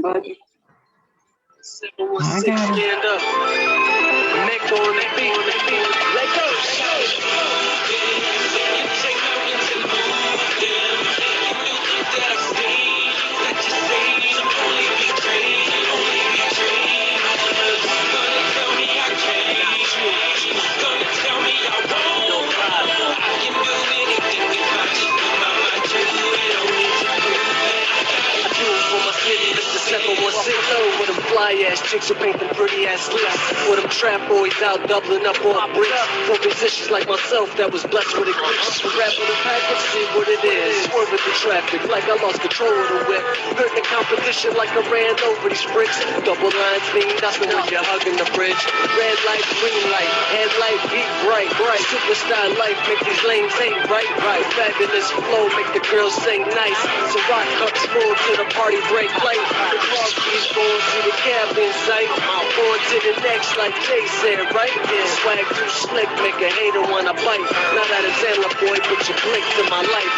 But I got it. Neck on the beat. Let go. With them fly ass chicks who paint them pretty ass lips. With them trap boys out doubling up on bricks. For musicians like myself that was blessed with a glitch. Rap with a package, see what it is. Swerving the traffic like I lost control of the whip. Hurt the competition like I ran over these bricks. Double lines mean nothing when you're hugging the bridge. Red light, green light, headlight, beat bright. Superstar life make these lanes hate right. Fabulous flow make the girls sing nice. So rock cups full to the party break late. The cross keys going to the cab in sight. On to the next like Jay said, right? Yeah, swag too slick, make a hater wanna bite. Not Alexander boy, but you blink to my life.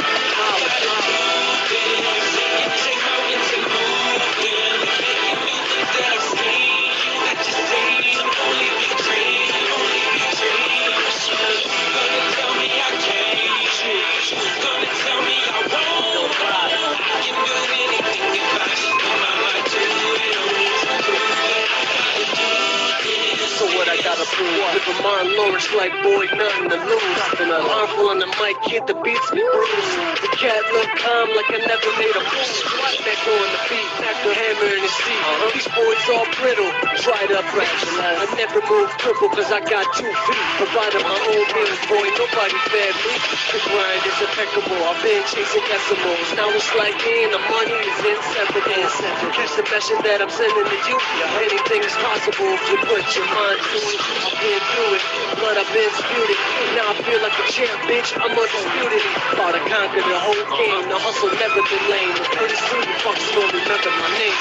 So what I gotta prove? With Lamar and Lawrence like boy, nothing to lose. And an armful on the mic, hit the beats me bruised. The cat look calm like I never made a move. Squat back on the beat, back the hammer in his seat. These boys all brittle, tried up rationalize. I never move cripple cause I got 2 feet. Provided my own meals, boy, nobody fed me. The grind is impeccable, I've been chasing decimals. Now it's like me and the money is inseparable. Catch the message that I'm sending to you. Anything is possible if you put your mind to it. I've been through it, blood I've been spewed it. Now I feel like a champ, bitch, I'm undisputed. Thought I conquered the whole game, the hustle never been lame. But pretty soon you fucks will remember my name.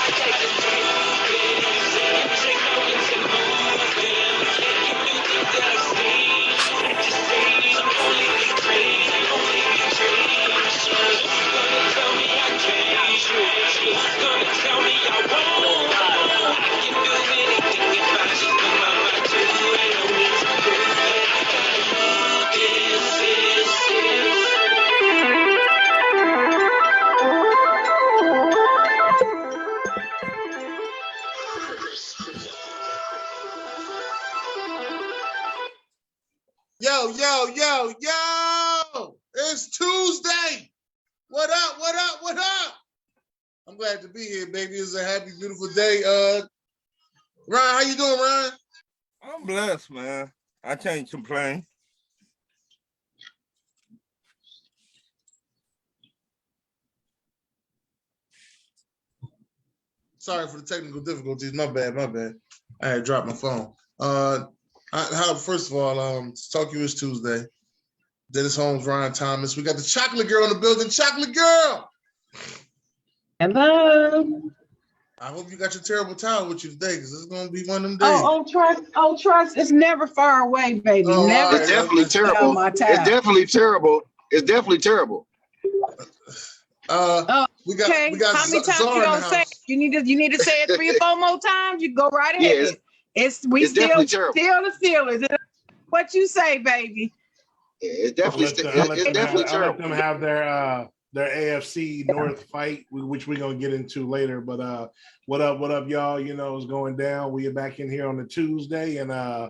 Yo, it's Tuesday. What up? I'm glad to be here, baby. It's a happy, beautiful day. Ryan, how you doing, Ryan? I'm blessed, man. I can't complain. Sorry for the technical difficulties. My bad. I had dropped my phone. First of all, talk to you is Tuesday. Dennis Holmes, Ryan Thomas. We got the chocolate girl in the building. Chocolate girl. Hello. I hope you got your terrible towel with you today, because it's gonna be one of them days. Trust. It's never far away, baby. Never. It's definitely terrible. It's definitely terrible. It's definitely terrible. We got how many times you don't say it? You need to say it 3 or 4 more times. You go right ahead. It's still the Steelers. What you say, baby? It's definitely terrible. Let them have their AFC North fight, which we're gonna get into later. But what up, y'all? You know, it's going down. We are back in here on the Tuesday, and I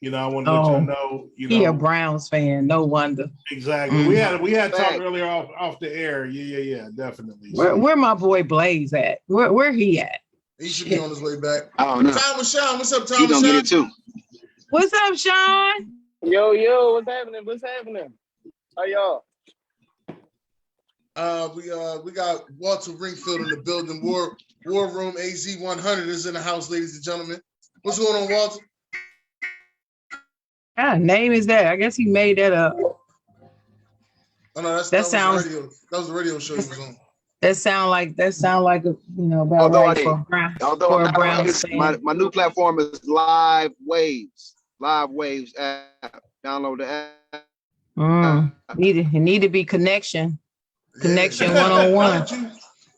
want to let y'all know. He a Browns fan, no wonder. Exactly. Mm-hmm. We had talked earlier off the air. Yeah, definitely. Where my boy Blaze at? Where he at? He should be on his way back. I don't know. Tom and Sean, what's up, Tom? He gonna get it too. What's up, Sean? Yo, what's happening? How y'all? We got Walter Ringfield in the building. War Room AZ 100 is in the house, ladies and gentlemen. What's going on, Walter? What kind of name is that? I guess he made that up. Oh no, that sounds radio. That was the radio show he was on. That sound like a about right for a Browns fan. My new platform is Live Waves. Live Waves app. Download the app. It need to be connection. Connection 101.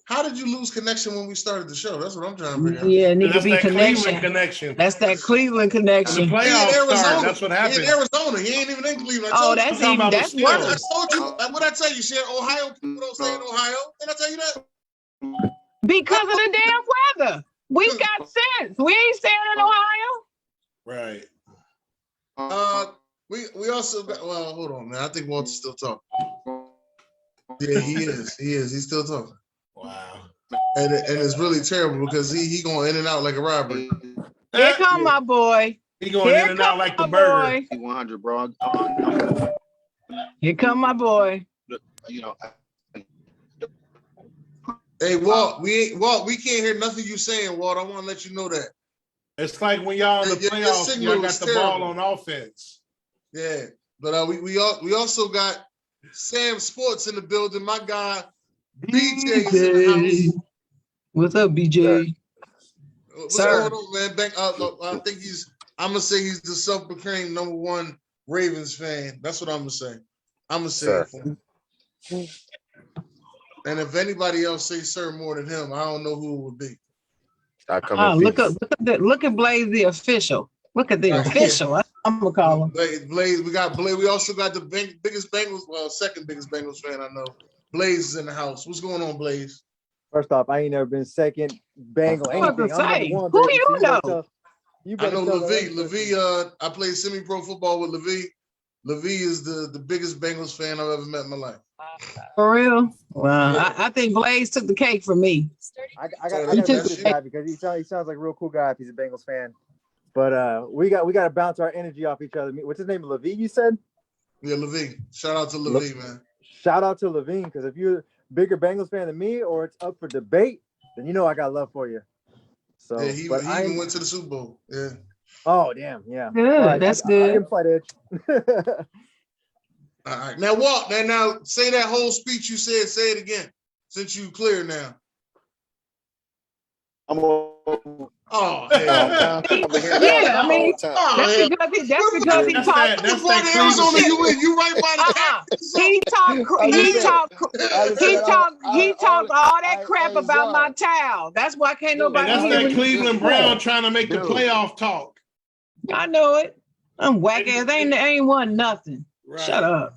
How did you lose connection when we started the show? That's what I'm trying to figure out. Yeah, it need to That's be that connection. Cleveland connection. That's that Cleveland The connection. playoffs start. That's what He happened. in Arizona. He ain't even in Cleveland. I Oh, told you. that's talking even about the that's skills. I worse. told you. What I tell you, Shan? Ohio people don't stay in Ohio. Did I tell you that? Because of the damn weather. We've got sense. We ain't staying in Ohio. Right. We also got. Well, hold on, man. I think Walter's still talking. Yeah, he is. He's still talking. Wow. And it's really terrible because he going in and out like a robber. Here come my boy. He going in and out like the burger. 100, bro. Here come my boy. You know, Hey, Walt, we can't hear nothing you saying, Walt. I want to let you know that. It's like when y'all in the Your playoffs, signal y'all got is the terrible. ball on offense. Yeah, but we also got Sam Sports in the building. My guy BJ is in the house. What's up, BJ? What's Sir. going on, man? I think I'm gonna say he's the self-proclaimed #1 Ravens fan. That's what I'm gonna say. I'm gonna say it for him. And if anybody else say sir more than him, I don't know who it would be. I come in Look at Blaze the official. Look at the official. I'm gonna call him. Blaze. We got Blaze. We also got the biggest Bengals. Well, second biggest Bengals fan I know. Blaze is in the house. What's going on, Blaze? First off, I ain't never been second, Bengal, anything. I'm #1, Who baby, you so know? I know Levy. I played semi-pro football with Levy. Levy is the biggest Bengals fan I've ever met in my life. For real? Well, I think Blaze took the cake for me. I got to this guy because he sounds like a real cool guy if he's a Bengals fan. But we got to bounce our energy off each other. What's his name? Levy, you said? Yeah, Levy. Shout out to Levy, man. Shout out to Levine, because if you're a bigger Bengals fan than me or it's up for debate, then you know I got love for you. So yeah, he even went to the Super Bowl. Yeah. Oh, damn. Yeah. Good. Right, That's I good. can fight edge. All right. Now, Walt, now say that whole speech you said. Say it again, since you clear now. Oh, hell. Yeah, I mean, that's because he talked. That's that Arizona you right by the cap. He talked all that crap about my towel. That's why can't nobody And that's hear that me. Cleveland Brown trying to make the playoff talk. I know it. I'm whack ass. They ain't won nothing. Right. Shut up.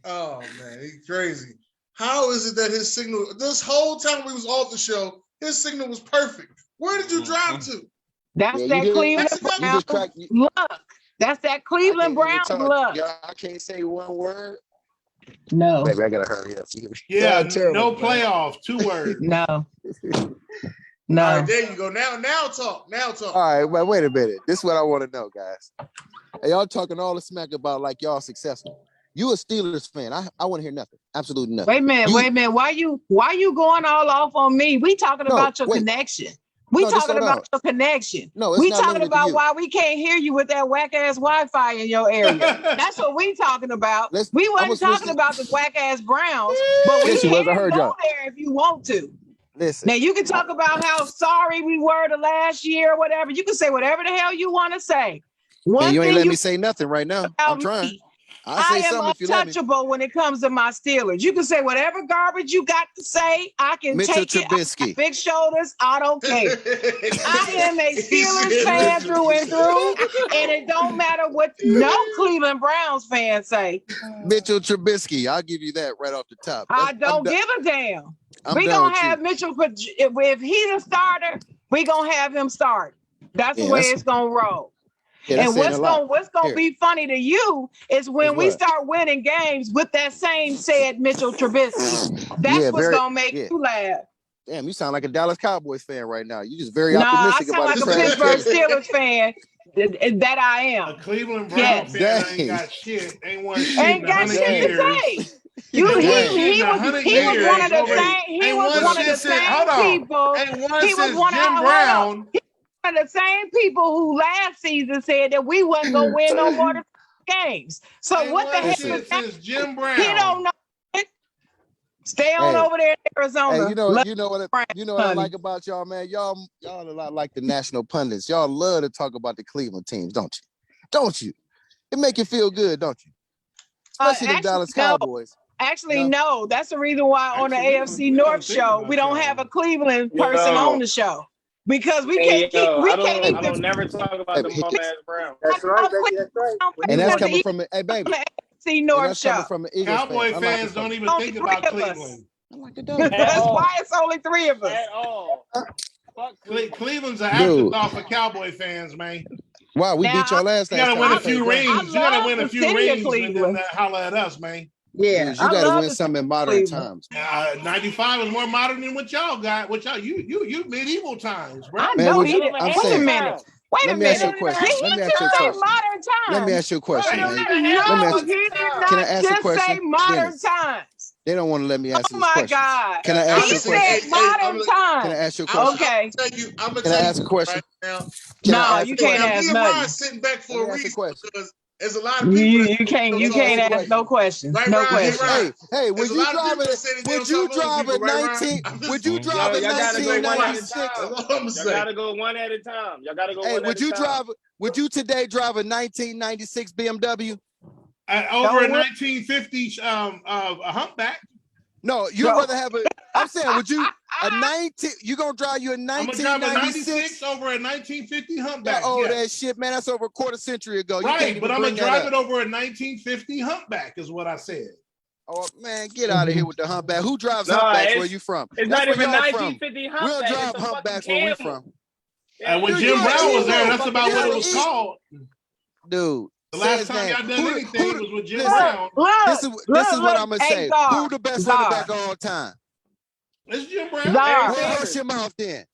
Oh man, he's crazy. How is it that his signal this whole time we was off the show, his signal was perfect? Where did you drive to? That's that Cleveland Brown luck. That's that Cleveland Brown luck. I can't say one word. No. Baby, I gotta hurry up. Yeah, no playoff. 2 words. No. All right, there you go. Now talk. All right, well, wait a minute. This is what I want to know, guys. Hey, y'all talking all the smack about like y'all successful. You a Steelers fan. I want to hear nothing. Absolutely nothing. Wait a minute. Why you going all off on me? We talking about your connection. We talking about your connection. No, it's we not talking about you. why we can't hear you with that whack ass Wi-Fi in your area. That's what we talking about. We wasn't talking about the whack ass Browns, but we can go there if you want to. Listen. Now you can talk about how sorry we were the last year or whatever. You can say whatever the hell you want to say. Man, you ain't let me say nothing right now. I'm trying. I am untouchable when it comes to my Steelers. You can say whatever garbage you got to say. I can take Trubisky. it. I got big shoulders. I don't care. I am a Steelers fan through and through, and it don't matter what no Cleveland Browns fans say. Mitchell Trubisky. I'll give you that right off the top. I don't give a damn. We gonna have Mitchell. If he's a starter, we gonna have him start. That's the way it's gonna roll. Yeah, and what's gonna be funny to you is when we start winning games with that same said Mitchell Trubisky. That's what's gonna make you laugh. Damn, you sound like a Dallas Cowboys fan right now. You just very optimistic about it. I sound like a Pittsburgh Steelers fan. That I am. A Cleveland Brown fan ain't got shit. Ain't won shit. Ain't got shit to say. He was one of the same. He was one of the same people. He was one of the same people who last season said that we wasn't gonna win no more games. So what the hell is Jim Brown? He don't know it. Stay on over there in Arizona. Hey, you know what I like about y'all, man. Y'all a lot like the national pundits. Y'all love to talk about the Cleveland teams, don't you? Don't you? It make you feel good, don't you? Especially the Dallas Cowboys. Actually, no. That's the reason why on the AFC North show we don't have a Cleveland person on the show because we can't keep. I don't never talk about the bum ass Browns. That's right, baby. That's right. And that's coming from a baby. AFC North show. Coming from an Eagles Cowboy fan. fans don't even think about Cleveland. That's why it's only 3 of us. At all. Cleveland's an afterthought for Cowboy fans, man. Wow, we beat your last time. You gotta win a few rings. You gotta win a few rings Cleveland. and then holler at us, man. Yeah, you gotta win something in modern times. 95 is more modern than what y'all got. What y'all you medieval times, bro. I know he did. I'm Wait saying, a minute. Wait a minute. Let me ask you a question. He did say modern times. Let me ask you a question, man. No, he did not Can I ask a just question? say modern Dennis. times. They don't want to let me ask Oh this question. my God. Can I ask He you a question? said modern times. Can I ask you a question? Okay. Can I ask a question? No, you can't ask nothing. Sitting back for a reason because there's a lot of people. You can't ask no questions. No questions. Hey, would you drive a 19? Would you drive a 1996? Y'all gotta go one at a time. Y'all gotta go one at a time. Would you today drive a 1996 BMW? Over a 1950 a humpback. No, you'd rather have a. I'm saying, would you a 19? You gonna drive you a 1996 over a 1950 humpback? That shit, man. That's over a quarter century ago. Right, but I'm gonna drive it over a 1950 humpback, is what I said. Oh man, get out of here with the humpback. Who drives humpbacks? Where you from? It's not even 1950 humpback. We'll drive humpbacks where we from. And when Jim Brown was there, that's about what it was called. Dude. The last time y'all done anything was with Jim Brown. This is what I'm gonna say. Who the best running back of all time? It's Jim Brown. Well, hush your mouth then.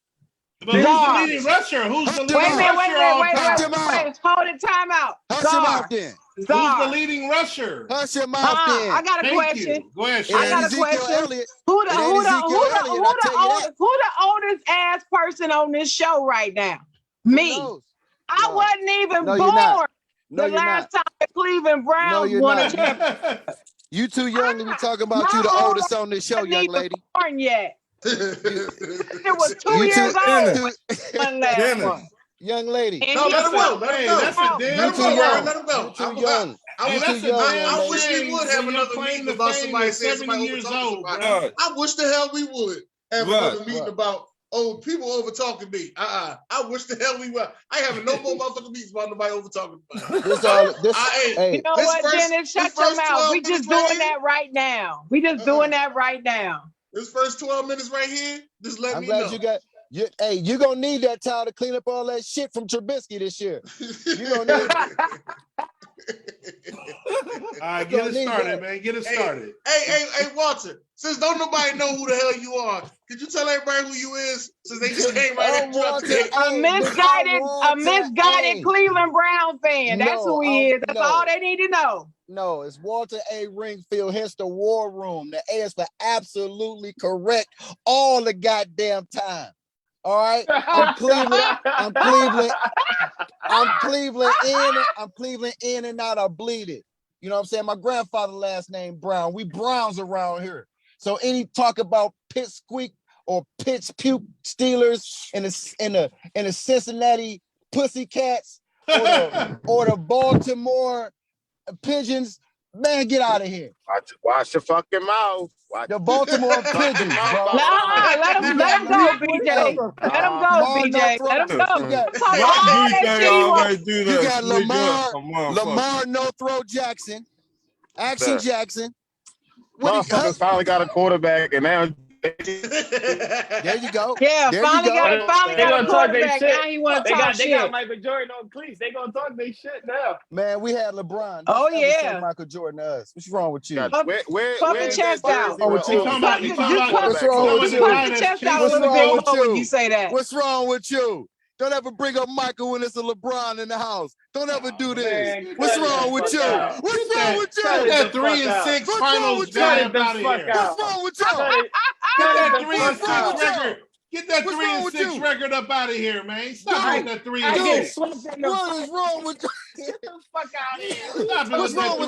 But who's the leading rusher? Who's the leading rusher all time? Hold it, time out. Hush your mouth then. Who's the leading rusher? Hush your mouth then. I got a question. Go ahead, I got a question. Who the oldest ass person on this show right now? Me. I wasn't even born. No, the last time the Cleveland Browns won a championship. You too young to be talking about you the oldest on this show, young lady. Born yet. It was 2 years old. Young lady. No, let him go. Let him go. That's a damn You too young. Let him go. You too young. I wish we would have another meeting about somebody saying somebody years old. I wish the hell we would have another meeting about people over talking me. I wish the hell we were. I have no more motherfucking meetings about nobody over talking me. You know what, Dennis? Shut your mouth. We just doing that right now. We just doing that right now. This first 12 minutes right here, just let me know. I'm glad you got. You're gonna need that time to clean up all that shit from Trubisky this year. You're gonna need it. All right, get it started, man. Get it started. Hey, Walter. Since don't nobody know who the hell you are, could you tell everybody who you is? Since they just came right in. A misguided Cleveland Brown fan. That's who he is. That's all they need to know. No, it's Walter A. Ringfield, hence the War Room. The A is for absolutely correct all the goddamn time. All right, I'm Cleveland in and out. I bleed it. You know what I'm saying? My grandfather last name Brown. We Browns around here. So any talk about pit squeak or pitch puke Steelers and the Cincinnati Pussycats or the Baltimore Pigeons, man, get out of here. Watch your fucking mouth. The Baltimore Pigeons, bro. Let him go, BJ. Let him go, BJ. Let him go. You got Lamar No Throw Jackson, Action Jackson. Motherfuckers finally got a quarterback, and now there you go. Yeah, finally got a quarterback. Now he want to talk shit. They got Michael Jordan on cleats. They gonna talk their shit now. Man, we had LeBron. Oh yeah, Michael Jordan to us. What's wrong with you? Puff your chest out. What's wrong with you? Puff your chest out a little bit more when you say that. What's wrong with you? Don't ever bring up Michael when it's a LeBron in the house. Don't ever do this. Man, what's wrong with you? What's wrong with you? That 3-6 finals guy out of here. What's wrong with you? Get that 3-6 record. Get that 3-6 record up out of here, man. Stop with that 3-6. What is wrong with you? Get the fuck out of here. Stop it with that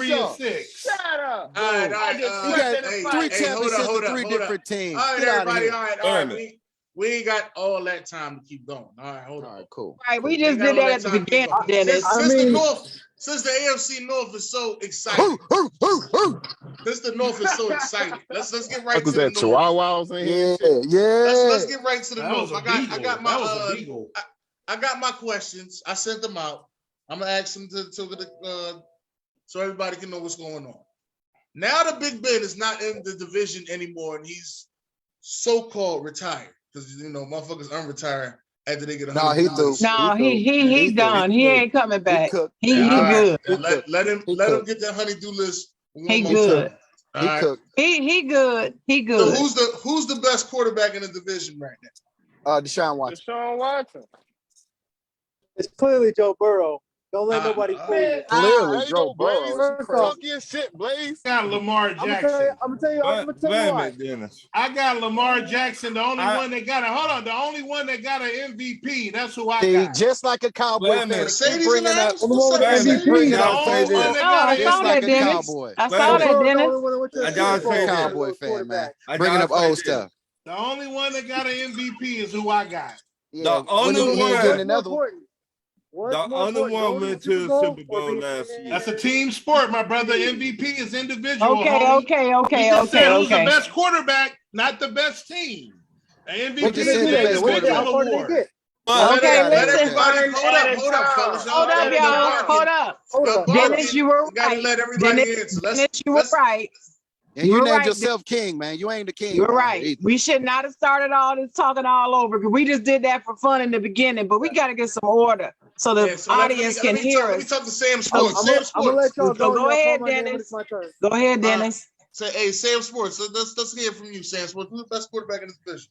3-6. Shut up. All right. We got 3 championships with 3 different teams. All right, everybody. All right. we ain't got all that time to keep going. All right, hold on. All right, cool. Right, we just did that at the beginning, Dennis. Since the AFC North is so exciting. Since the North is so exciting. Let's get right to the North. Chihuahuas in here? Yeah. Let's get right to the North. I got my questions. I sent them out. I'm gonna ask them so everybody can know what's going on. Now the Big Ben is not in the division anymore, and he's so-called retired because motherfuckers unretire after they get $100. He done. He ain't coming back. He good. Let him get that honey-do list. He good. He cooked. He good. He good. So who's the best quarterback in the division right now? Deshaun Watson. It's clearly Joe Burrow. Don't let nobody fool you. Clearly, Joe Burrow. Talk your shit, Blaze. I got Lamar Jackson. I'm gonna tell you why. I got Lamar Jackson, the only one that got an MVP. That's who I got. Just like a Cowboy fan. Mercedes Bringing up MVP. I saw that, Dennis. I saw that, Dennis. I got a Cowboy fan, man. Bringing up old stuff. The only one that got an MVP is who I got. The only one. Another one. The only one went to the Super Bowl last year. That's a team sport, my brother. MVP is individual. Okay. Who's the best quarterback, not the best team. The MVP is an individual award. Let everybody hold up, y'all. Hold up. Dennis, you were right. Let everybody answer. Dennis, you were right. And you named yourself king, man. You ain't the king. You're right. We should not have started all this talking all over because we just did that for fun in the beginning, but we got to get some order so the audience can hear us. Let me talk to Sam Sports. I'm gonna let y'all go. Go ahead, Dennis. Go ahead, Dennis. Sam Sports. Let's hear from you, Sam Sports. Who's the best quarterback in this division?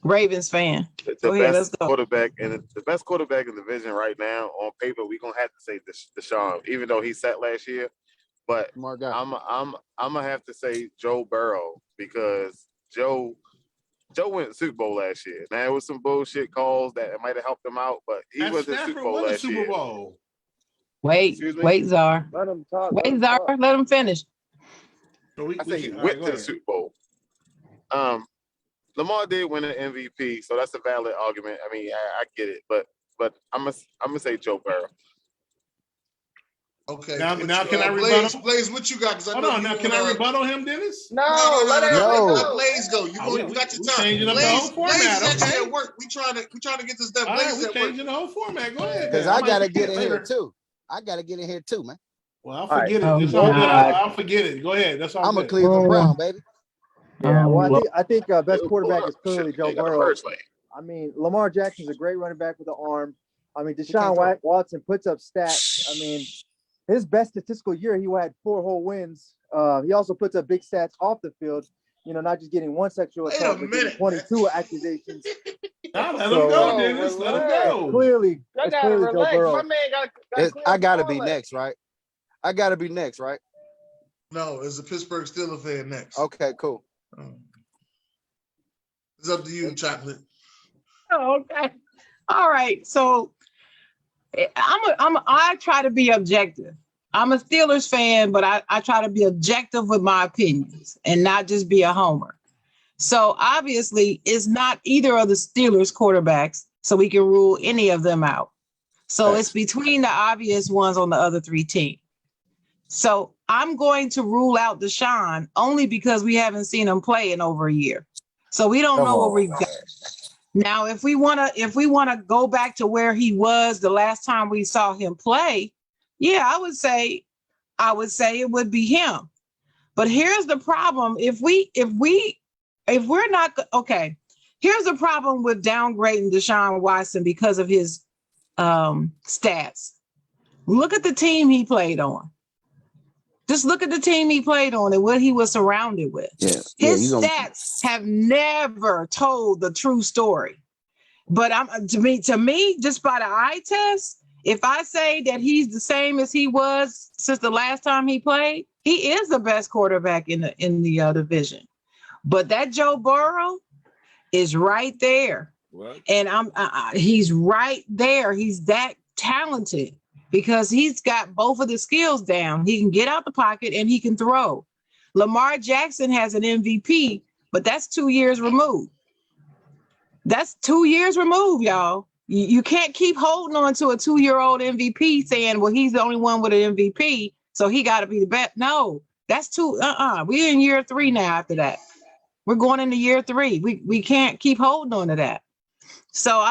Ravens fan. Go ahead, let's go. The best quarterback in the division right now on paper, we're gonna have to say Deshaun, even though he sat last year. But I'm gonna have to say Joe Burrow because Joe went to the Super Bowl last year. Now it was some bullshit calls that might have helped him out, but he went to the Super Bowl last year. Wait, Czar. Let him talk. Wait, Czar. Let him finish. I think he went to the Super Bowl. Lamar did win an MVP, so that's a valid argument. I mean, I get it, but I'm gonna say Joe Burrow. Okay. Now can I rebuttal? Blaze, what you got? Hold on. Now, can I rebuttal him, Dennis? No. Let Blaze go. You got your time. Changing up the whole format. Blaze is actually at work. We trying to get this done. All right, we changing the whole format. Go ahead. Because I gotta get in here too. Man. Well, I'll forget it. I'll forget it. Go ahead. That's all. I'm a Cleveland Brown, baby. Yeah, well, I think best quarterback is clearly Joe Burrow. I mean, Lamar Jackson's a great running back with an arm. I mean, Deshaun Watson puts up stats. I mean, his best statistical year, he had 4 whole wins. He also puts up big stats off the field. Not just getting 1 sexual assault, but getting 22 accusations. Let him go, Dennis. Let him go. Clearly Joe Burrow. My man I gotta be next, right? No, it's a Pittsburgh Steelers fan next. Okay, cool. It's up to you, Chocolate. Oh, okay. All right. So I try to be objective. I'm a Steelers fan, but I try to be objective with my opinions and not just be a homer. So obviously it's not either of the Steelers quarterbacks, so we can rule any of them out. So it's between the obvious ones on the other 3 teams. So I'm going to rule out Deshaun only because we haven't seen him play in over a year. So we don't know what we've got. Now, if we want to go back to where he was the last time we saw him play, yeah, I would say it would be him. But here's the problem. If we're not okay, here's the problem with downgrading Deshaun Watson because of his stats. Look at the team he played on. Just look at the team he played on and what he was surrounded with. His stats have never told the true story. But to me, just by the eye test, if I say that he's the same as he was since the last time he played, he is the best quarterback in the division. But that Joe Burrow is right there, and he's right there. He's that talented. Because he's got both of the skills down. He can get out the pocket and he can throw. Lamar Jackson has an MVP, but that's 2 years removed. That's 2 years removed, y'all. You can't keep holding on to a 2-year-old MVP saying, well, he's the only one with an MVP, so he got to be the best. No, that's too, we're in year 3 now after that. We're going into year 3. We can't keep holding on to that. So,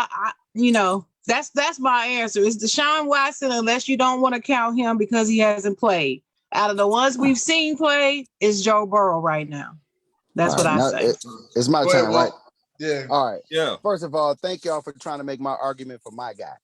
that's my answer. It's Deshaun Watson, unless you don't want to count him because he hasn't played. Out of the ones we've seen play, it's Joe Burrow right now. That's what I say. It's my turn, right? Yeah. All right. Yeah. First of all, thank y'all for trying to make my argument for my guy.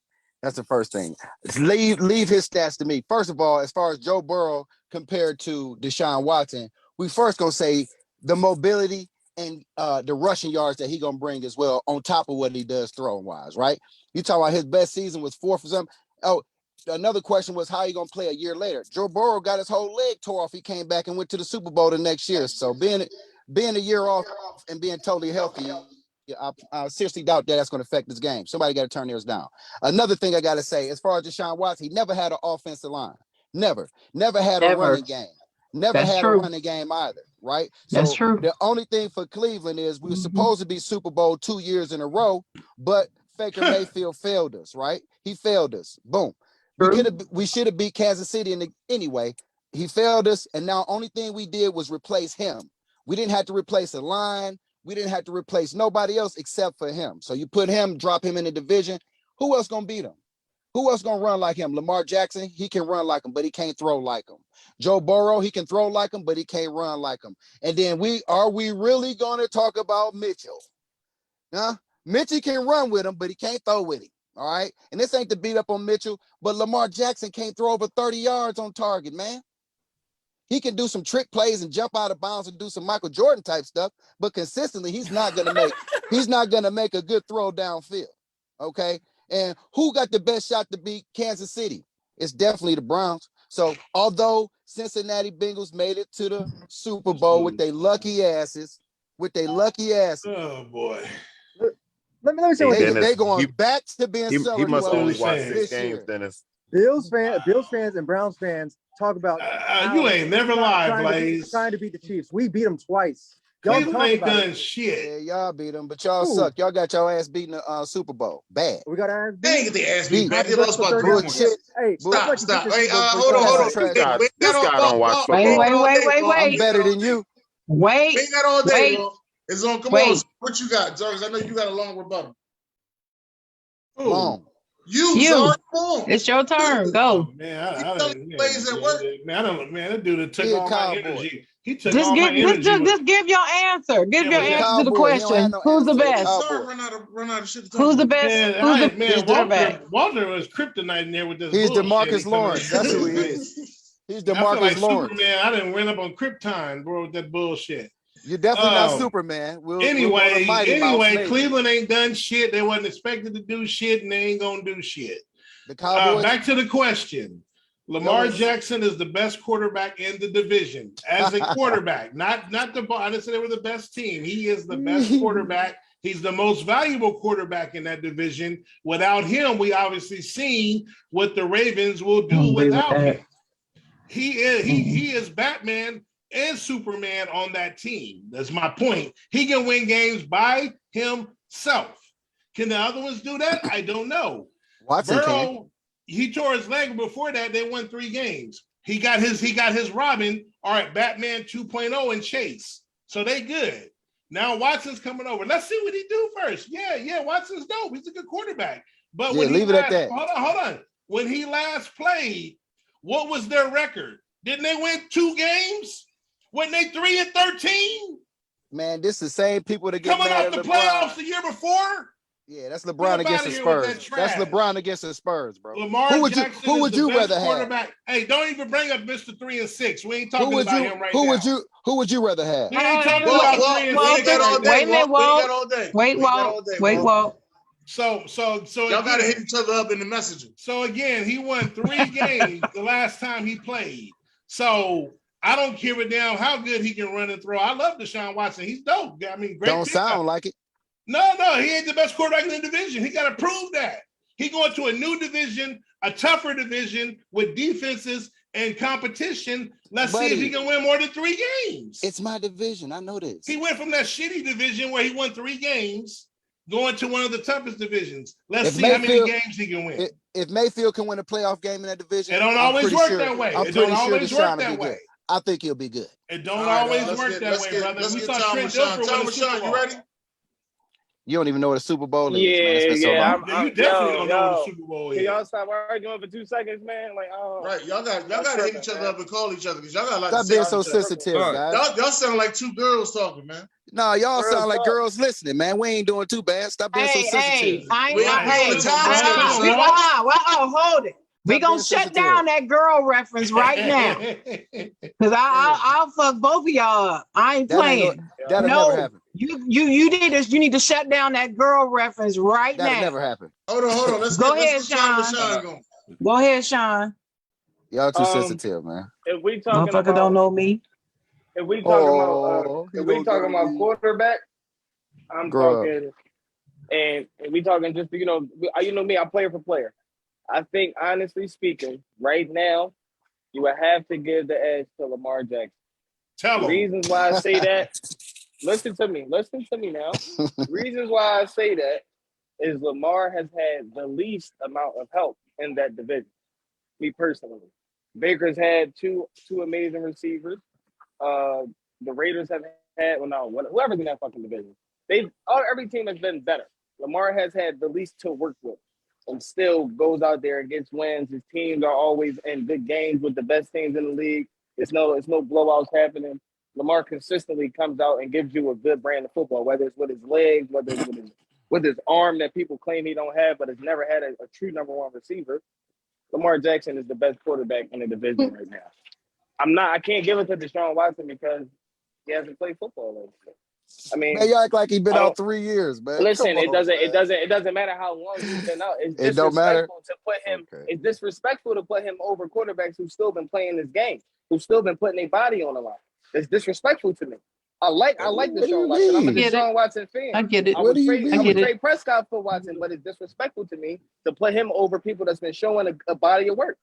That's the first thing. Leave his stats to me. First of all, as far as Joe Burrow compared to Deshaun Watson, we first gonna say the mobility and the rushing yards that he gonna bring as well, on top of what he does throwing wise, right? You talk about his best season was 4 for something. Oh, another question was how he gonna play a year later. Joe Burrow got his whole leg tore off. He came back and went to the Super Bowl the next year. So being a year off and being totally healthy, I seriously doubt that's going to affect this game. Somebody got to turn theirs down. Another thing I got to say, as far as Deshaun Watson, he never had an offensive line. Never had a running game. Never had a running game either, right? That's so true. The only thing for Cleveland is we were supposed to be Super Bowl 2 years in a row, but Baker Mayfield failed us, right? He failed us. Boom. We should have beat Kansas City anyway. He failed us, and now only thing we did was replace him. We didn't have to replace a line. We didn't have to replace nobody else except for him. So you put him, drop him in the division. Who else gonna beat him? Who else gonna run like him? Lamar Jackson, he can run like him, but he can't throw like him. Joe Burrow, he can throw like him, but he can't run like him. And then are we really gonna talk about Mitchell? Huh? Mitchell can run with him, but he can't throw with him. All right. And this ain't to beat up on Mitchell, but Lamar Jackson can't throw over 30 yards on target, man. He can do some trick plays and jump out of bounds and do some Michael Jordan type stuff, but consistently he's not gonna make a good throw downfield. Okay. And who got the best shot to beat Kansas City? It's definitely the Browns. So although Cincinnati Bengals made it to the Super Bowl with their lucky asses, oh boy. Let me say what they going back to being he must only watch 6 this games, year. Dennis. Bills fans and Browns fans talk about you ain't never lied, Blaze. Trying to beat the Chiefs. We beat them twice. Cleveland ain't done shit. Yeah, y'all beat them, but y'all suck. Y'all got your ass beaten the Super Bowl. Bad. We got our ass beat. They ain't get the ass beat. They lost by 3 points. Hey, stop. Hey, hold on. This guy don't watch football. Wait. I'm better than you. Wait. We ain't got all day, bro. It's on. Come on. What you got, Jarvis? I know you got a long rebuttal. Long. You. It's your turn. Go. Man, that dude took all my energy. He took just all my energy. Just give your answer. Give your answer to the question. Who's the best? Run out of shit to talk Who's the best? Who's the quarterback? Walter was kryptonite in there with this. He's DeMarcus Lawrence. That's who he is. He's DeMarcus Lawrence. Superman. I didn't run up on Krypton, bro, with that bullshit. You're definitely not Superman. Anyway, Cleveland ain't done shit. They wasn't expected to do shit, and they ain't gonna do shit. The Cowboys. Back to the question. Lamar Jackson is the best quarterback in the division as a quarterback, not the ball. I didn't say they were the best team. He is the best quarterback. He's the most valuable quarterback in that division. Without him, we obviously seen what the Ravens will do without him. He is Batman and Superman on that team. That's my point. He can win games by himself. Can the other ones do that? I don't know. Watson can. He tore his leg. Before that, they won 3 games. He got his Robin. All right, Batman 2.0 and Chase. So they good. Now Watson's coming over. Let's see what he do first. Yeah, Watson's dope. He's a good quarterback. But when leave it at that. Hold on. When he last played, what was their record? Didn't they win 2 games? Wasn't they 3-13? Man, this is the same people that get coming mad off the at playoffs the year before. Yeah, that's LeBron against the Spurs. That's LeBron against the Spurs, bro. Lamar who would you rather have? Hey, don't even bring up Mr. 3-6. We ain't talking about him right now. Who would you rather have? We ain't talking about 3-6. Wait a minute, Walt. Wait, Walt. So y'all gotta hit each other up in the messaging. So again, he won 3 games the last time he played. So I don't give a damn how good he can run and throw. I love Deshaun Watson. He's dope. I mean, great. Don't sound like it. No, he ain't the best quarterback in the division. He got to prove that. He going to a new division, a tougher division with defenses and competition. Let's see if he can win more than 3 games. It's my division. I know this. He went from that shitty division where he won 3 games going to one of the toughest divisions. Let's see how many games he can win. If Mayfield can win a playoff game in that division, it don't always work that way. I'm pretty sure Deshaun will be good. I think he'll be good. It don't always work that way, brother. Let's get Tom Rashawn. You ready? You don't even know what a Super Bowl is, man. It's been so long. You definitely don't know what a Super Bowl is. Can y'all stop arguing for 2 seconds, man? Like, right, y'all got to hit each other up and call each other because y'all got a lot to say. Stop being so sensitive, guys. Y'all sound like two girls talking, man. No, y'all sound like girls listening, man. We ain't doing too bad. Stop being so sensitive. Hold it. We gonna shut down that girl reference right now, because I'll fuck both of y'all up. I ain't playing. That'll never happen. You did this. You need to shut down that girl reference right now. That'll never happen. Hold on. Let's go ahead, Sean. Go ahead, Sean. Y'all too sensitive, man. If we talking motherfucker don't know me. If we talking about quarterback, I'm talking, and we talking just you know me, I'm player for player. I think, honestly speaking, right now, you would have to give the edge to Lamar Jackson. Tell him. Reasons why I say that, listen to me now. Reasons why I say that is Lamar has had the least amount of help in that division, me personally. Baker's had two amazing receivers. The Raiders have had, whoever's in that fucking division. Every team has been better. Lamar has had the least to work with. And still goes out there and gets wins. His teams are always in good games with the best teams in the league. It's no blowouts happening. Lamar consistently comes out and gives you a good brand of football, whether it's with his legs, whether it's with his arm that people claim he don't have, but has never had a true number one receiver. Lamar Jackson is the best quarterback in the division right now. I can't give it to Deshaun Watson because he hasn't played football lately. I mean, man, you act like he's been out 3 years, man. Listen, it doesn't matter how long he's been out. It's disrespectful to put him. Okay. It's disrespectful to put him over quarterbacks who've still been playing this game, who've still been putting their body on the line. It's disrespectful to me. I like Deshaun Watson. I'm a Deshaun Watson fan. I get it. I would trade Prescott for Watson, but it's disrespectful to me to put him over people that's been showing a body of work.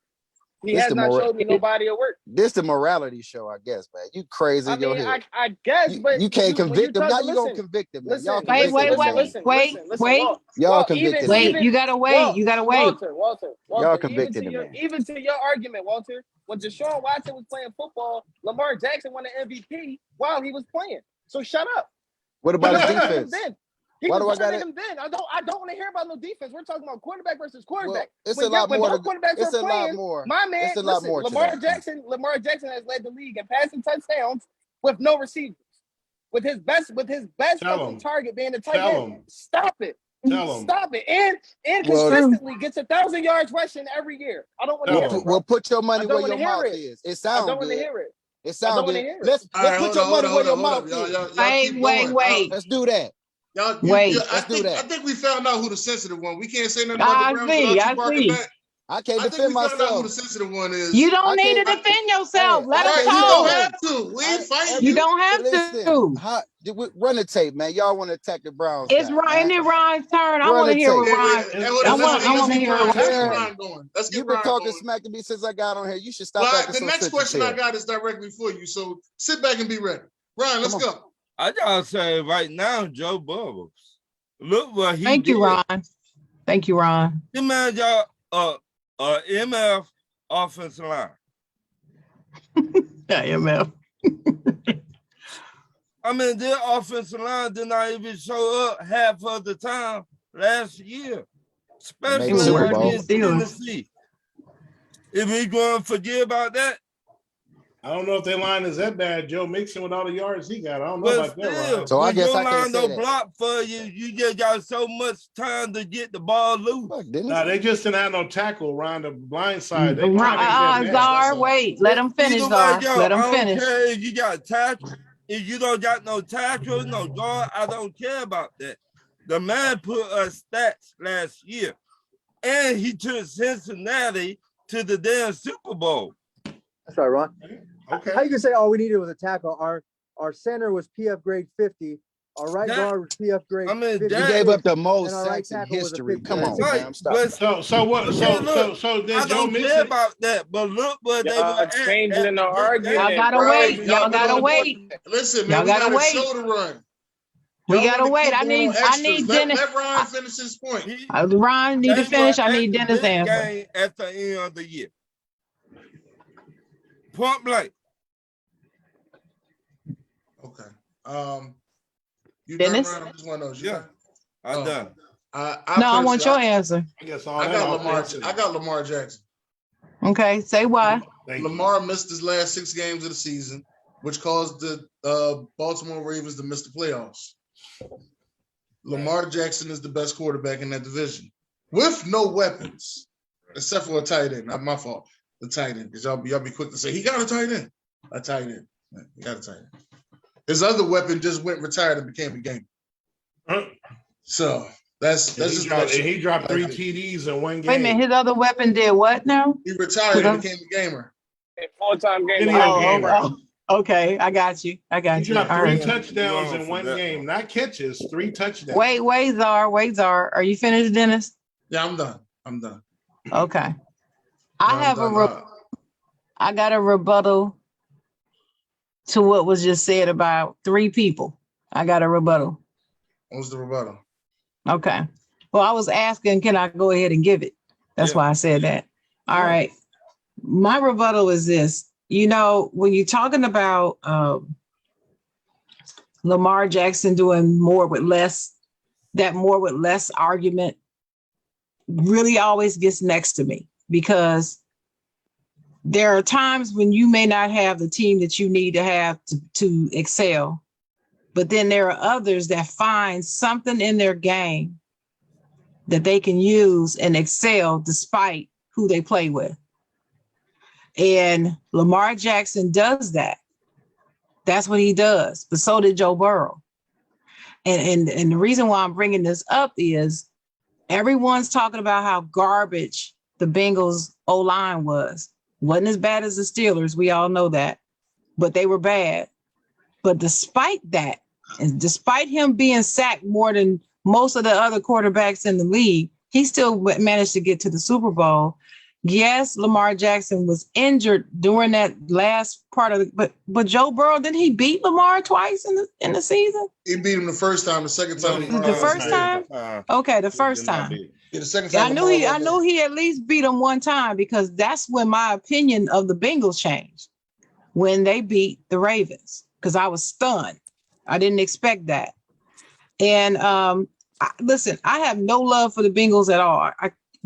He has not showed me no body of work. This the morality show, I guess, man. You crazy in your head. I guess, but you can't convict him. Now you gonna convict him. Wait. Y'all convicted him. Wait, you gotta wait. Walter. Y'all convicted him. Even to your argument, Walter, when Deshaun Watson was playing football, Lamar Jackson won the MVP while he was playing. So shut up. What about his defense? Why do I got him then? I don't want to hear about no defense. We're talking about quarterback versus quarterback. Well, it's a lot more. My man, Lamar Jackson has led the league in passing touchdowns with no receivers. With his best fucking target being the tight end. Stop it. Stop it. And consistently gets 1,000 yards rushing every year. I don't want to hear it. Well, put your money where your mouth is. It sounds good. I don't want to hear it. It sounds good. Let's put your money where your mouth is. Wait. Let's do that. I think we found out who the sensitive one. We can't say nothing about the Browns. I can't defend myself. We found out who the sensitive one is. You don't need to defend yourself. Let us talk. You don't have to. We ain't fighting. You don't have to. Run the tape, man. Y'all want to attack the Browns? It's Ryan's turn. I want to hear what Ryan. I want to hear what Ryan going. You've been talking smack to me since I got on here. You should stop. The next question I got is directly for you. So sit back and be ready. Ryan, let's go. I gotta say right now, Joe Bubbles. Look what he did. Thank you, Ron. He made y'all MF offensive line. MF. I mean, their offensive line did not even show up half of the time last year, especially against Tennessee. If we going to forget about that, I don't know if their line is that bad. Joe Mixon with all the yards he got. I don't know about that. Right? So I guess I can't say that. Block for you. You just got so much time to get the ball loose. No, they just didn't have no tackle around the blind side. Czar, wait. Let him finish, Czar. Let him finish. If you got tackle, if you don't got no tackle, no guard, I don't care about that. The man put us stats last year, and he took Cincinnati to the damn Super Bowl. That's right, Ron. Okay. How you can say all we needed was a tackle? Our center was PF grade 50. Our right guard was PF grade 50. You gave up the most sacks in history. Come on, man. Stop. So what? So then I don't care about that. But look what they were changing in the argument. Y'all gotta wait. Y'all gotta wait. Listen, man, we got a show to run. We gotta wait. I need Dennis. Let Ryan finish his point. Ryan need to finish. I need Dennis to answer. Game at the end of the year. Point blank. Okay. You Dennis? done, Ryan? I just want to know. Yeah, I'm done. I want your answer. I guess I got Lamar Jackson. Okay, say why. Lamar missed his last 6 games of the season, which caused the Baltimore Ravens to miss the playoffs. Lamar Jackson is the best quarterback in that division with no weapons, except for a tight end. Not my fault. The tight end, because y'all be quick to say he got a tight end. A tight end. He got a tight end. His other weapon just went retired and became a gamer. So that's just he dropped 3 TDs in one game. Wait a minute, his other weapon did what now? He retired and became a gamer. Full-time gamer. Okay, I got you. He dropped 3 touchdowns in one game, not catches, 3 touchdowns. Wait, Czar. Are you finished, Dennis? Yeah, I'm done. Okay. I got a rebuttal to what was just said about 3 people. I got a rebuttal. What was the rebuttal? Okay. Well, I was asking, can I go ahead and give it? That's why I said that. All right. My rebuttal is this. You know, when you're talking about Lamar Jackson doing more with less, that more with less argument really always gets next to me, because there are times when you may not have the team that you need to have to excel, but then there are others that find something in their game that they can use and excel despite who they play with. And Lamar Jackson does that. That's what he does. But so did Joe Burrow. And the reason why I'm bringing this up is everyone's talking about how garbage the Bengals O-line was. Wasn't as bad as the Steelers. We all know that. But they were bad. But despite that, and despite him being sacked more than most of the other quarterbacks in the league, he still managed to get to the Super Bowl. Yes, Lamar Jackson was injured during that last part of it, but Joe Burrow, didn't he beat Lamar twice in the season? He beat him the first time. The second time, the first time. Okay, the first time. Yeah, the second time. I knew he at least beat him one time, because that's when my opinion of the Bengals changed, when they beat the Ravens, because I was stunned. I didn't expect that. And listen, I have no love for the Bengals at all.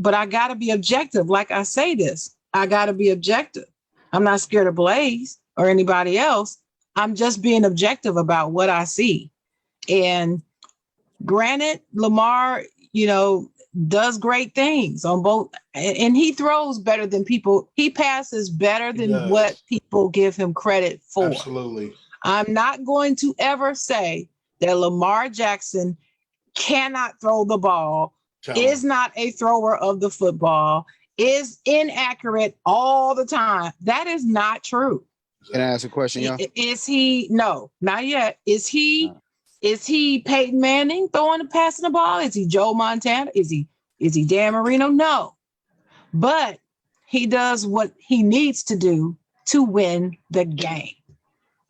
But I got to be objective. Like I say this, I got to be objective. I'm not scared of Blaze or anybody else. I'm just being objective about what I see. And granted, Lamar, does great things on both. And he throws better than people. He passes better than what people give him credit for. Absolutely. I'm not going to ever say that Lamar Jackson cannot throw the ball, is not a thrower of the football, is inaccurate all the time. That is not true. Can I ask a question, y'all? Is he? No, not yet. Is he Peyton Manning passing the ball? Is he Joe Montana? Is he Dan Marino? No. But he does what he needs to do to win the game.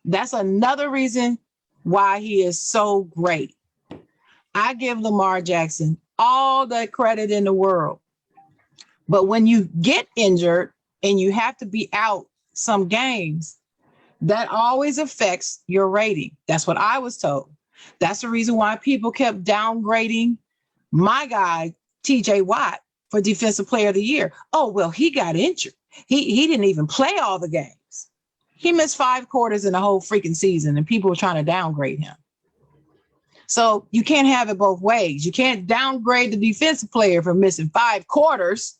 That's another reason why he is so great. I give Lamar Jackson all the credit in the world. But when you get injured and you have to be out some games, that always affects your rating. That's what I was told. That's the reason why people kept downgrading my guy, TJ Watt, for Defensive Player of the Year. Oh, well, he got injured. He didn't even play all the games. He missed 5 quarters in the whole freaking season, and people were trying to downgrade him. So you can't have it both ways. You can't downgrade the defensive player for missing 5 quarters,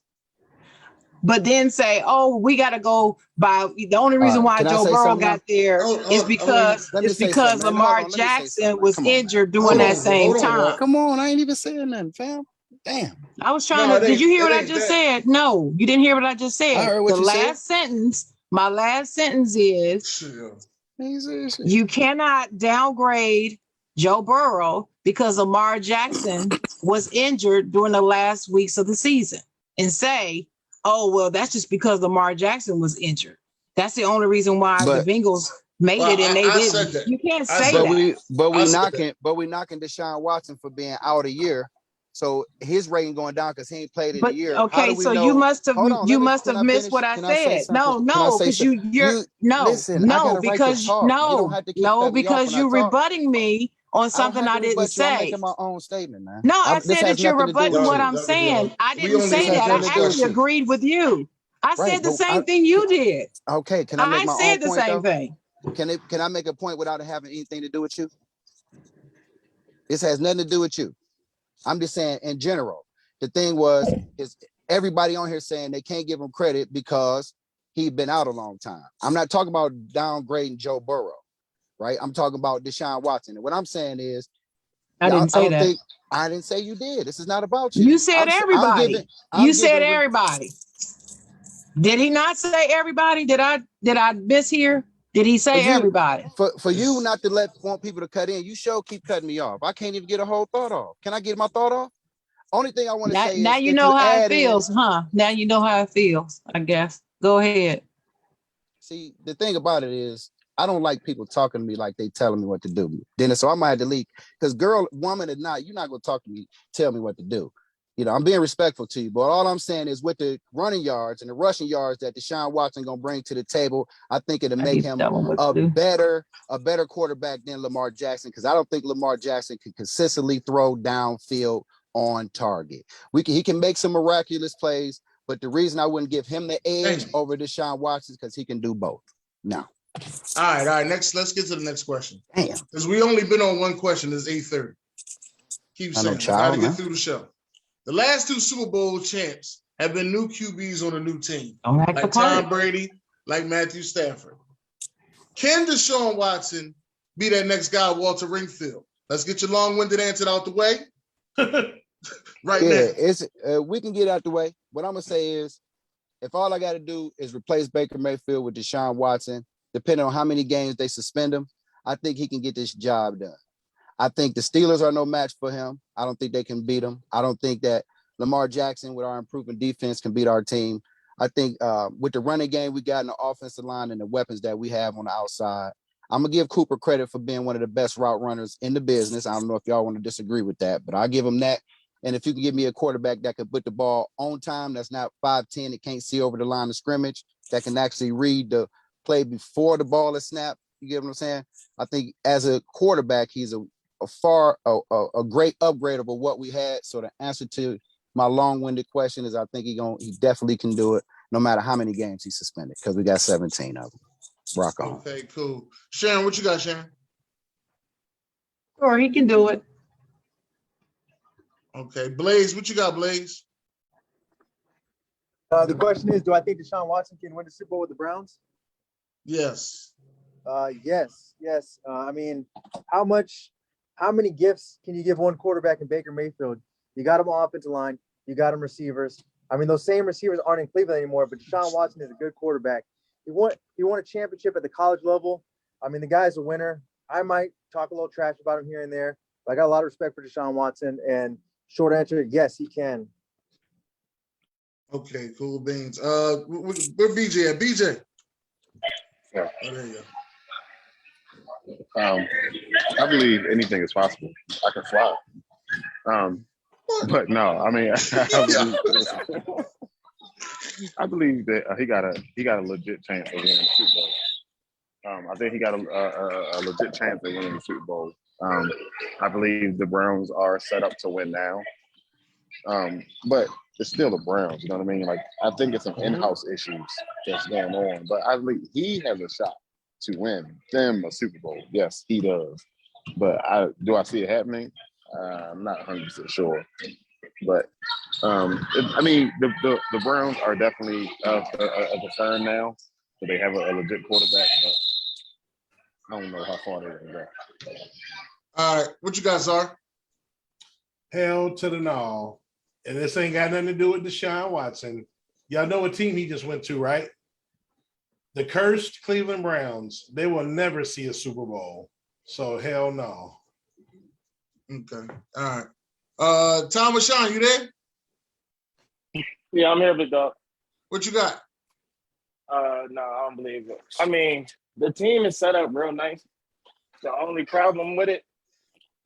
but then say, oh, we got to go by the only reason why Joe Burrow got there is because Lamar Jackson was injured during that same time. Come on, I ain't even saying nothing, fam. Damn. I was trying to. Did you hear what I just said? No, you didn't hear what I just said. I heard what you said. My last sentence is you cannot downgrade Joe Burrow because Lamar Jackson was injured during the last weeks of the season and say, oh, well, that's just because Lamar Jackson was injured. That's the only reason why the Bengals made it and they I said didn't. that. You can't I say said that. But we knocking Deshaun Watson for being out a year. So his rating going down because he ain't played in a But year. How okay, do we so know? you must have Hold on, missed finish? what I Can I say said. something? No, because Listen, I got a right to talk. You don't have to keep cutting me off when I you're talk. rebutting me on I don't something have I to didn't rebut you. I'm say. making my own statement, man. No, I This said has that you're nothing to do rebutting with what you. I'm saying. I didn't only say had that. one I discussion. actually agreed with you. I Right, said the but same thing you did. Okay, can I make my said own the point same though? thing. Can I make a point without it having anything to do with you? This has nothing to do with you. I'm just saying in general. The thing was is everybody on here saying they can't give him credit because he's been out a long time. I'm not talking about downgrading Joe Burrow, right? I'm talking about Deshaun Watson. And what I'm saying is, I didn't say that. I didn't say you did. This is not about you. You said everybody. You said everybody. Did he not say everybody? Did I mishear? Did he say everybody? For you not to want people to cut in, you sure keep cutting me off. I can't even get a whole thought off. Can I get my thought off? Only thing I want to say is now you know how it feels, huh? Now you know how it feels, I guess. Go ahead. See, the thing about it is I don't like people talking to me like they telling me what to do. Dennis, so I might have to leave because woman or not, you're not gonna talk to me, tell me what to do. You know, I'm being respectful to you, but all I'm saying is with the running yards and the rushing yards that Deshaun Watson gonna bring to the table, I think it'll make him a better quarterback than Lamar Jackson, because I don't think Lamar Jackson can consistently throw downfield on target. He can make some miraculous plays, but the reason I wouldn't give him the edge over Deshaun Watson is because he can do both. No. All right. Next, let's get to the next question. Damn. Because we only been on one question. It's 8:30. Keep saying it. Got to get through the show. The last two Super Bowl champs have been new QBs on a new team, like Tom Brady, like Matthew Stafford. Can Deshaun Watson be that next guy, Walter Ringfield? Let's get your long-winded answer out the way. Now. We can get out the way. What I'm gonna say is, if all I got to do is replace Baker Mayfield with Deshaun Watson, depending on how many games they suspend him, I think he can get this job done. I think the Steelers are no match for him. I don't think they can beat him. I don't think that Lamar Jackson, with our improving defense, can beat our team. I think with the running game we got in the offensive line and the weapons that we have on the outside, I'm going to give Cooper credit for being one of the best route runners in the business. I don't know if y'all want to disagree with that, but I'll give him that. And if you can give me a quarterback that can put the ball on time, that's not 5'10", that can't see over the line of scrimmage, that can actually read the play before the ball is snapped, you get what I'm saying? I think as a quarterback, he's a great upgrade over what we had. So the answer to my long-winded question is I think he definitely can do it no matter how many games he's suspended, because we got 17 of them. Rock on. Okay, cool. Sharon, what you got, Sharon? Sure, he can do it. Okay, Blaze, what you got, Blaze? The question is, do I think Deshaun Watson can win the Super Bowl with the Browns? Yes. Yes. I mean, how many gifts can you give one quarterback in Baker Mayfield? You got him on offensive line. You got him receivers. I mean, those same receivers aren't in Cleveland anymore, but Deshaun Watson is a good quarterback. He won a championship at the college level. I mean, the guy's a winner. I might talk a little trash about him here and there, but I got a lot of respect for Deshaun Watson. And short answer, yes, he can. Okay, cool beans. Where BJ at? BJ. Yeah. Oh, there you go. I believe anything is possible. I can fly. But no, I mean, I believe that he got a legit chance of winning the Super Bowl. I think he got a legit chance of winning the Super Bowl. I believe the Browns are set up to win now. But it's still the Browns, you know what I mean? Like, I think it's some in-house issues that's going on, but I believe he has a shot to win them a Super Bowl. Yes, he does. But do I see it happening? I'm not 100% sure. But I mean, the Browns are definitely a concern now. So they have a legit quarterback, but I don't know how far they're going to go. All right, what you got, Czar? Hell to the no. And this ain't got nothing to do with Deshaun Watson. Y'all know what team he just went to, right? The cursed Cleveland Browns. They will never see a Super Bowl. So hell no. Okay. All right. Tom or Sean, you there? Yeah, I'm here, big dog. What you got? No, I don't believe it. I mean, The team is set up real nice. The only problem with it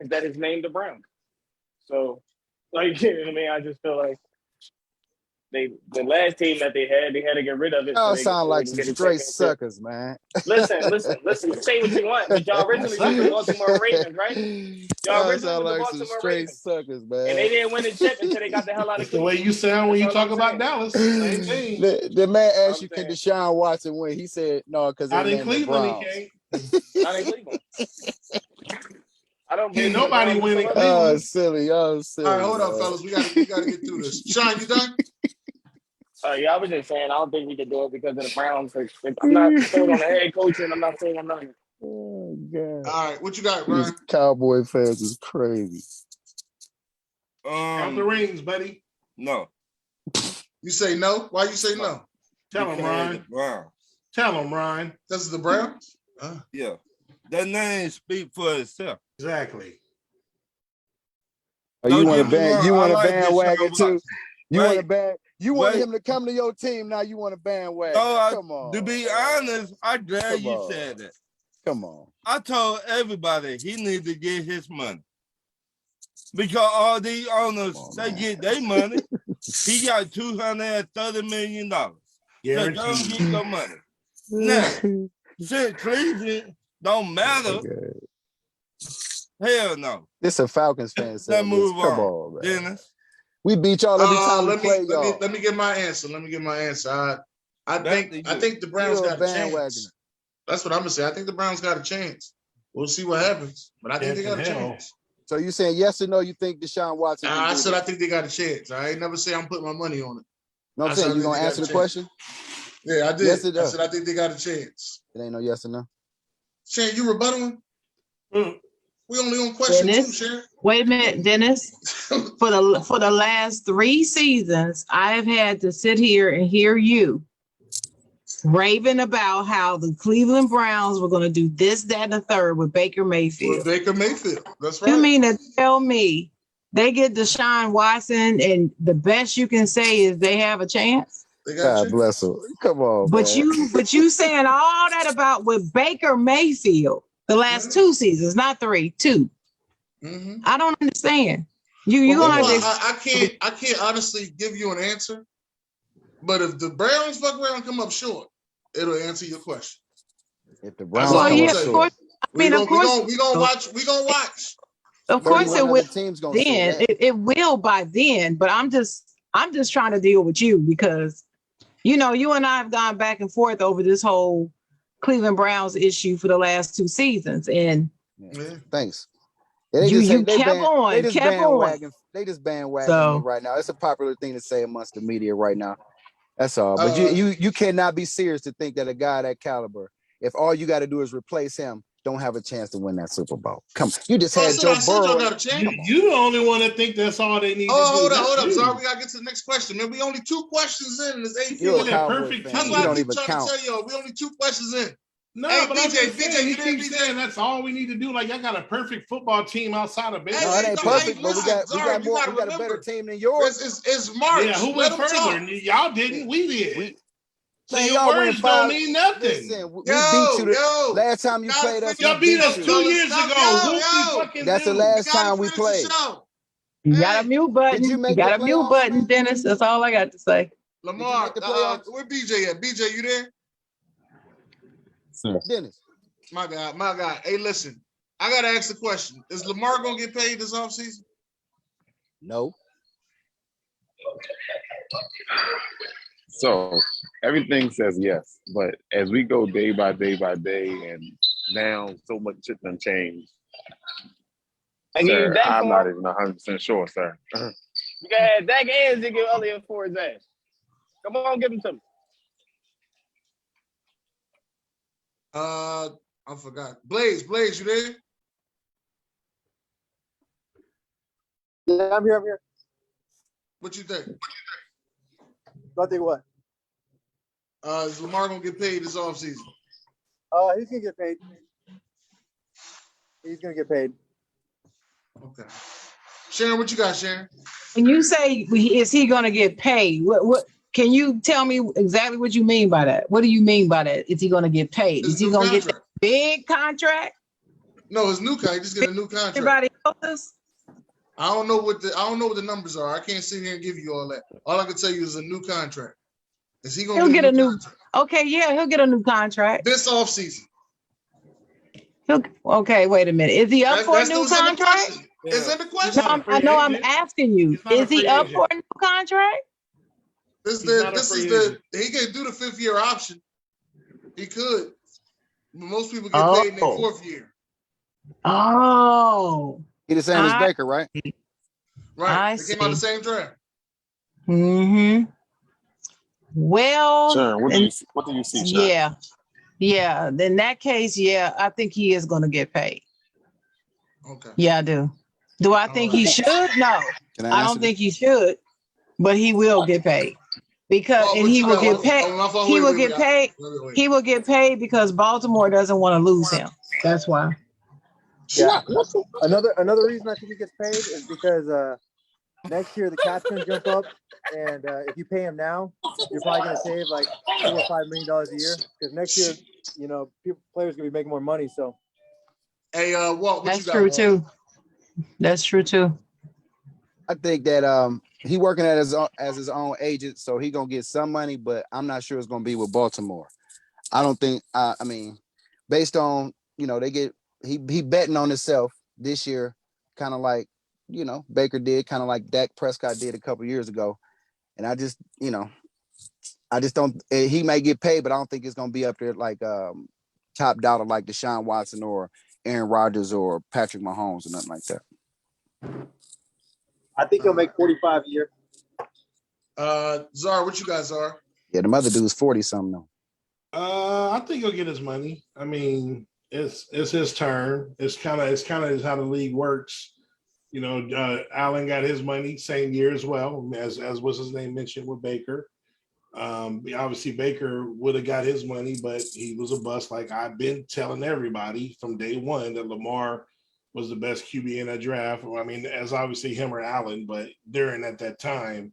is that it's named the Browns. So, like, you know what I mean? I just feel like the last team that they had to get rid of it. Y'all So sound like can some get a straight championship. suckers, man. Listen. You say what you want, but y'all originally was the Baltimore Ravens, right? Y'all originally sound was the like some Baltimore straight Ravens. suckers, man. And they didn't win the chip until they got the hell out of That's the way Cleveland. you sound when you That's all talk I'm about saying. Dallas. Same thing. The man asked I'm you, can saying. Deshaun Watson win? He said no, because they Not in named the Cleveland, he Browns. can't. Not in Cleveland. I don't Can't believe in the nobody Browns win in whatsoever. Cleveland. Silly. All right, hold up, fellas. We gotta get through this. Sean, you done? Yeah, I was just saying I don't think we could do it because of the Browns. I'm not sold on the head coach, and I'm not sold on nothing. Oh God! All right, what you got, These Ryan? Cowboy fans is crazy. Count the rings, buddy. No. You say no? Why you say no? Tell him, Ryan. Tell him, Ryan. This is the Browns? Yeah. That name speak for itself. Exactly. Oh, you want a bandwagon too? You want him to come to your team now? You want a bandwagon? Come on. To be honest, I'm glad you said that. Come on. I told everybody he needs to get his money. Because all these owners, they get their money. He got $230 million. So don't get your money. Now, since Cleveland don't matter, hell no. This a Falcons fan. Let's move Come on, on, man. Dennis. We beat y'all every time we play y'all. Let me get my answer. I think the Browns got a chance. That's what I'm gonna say. I think the Browns got a chance. We'll see what happens, but I think they got a chance. So you saying yes or no? You think Deshaun Watson? I said I think they got a chance. I ain't never say I'm putting my money on it. No, I'm saying you gonna answer the question. Yeah, I did. Yes, I said I think they got a chance. It ain't no yes or no. Sharon, you rebuttaling? We only on question Dennis, 2, Sharon. Wait a minute, Dennis. For the last 3 seasons, I have had to sit here and hear you raving about how the Cleveland Browns were going to do this, that, and the third with Baker Mayfield. That's right. You mean to tell me they get Deshaun Watson and the best you can say is they have a chance? God bless him. Come on, but man. you saying all that about with Baker Mayfield the last 2 seasons, not 3, 2. Mm-hmm. I don't understand. You gonna I can't honestly give you an answer. But if the Browns fuck around and come up short, it'll answer your question. If the Browns come up short, we gonna watch. Of course, it will. It will by then. But I'm just trying to deal with you because, you and I have gone back and forth over this whole Cleveland Browns issue for the last 2 seasons, and thanks. They just bandwagon me right now. It's a popular thing to say amongst the media right now. That's all. But you cannot be serious to think that a guy that caliber, if all you got to do is replace him, don't have a chance to win that Super Bowl. Come on. You just had Joe Burrow. You the only one that think that's all they need to do. Hold up. Sorry, we got to get to the next question, man. We only 2 questions in this 8 You're a perfect team. That's why I keep trying to tell y'all. We only 2 questions in. No, but BJ, you keep saying that's all we need to do. Like, I got a perfect football team outside of Bengals. No, it ain't perfect, but we got a better team than yours. It's March. Yeah, who went further? Y'all didn't. We did. So man, your words don't mean nothing. Listen, we beat you last time you played us. Y'all beat us 2 years ago. That's the last time we played. You got a mute button. You got a mute button, Dennis. That's all I got to say. Lamar, where BJ at? BJ, you there? Dennis. My God. Hey, listen, I got to ask the question. Is Lamar going to get paid this offseason? No. So everything says yes, but as we go day by day and now so much shit done changed. Sir, I'm not even 100% sure, sir. You can have Dak and Ezekiel Elliott for his ass. Come on, give him to me. I forgot. Blaze, you there? Yeah, I'm here. What you think? I think what? Is Lamar gonna get paid this offseason? He's gonna get paid. He's gonna get paid. Okay. Sharon, what you got, Sharon? When you say is he gonna get paid? What Can you tell me exactly what you mean by that? What do you mean by that? Is he going to get paid? Is he going to get the big contract? No, it's new contract. Just get a new contract. Everybody else? I don't know what the numbers are. I can't sit here and give you all that. All I can tell you is a new contract. Is he going to get a new contract? Okay, yeah, he'll get a new contract this offseason. Okay, wait a minute. Is he up for a new contract? Is that the question? No, I know I'm asking you. Is he up for a new contract? He can do the 5th year option. He could. But most people get paid in their 4th year. Oh. He the same as Baker, right? Right. They came out the same draft. Mm-hmm. Well, Sharon, what do you see, Sharon? Yeah. Yeah. In that case, yeah, I think he is going to get paid. Okay. Yeah, I do. Do I think he should? No. I don't think he should, but he will get paid. Because he will get paid. He will get paid. He will get paid because Baltimore doesn't want to lose him. That's why. Yeah. Another reason I think he gets paid is because next year the cap's gonna jump up, and if you pay him now, you're probably gonna save like $4 or $5 million a year. Because next year, players gonna be making more money. So. Hey, Walt, that's true too. That's true too. I think that he working as his own agent, so he gonna get some money, but I'm not sure it's gonna be with Baltimore. I don't think. I mean, based on they get he betting on himself this year, kind of like Baker did, kind of like Dak Prescott did a couple years ago, and I just don't. He may get paid, but I don't think it's gonna be up there like top dollar like Deshaun Watson or Aaron Rodgers or Patrick Mahomes or nothing like that. I think he'll make 45 a year. Czar, what you guys are? Yeah, the other dude's 40 something though. I think he'll get his money. I mean, it's his turn. It's kind of how the league works. Allen got his money same year as well, as what's his name mentioned with Baker. Obviously Baker would have got his money, but he was a bust. Like I've been telling everybody from day one that Lamar was the best QB in that draft. I mean, as obviously him or Allen, but at that time,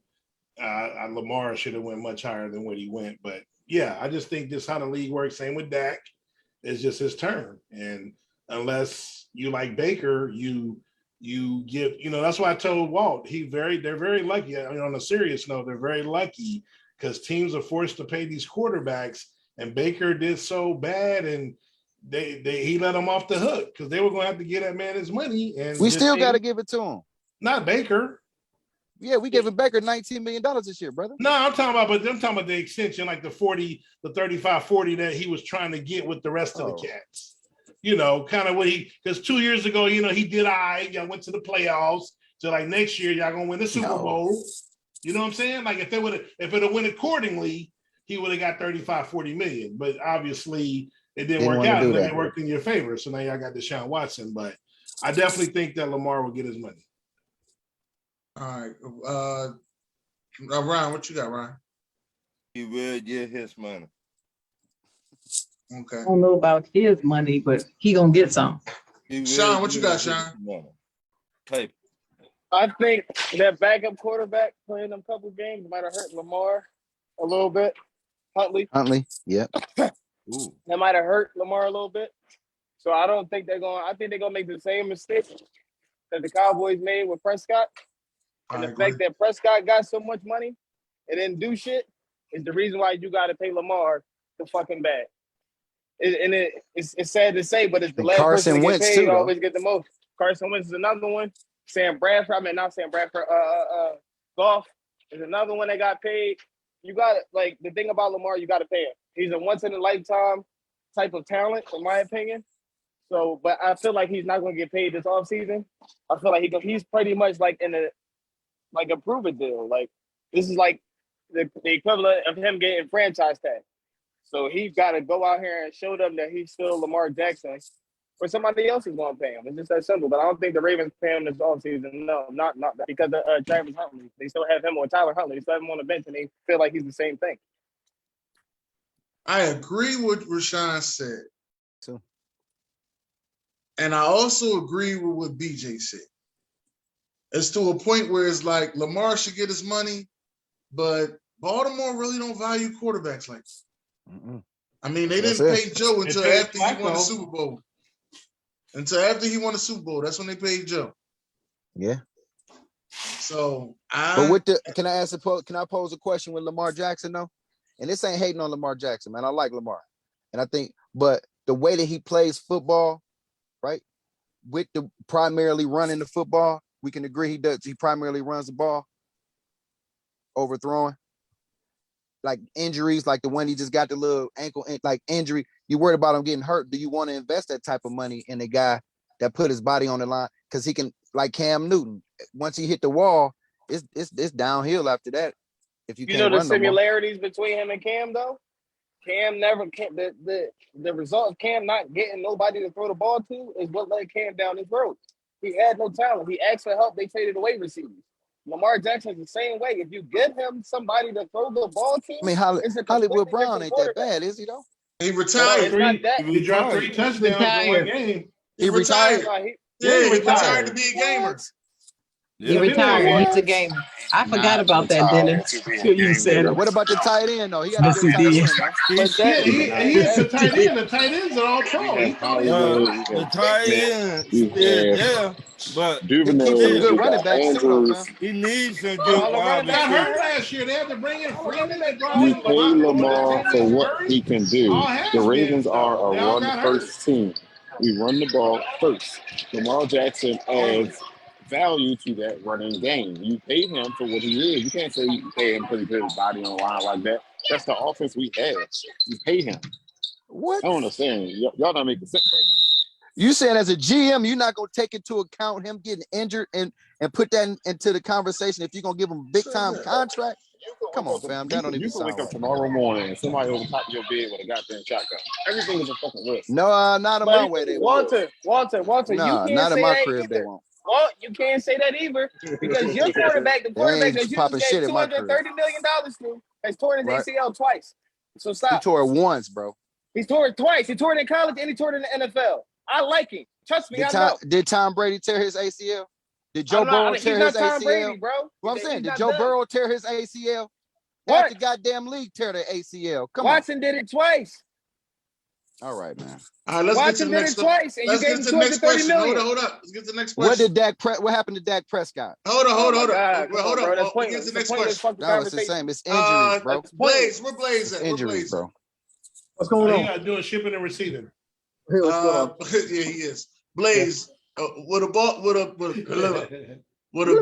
Lamar should have went much higher than what he went. But yeah, I just think this is how the league works. Same with Dak. It's just his turn. And unless you like Baker, you give, that's why I told Walt, they're very lucky. I mean, on a serious note, they're very lucky because teams are forced to pay these quarterbacks, and Baker did so bad, and he let him off the hook because they were going to have to get that man his money. And we still got to give it to him. Not Baker. Yeah, we gave Baker $19 million this year, brother. No, I'm talking about the extension, like the 35-40 that he was trying to get with the rest of the cats. Kind of what because 2 years ago, he did y'all went to the playoffs. So like next year, y'all gonna win the Super Bowl. You know what I'm saying? Like if it had went accordingly, he would have got 35-40 million. But obviously it didn't work out, and it worked in your favor. So now y'all got Deshaun Watson. But I definitely think that Lamar will get his money. All right. Ryan, what you got, Ryan? He will get his money. Okay. I don't know about his money, but he gonna get some. Sean, what you got, Sean? Paper. I think that backup quarterback playing them couple games might have hurt Lamar a little bit. Huntley, yeah. That might have hurt Lamar a little bit. So I don't think I think they're gonna make the same mistake that the Cowboys made with Prescott. And the fact that Prescott got so much money and didn't do shit is the reason why you got to pay Lamar the fucking bag. It's sad to say, but it's the last person to get paid always get the most. Carson Wentz is another one. Sam Bradford, not Sam Bradford. Goff is another one that got paid. You got like the thing about Lamar, you got to pay him. He's a once in a lifetime type of talent, in my opinion. So, but I feel like he's not going to get paid this offseason. I feel like he's pretty much like in a prove-it deal. Like this is like the equivalent of him getting franchise tag. So he's got to go out here and show them that he's still Lamar Jackson, or somebody else is going to pay him. It's just that simple. But I don't think the Ravens pay him this offseason. No, not because of Travis Huntley. They still have him or Tyler Huntley. They still have him on the bench, and they feel like he's the same thing. I agree with what Rashawn said. So. And I also agree with what BJ said. It's to a point where it's like Lamar should get his money, but Baltimore really don't value quarterbacks like that. I mean, they That's didn't it. pay Joe until paid after he won the Flacco. Super Bowl. Until after he won the Super Bowl, that's when they paid Joe. Yeah. So But with the can I pose a question with Lamar Jackson though? And this ain't hating on Lamar Jackson, man. I like Lamar. And I think, but the way that he plays football, right? With the primarily running the football, we can agree he primarily runs the ball, overthrowing. Like injuries, like the one he just got the little ankle like injury, you worried about him getting hurt. Do you want to invest that type of money in a guy that put his body on the line? Because he can, like Cam Newton, once he hit the wall, it's downhill after that. If you know can't the run no more. similarities between him and Cam though. Cam never the result of Cam not getting nobody to throw the ball to is what led Cam down his road. He had no talent. He asked for help. They traded away receivers. Lamar Jackson's the same way. If you give him somebody to throw the ball to, I mean, it's a Hollywood completely Brown different ain't that quarterback. bad, is he though? he retired. It's not that. He dropped 3 touchdowns in one game. He retired. No, Yeah, he retired. retired to be a gamer. He retired. He's a gamer. I forgot about that, Dennis. You said it. What about the tight end though? He got a good tight end, man. But Yeah, that, he is the tight end. The tight ends are all pro. He thought he was The tight end still there, but He kicked some good running backs too, though, man. he needs some all good the wide running backs got receivers. hurt last year. They had to bring in Freeman. They brought You in pay Lamar for what he can do. All The has-beens, Ravens are though. a They all got run-first team. We run the ball first. Lamar Jackson adds value to that running game. You pay him for what he is. You can't say you pay him because he put his body on the line like that. That's the offense we have. You pay him. What? I don't understand. Y'all not making sense right now. You saying as a GM, you're not gonna take into account him getting injured and put that into the conversation if you're gonna give him a big time contract? Come on, fam. That don't even You can wake sound up right. tomorrow morning and somebody over top of your bed with a goddamn shotgun. Everything is a fucking risk. No, not in my way. They won't. Walter, Nah, you can't not in say my that crib. They either. won't. Well, you can't say that either because your quarterback, the They quarterback ain't that you popping just shit gave in my crib. $230 million to, has torn his Right. ACL twice. So He stop. tore it once, bro. He's torn it twice. He tore it in college and he tore it in the NFL. I like him. Trust me, I know. Did Tom Brady tear his ACL? Did Joe I'm not- Burrow he's tear not his Tom ACL? Brady, bro. What I'm He's saying, did not Joe done. Burrow tear his ACL? What? Half the goddamn league tear their ACL. Come on. Watson did it twice. All right, man. All right, let's get to Watson the did next it twice, and you Let's gave get him to the next $230 question. million. Hold up. Let's get to the next What question. happened to Dak Prescott? Hold Oh on. my God, come on, Hold bro. on. That's We'll get pointless. to the It's next a pointless question. fucking No, it's the conversation. same. It's injuries, bro. Blaze, where Blaze It's at? Where injuries, Blaze at? bro. What's going He on? got to do shipping and receiving. Hey, what's going on? Yeah, he is. Blaze, would the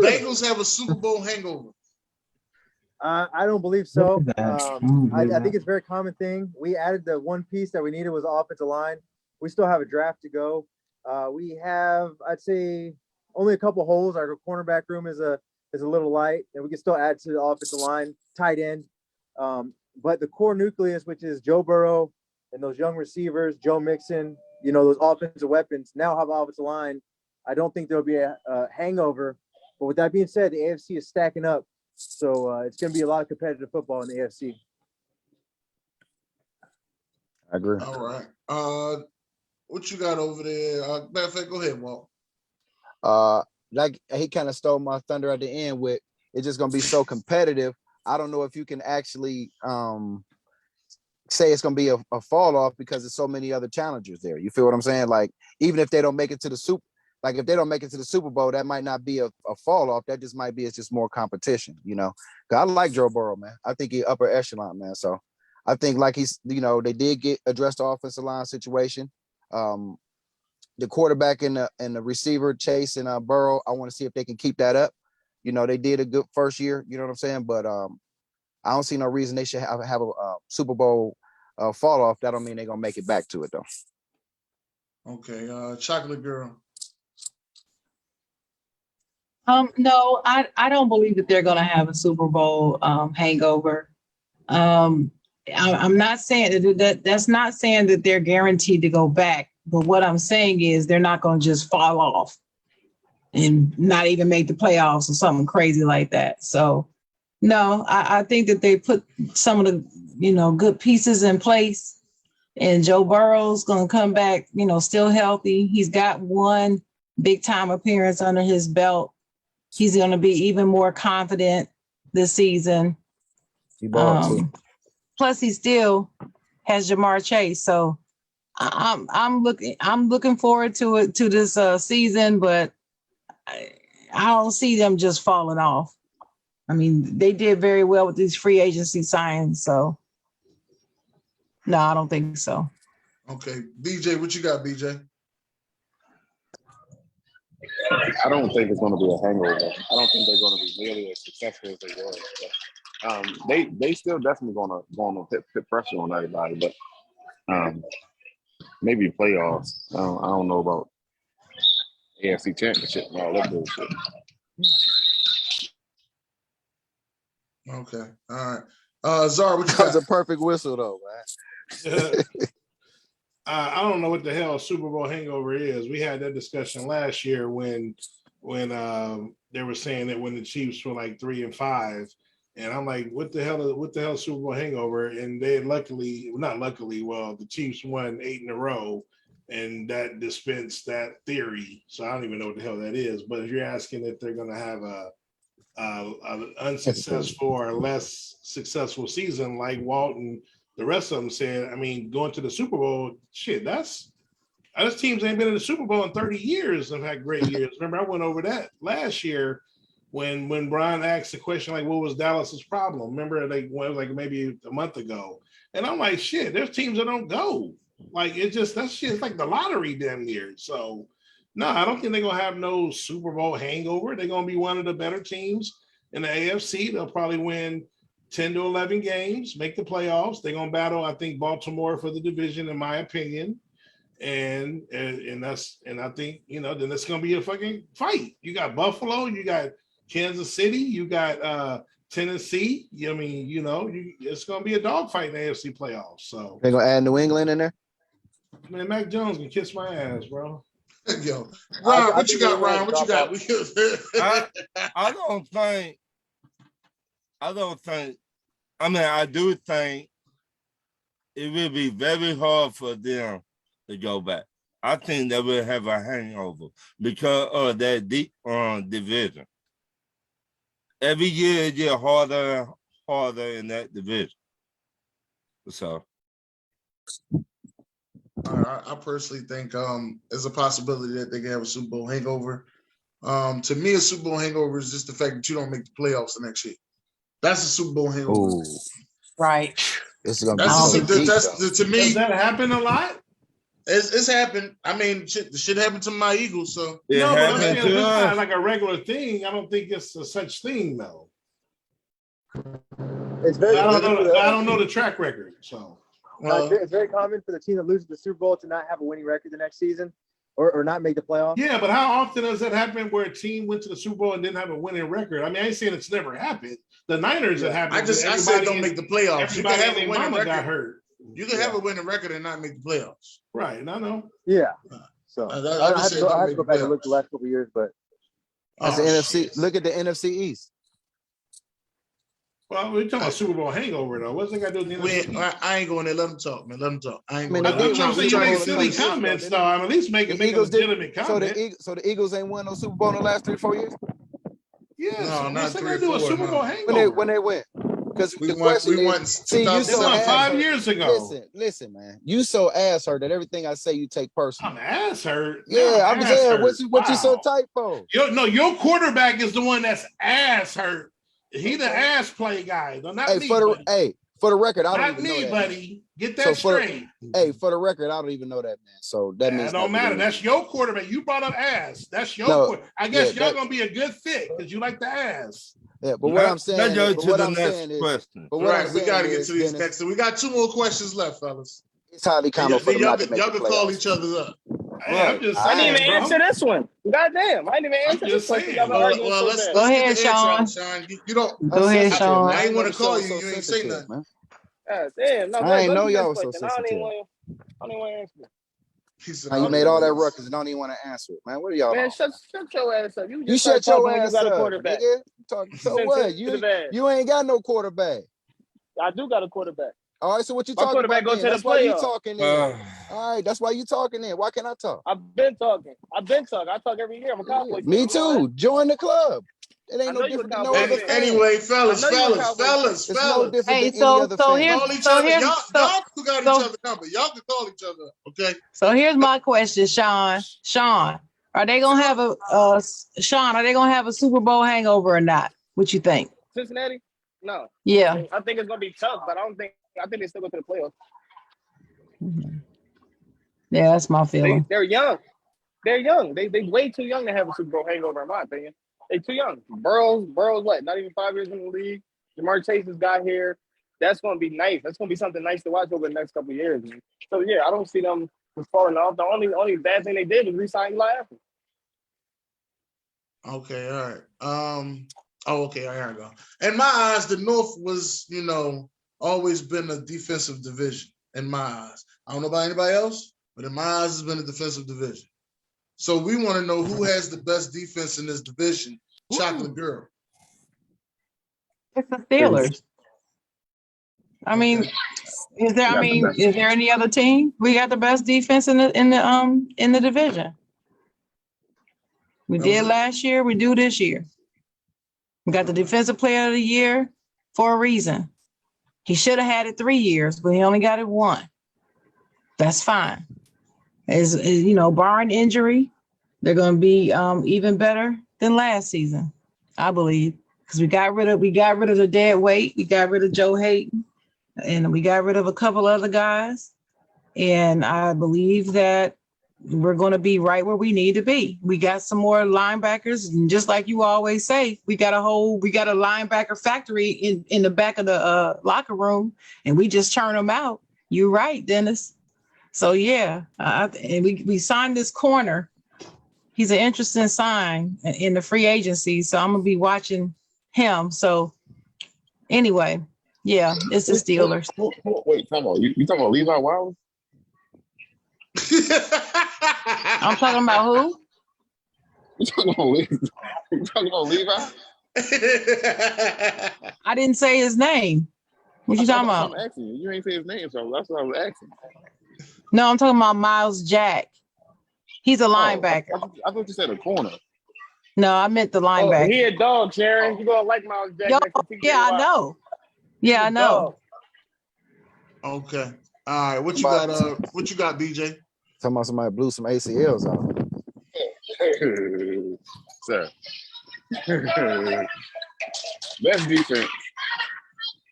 Bengals have a Super Bowl hangover? I don't believe so. I think it's a very common thing. We added the one piece that we needed was the offensive line. We still have a draft to go. We have, I'd say, only a couple holes. Our cornerback room is a little light, and we can still add to the offensive line, tight end. But the core nucleus, which is Joe Burrow and those young receivers, Joe Mixon, those offensive weapons, now have offensive line. I don't think there'll be a hangover. But with that being said, the AFC is stacking up. So it's going to be a lot of competitive football in the AFC. I agree. All right. What you got over there? Matter of fact, go ahead, Walt. Like he kind of stole my thunder at the end with it's just going to be so competitive. I don't know if you can actually say it's going to be a fall off because there's so many other challengers there. You feel what I'm saying? Like, even if they don't make it to the if they don't make it to the Super Bowl, that might not be a fall off. That just might be, it's just more competition, 'Cause I like Joe Burrow, man. I think he's upper echelon, man. So I think like he's, they did address the offensive line situation. The quarterback and the receiver, Chase and Burrow, I want to see if they can keep that up. They did a good first year, you know what I'm saying? But I don't see no reason they should have a Super Bowl fall off. That don't mean they're going to make it back to it, though. Okay. Chocolate Girl. No, I don't believe that they're going to have a Super Bowl hangover. I'm not saying that's not saying that they're guaranteed to go back. But what I'm saying is they're not going to just fall off and not even make the playoffs or something crazy like that. So, no, I think that they put some of the, good pieces in place. And Joe Burrow's going to come back, still healthy. He's got one big time appearance under his belt. He's going to be even more confident this season. Plus, he still has Jamar Chase. So I'm looking forward to it to this season, but I don't see them just falling off. I mean, they did very well with these free agency signs. So no, I don't think so. Okay, BJ, what you got, BJ? I don't think it's going to be a hangover. I don't think they're going to be nearly as successful as they were. But, they still definitely going to put pressure on everybody, but maybe playoffs. I don't know about AFC Championship and all that bullshit. Okay, all right. Zara, what you got? That was a perfect whistle, though, man. I don't know what the hell Super Bowl hangover is. We had that discussion last year when they were saying that when the Chiefs were like 3-5, and I'm like, what the hell Super Bowl hangover? And they the Chiefs won 8 in a row, and that dispensed that theory. So I don't even know what the hell that is. But if you're asking if they're going to have an unsuccessful or less successful season like Walton, the rest of them said, I mean, going to the Super Bowl, shit, those teams ain't been in the Super Bowl in 30 years and had great years. Remember, I went over that last year when Brian asked the question, like, what was Dallas's problem? Remember, it was like maybe a month ago. And I'm like, shit, there's teams that don't go. Like, that shit is like the lottery damn near. So, no, I don't think they're going to have no Super Bowl hangover. They're going to be one of the better teams in the AFC. They'll probably win 10 to 11 games, make the playoffs. They're going to battle, I think, Baltimore for the division, in my opinion. And I think, then it's going to be a fucking fight. You got Buffalo, you got Kansas City, you got Tennessee. I mean, it's going to be a dogfight in the AFC playoffs. So They're going to add New England in there? Man, Mac Jones can kiss my ass, bro. Yo, Ron, what you got, Ron? What you got? I do think it will be very hard for them to go back. I think they will have a hangover because of that deep division. Every year it gets harder and harder in that division. So I personally think there's a possibility that they can have a Super Bowl hangover. To me, a Super Bowl hangover is just the fact that you don't make the playoffs the next year. That's a Super Bowl hangover. Ooh. Right. This is gonna be to me. Does that happen a lot? It's happened. I mean, shit happened to my Eagles. So but it's not like a regular thing. I don't think it's a such thing though. It's very. I don't know the track record. So it's very common for the team that loses the Super Bowl to not have a winning record the next season, or not make the playoffs. Yeah, but how often does that happen where a team went to the Super Bowl and didn't have a winning record? I mean, I ain't saying it's never happened. The Niners it happened. I said don't make the playoffs. You can have a winning record. Got hurt. You can have a winning record and not make the playoffs. Right, I know. Yeah. So I have to go back and look the last couple of years, but that's the NFC. Look at the NFC East. Well, we're talking about Super Bowl hangover though. What's it got to do with the NFC? I ain't going there. Let them talk, man. Let them talk. I ain't going there. You make silly comments though. I'm at least make a legitimate comment. So the Eagles ain't won no Super Bowl in the last 3-4 years? Yeah. No, not 3 or 4. Do a Super Bowl hangover? When they win. Because we won 5 years ago. Listen, man. You so ass hurt that everything I say you take personally. I'm ass hurt. Yeah, I'm saying what you so tight for? Your quarterback is the one that's ass hurt. He the ass play guy. Not me, for the record, I don't not even me, know that. buddy. Get that straight. For the record, I don't even know that, man. So that means it don't matter. That's your quarterback. You brought up ass. That's your quarterback. I guess y'all gonna be a good fit because you like the ass. Yeah, but what I'm saying is, we got to get to these next. So we got 2 more questions left, fellas. It's highly common for them not to make y'all can call each other up. I didn't even answer this one. Goddamn, I didn't even answer this question. Well, let's go ahead, Sean. You don't. Go ahead, Sean. I ain't want to call you. You ain't say nothing. Man. Damn, no, I ain't know y'all was so sensitive. I don't even want to answer. You made all that ruckus and don't even want to answer it, man. What are y'all? Man, shut your ass up. You shut your ass up. You got a quarterback. So what? You ain't got no quarterback. I do got a quarterback. All right, so what you talking about? That's why you talking then. All right, that's why you talking then. Why can't I talk? I've been talking. I talk every year. I'm a Cowboys. Me too. Join the club. It ain't no different than no Cowboy other fan. fan. Anyway, fellas. It's no different Hey, than any other fan. Call each other. Y'all still got each other number. Y'all can call each other. Okay. So here's my question, Sean. Sean, are they gonna have a Super Bowl hangover or not? What you think? Cincinnati? No. Yeah. I think it's gonna be tough, but I think they still go to the playoffs. Yeah, that's my feeling. They're young. They're young. They way too young to have a Super Bowl hangover, in my opinion. They too young. Burrow's what? Not even 5 years in the league. Jamar Chase has got here. That's gonna be nice. That's gonna be something nice to watch over the next couple of years. So yeah, I don't see them falling off. The only bad thing they did was re-sign Eli Apple. Okay, all right. Okay, all right, go. In my eyes, the North was, always been a defensive division. In my eyes, I don't know about anybody else, but in my eyes, it's been a defensive division. So we want to know who has the best defense in this division. Chocolate Girl. It's the Steelers. I mean, is there any other team? We got the best defense in the division. We did last year, we do this year. We got the defensive player of the year for a reason. He should have had it 3 years, but he only got it 1. That's fine. Barring injury, they're going to be even better than last season, I believe, because we got rid of the dead weight. We got rid of Joe Hayden, and we got rid of a couple other guys. And I believe that we're going to be right where we need to be. We got some more linebackers, and just like you always say, we got a linebacker factory in the back of the locker room, and we just churn them out. You're right, Dennis. So yeah, and we signed this corner. He's an interesting sign in the free agency, so I'm gonna be watching him. So anyway, yeah, it's the Steelers. Wait, come on. You talking about Levi Wallace? I'm talking about who? You talking about Levi? I didn't say his name. What you talking about? I'm asking you. You ain't say his name, so that's what I was asking. No, I'm talking about Miles Jack. He's a linebacker. I thought you said a corner. No, I meant the linebacker. He a dog, Sharon. You gonna like Miles Jack? I know. Yeah, I know. Okay. All right. What you got? What you got, BJ? Talking about somebody blew some ACLs out. Sir. Best defense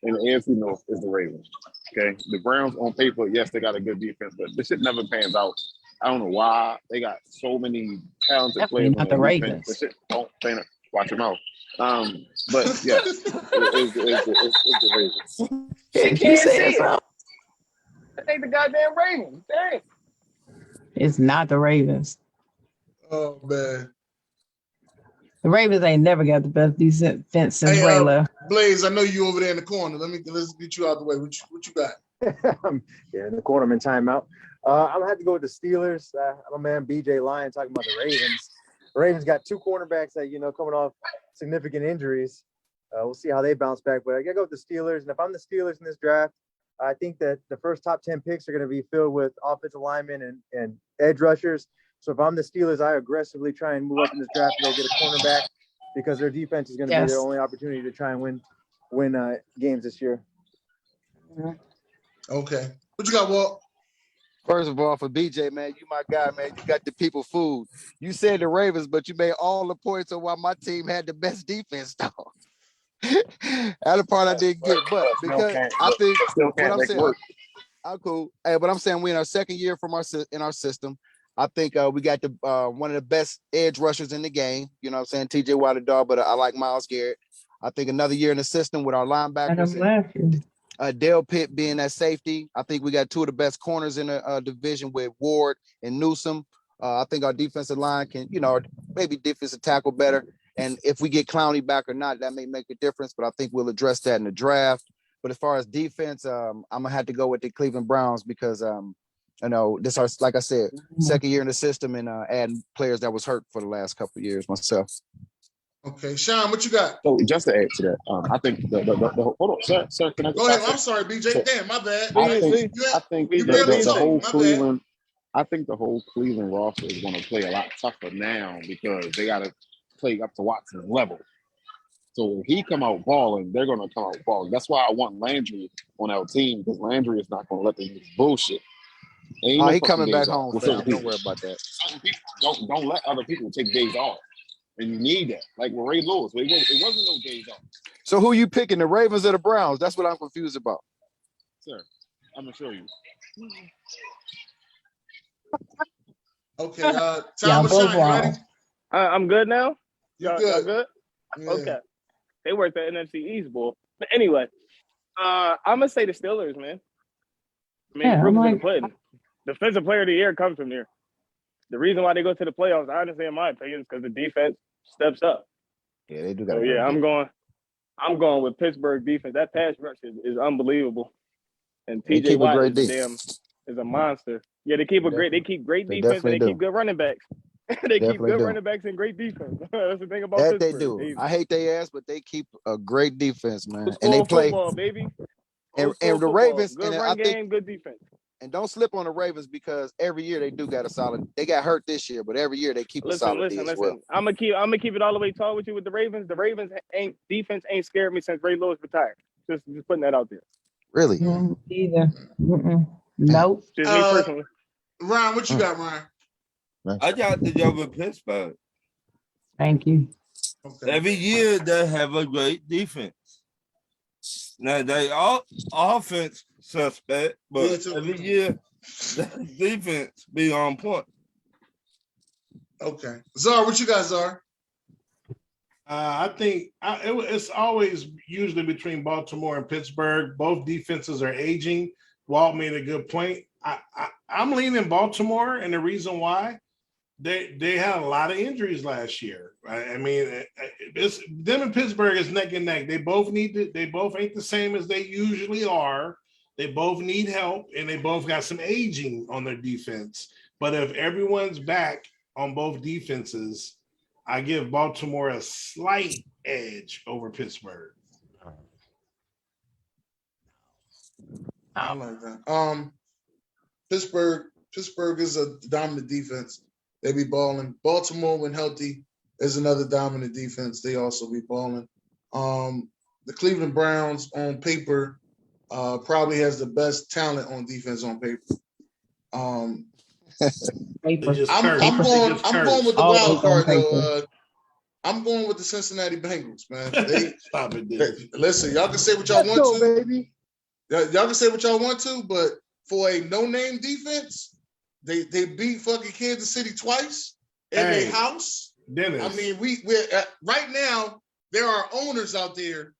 in the AFC North is the Ravens. Okay. The Browns on paper, yes, they got a good defense, but this shit never pans out. I don't know why they got so many talented players. Not the Ravens. This shit don't pan out. Watch them out. But yeah, it's the Ravens. You can't see it. That ain't the goddamn Ravens. Dang. It's not the Ravens. Oh man. The Ravens ain't never got the best defense since Ray left. Blaze, I know you over there in the corner. Let's get you out the way. What you got? Yeah, in the corner, I'm in timeout. I'm gonna have to go with the Steelers. My man BJ Lyon talking about the Ravens. The Ravens got 2 cornerbacks that coming off significant injuries. We'll see how they bounce back, but I gotta go with the Steelers. And if I'm the Steelers in this draft, I think that the first top 10 picks are going to be filled with offensive linemen and edge rushers. So if I'm the Steelers, I aggressively try and move up in this draft and go get a cornerback because their defense is going to be their only opportunity to try and win games this year. Okay. What you got, Walt? First of all, for BJ, man, you my guy, man. You got the people fooled. You said the Ravens, but you made all the points on why my team had the best defense, though. That's the part I didn't get, but because I think what I'm saying, I'm cool. Hey, but I'm saying we're in our second year in our system. I think we got the one of the best edge rushers in the game. You know what I'm saying? TJ Watt, dog, but I like Myles Garrett. I think another year in the system with our linebackers. Dale Pitt being that safety. I think we got 2 of the best corners in the division with Ward and Newsome. I think our defensive line can, maybe defensive tackle better. And if we get Clowney back or not, that may make a difference, but I think we'll address that in the draft. But as far as defense, I'm going to have to go with the Cleveland Browns because, this is, like I said, second year in the system and adding players that was hurt for the last couple of years myself. Okay. Sean, what you got? So just to add to that, I think the hold on, sir, can I go ahead. I'm sorry, BJ. So, damn, my bad. I think the whole Cleveland. I think the whole Cleveland roster is going to play a lot tougher now because they got to play up to Watson's level. So if he come out balling, they're gonna come out balling. That's why I want Landry on our team, because Landry is not gonna let them use bullshit. Ain't no He fucking coming back days off home, with fam. certain Don't people. worry about that. Certain people don't let other people take days off, and you need that. Like with Ray Lewis, it wasn't no days off. So who you picking, the Ravens or the Browns? That's what I'm confused about. Sir, I'm gonna show you. Okay, Tom or Sean, you ready? I'm good now. You Y'all good? good? Yeah. Okay. They work the NFC East, boy. But anyway, I'm gonna say the Steelers, man. I mean, proof is in the pudding. Defensive Player of the Year comes from here. The reason why they go to the playoffs, honestly, in my opinion, is because the defense steps up. Yeah, they do got. So yeah, I'm going with Pittsburgh defense. That pass rush is unbelievable, and TJ Watt is a monster. Yeah, they keep great defense, and they keep good running backs. They keep good running backs and great defense. That's the thing about that Pittsburgh. they do. I hate their ass, but they keep a great defense, man. Old And they play football, baby. and the Football. Ravens. Good and run I game, think, good defense. and don't slip on the Ravens because every year they do got a solid. They got hurt this year, but every year they keep a solid D as well. I'm gonna keep it all the way tall with you with the Ravens. The Ravens defense ain't scared me since Ray Lewis retired. Just putting that out there. Really? Either. Nope. Just me personally. Ryan, what you got, Ryan? I got to go with Pittsburgh. Thank you. Okay. Every year they have a great defense. Now they all offense suspect, but every year the defense be on point. Okay, Czar, what you got, Czar? I think it's always usually between Baltimore and Pittsburgh. Both defenses are aging. Walt made a good point. I'm leaning Baltimore, and the reason why they had a lot of injuries last year. I mean, them and Pittsburgh is neck and neck. They both ain't the same as they usually are. They both need help, and they both got some aging on their defense. But if everyone's back on both defenses, I give Baltimore a slight edge over Pittsburgh. I like that. Pittsburgh is a dominant defense. They be balling. Baltimore, when healthy, is another dominant defense. They also be balling. The Cleveland Browns on paper probably has the best talent on defense on paper. I'm going with the wild card though. I'm going with the Cincinnati Bengals, man. Stop it, listen, y'all can say what y'all want to, baby. Y'all can say what y'all want to, but for a no-name defense, they beat fucking Kansas City twice in their house. Dennis. I mean, we're right now there are owners out there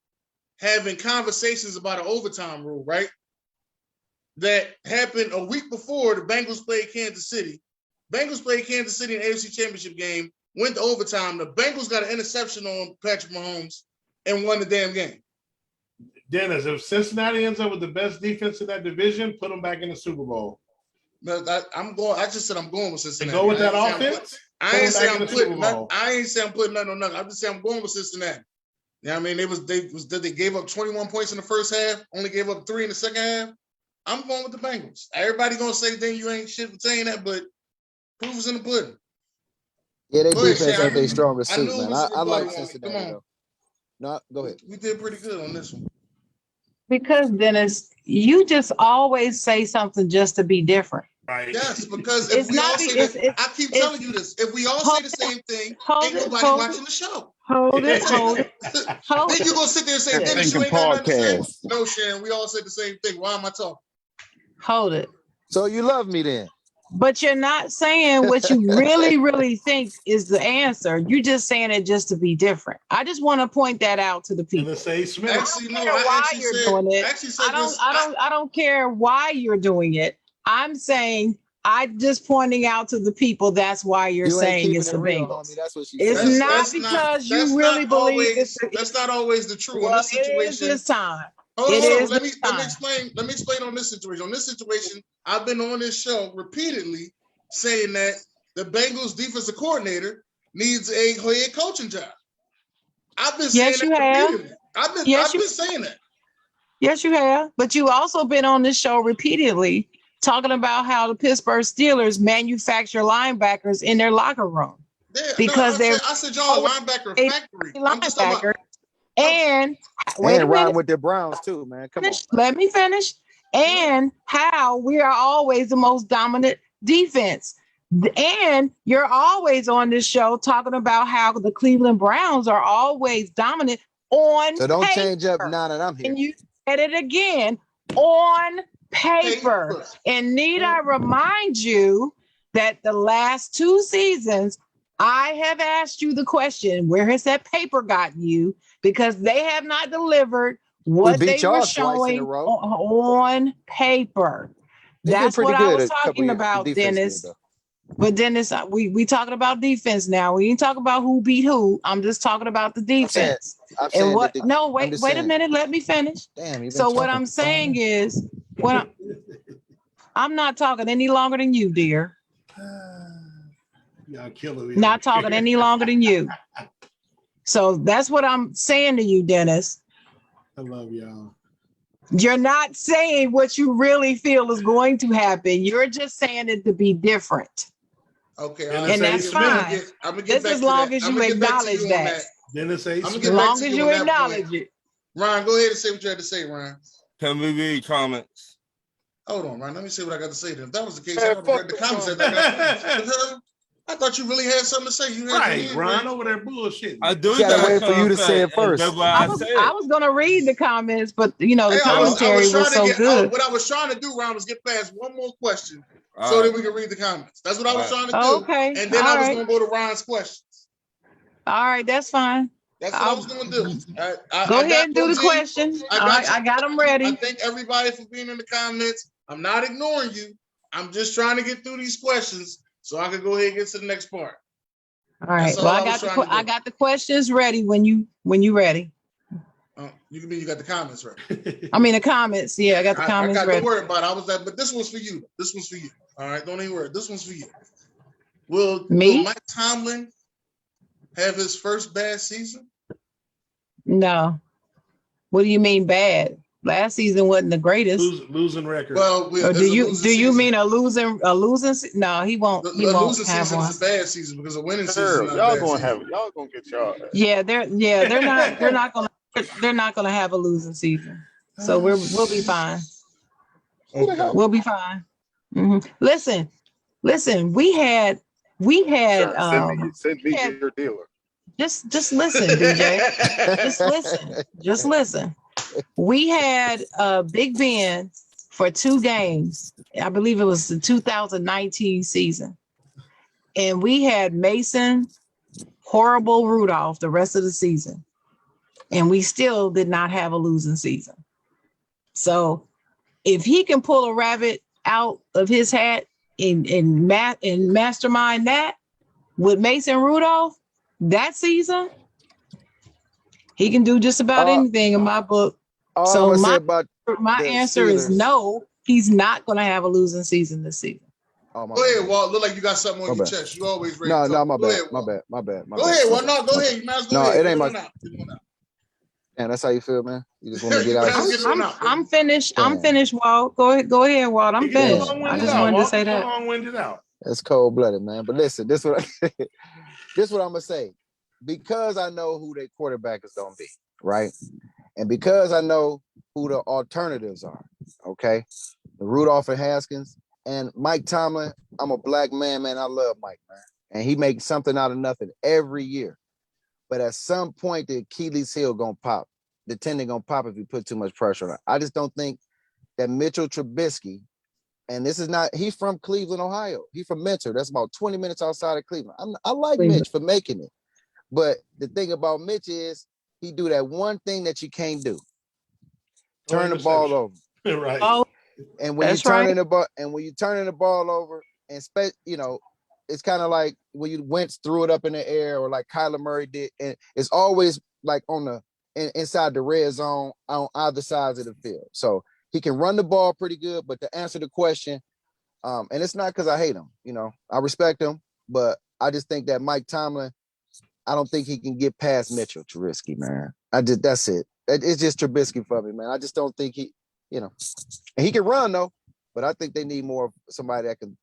having conversations about an overtime rule, right? That happened a week before the Bengals played Kansas City. Bengals played Kansas City in the AFC Championship game, went to overtime. The Bengals got an interception on Patrick Mahomes and won the damn game. Dennis, if Cincinnati ends up with the best defense in that division, put them back in the Super Bowl. No, I just said I'm going with Cincinnati. And go with that offense? I ain't say I'm putting nothing on nothing. I'm just saying I'm going with Cincinnati. You know what I mean? They gave up 21 points in the first half, only gave up 3 in the second half. I'm going with the Bengals. Everybody gonna say then you ain't shit for saying that, but proof is in the pudding. Yeah, they defense ain't their strongest suit, man. I like Cincinnati. Come on. Though. No, go ahead. We did pretty good on this one. Because Dennis, you just always say something just to be different. Right. Yes, because if we all say that, I keep telling you this. If we all say the same thing, ain't nobody watching the show. Hold it. Then you're gonna sit there and say, Dennis, you ain't got nothing to say. No, Sharon, we all said the same thing. Why am I talking? Hold it. So you love me then? But you're not saying what you really, really think is the answer. You're just saying it just to be different. I just want to point that out to the people. Actually, no, I don't care why you're doing it. I'm saying I'm just pointing out to the people that's why you're saying it's the Bengals. It's not because you really believe this. That's not always the truth. On this situation, it is this time. Let me explain on this situation. On this situation, I've been on this show repeatedly saying that the Bengals defensive coordinator needs a head coaching job. I've been saying that repeatedly. I've been saying that. Yes, you have. But you also been on this show repeatedly talking about how the Pittsburgh Steelers manufacture linebackers in their locker room. I said y'all linebacker factory. And wait a And riding minute. with the Browns too, man. Come on. Let me finish. And how we are always the most dominant defense. And you're always on this show talking about how the Cleveland Browns are always dominant on So don't paper. change up now that I'm here. And you said it again, on paper. And need I remind you that the last 2 seasons, I have asked you the question, where has that paper gotten you? Because they have not delivered what they were showing on paper. That's what I was talking about, Dennis. But Dennis, we talking about defense now. We ain't talking about who beat who. I'm just talking about the defense. Wait a minute. Let me finish. Damn, so what I'm saying is, I'm not talking any longer than you, dear. Y'all killing me. Not talking any longer than you. So that's what I'm saying to you, Dennis. I love y'all. You're not saying what you really feel is going to happen. You're just saying it to be different. Okay, and that's fine. Just as long as you acknowledge that. Dennis, as long as you acknowledge it. Ryan, go ahead and say what you had to say, Ryan. Can we read comments? Hold on, Ryan. Let me see what I got to say to them. If that was the case, I would have read the comments. I thought you really had something to say. You right, Ryan, over there bullshit. I do. Gotta wait for you to say it first. I was gonna read the comments, but the commentary was so good. What I was trying to do, Ryan, was get past one more question so that we can read the comments. That's what I was trying to do. Okay. And then I was gonna go to Ryan's questions. All right, that's fine. That's what I was gonna do. Go ahead and do the questions. I got them ready. I thank everybody for being in the comments. I'm not ignoring you. I'm just trying to get through these questions so I can go ahead and get to the next part. All right. Well, I got the questions ready when you ready. You mean you got the comments ready? I mean the comments. Yeah, I got the comments ready. Don't worry about it. But this one's for you. This one's for you. All right, don't even worry. This one's for you. Will Mike Tomlin have his first bad season? No. What do you mean bad? Last season wasn't the greatest. Losing record. Well, do you mean a losing? No, he won't. He won't losing have season one. is a bad season because a winning season. Y'all gonna get y'all. Yeah, they're not gonna have a losing season. So we'll be fine. Okay. We'll be fine. Mm-hmm. Listen. We had. Send me your dealer. Just listen, DJ. Just listen. We had Big Ben for 2 games. I believe it was the 2019 season. And we had Mason Horrible Rudolph the rest of the season. And we still did not have a losing season. So if he can pull a rabbit out of his hat and mastermind that with Mason Rudolph that season, he can do just about anything in my book. So my answer is no, he's not going to have a losing season this season. Go ahead, Walt. Look like you got something on your chest. You always ready. No, my bad. Go ahead, Walt. No, go ahead. You might as well go ahead. It ain't my. Man, that's how you feel, man. You just want to get out. I'm finished. I'm finished, Walt. Go ahead, Walt. I'm finished. I just wanted to say that. Long-winded out. That's cold-blooded, man. But listen, this what I'm gonna say. Because I know who their quarterback is gonna be, right? And because I know who the alternatives are, okay? The Rudolph and Haskins and Mike Tomlin. I'm a black man, man. I love Mike, man. And he makes something out of nothing every year. But at some point, the Achilles heel gonna pop. The tendon gonna pop if you put too much pressure on it. I just don't think that Mitchell Trubisky, and this is not, he's from Cleveland, Ohio. He's from Mentor. That's about 20 minutes outside of Cleveland. I like Mitch for making it. But the thing about Mitch is he do that one thing that you can't do. Turn the ball over. Right. Oh, and when you're turning the ball over, and it's kind of like when you Wentz threw it up in the air, or like Kyler Murray did, and it's always like on the inside the red zone on either sides of the field. So he can run the ball pretty good. But to answer the question, and it's not because I hate him, I respect him, but I just think that Mike Tomlin, I don't think he can get past Mitchell Trubisky, man. That's it. It's just Trubisky for me, man. I just don't think and he can run though, but I think they need more somebody that can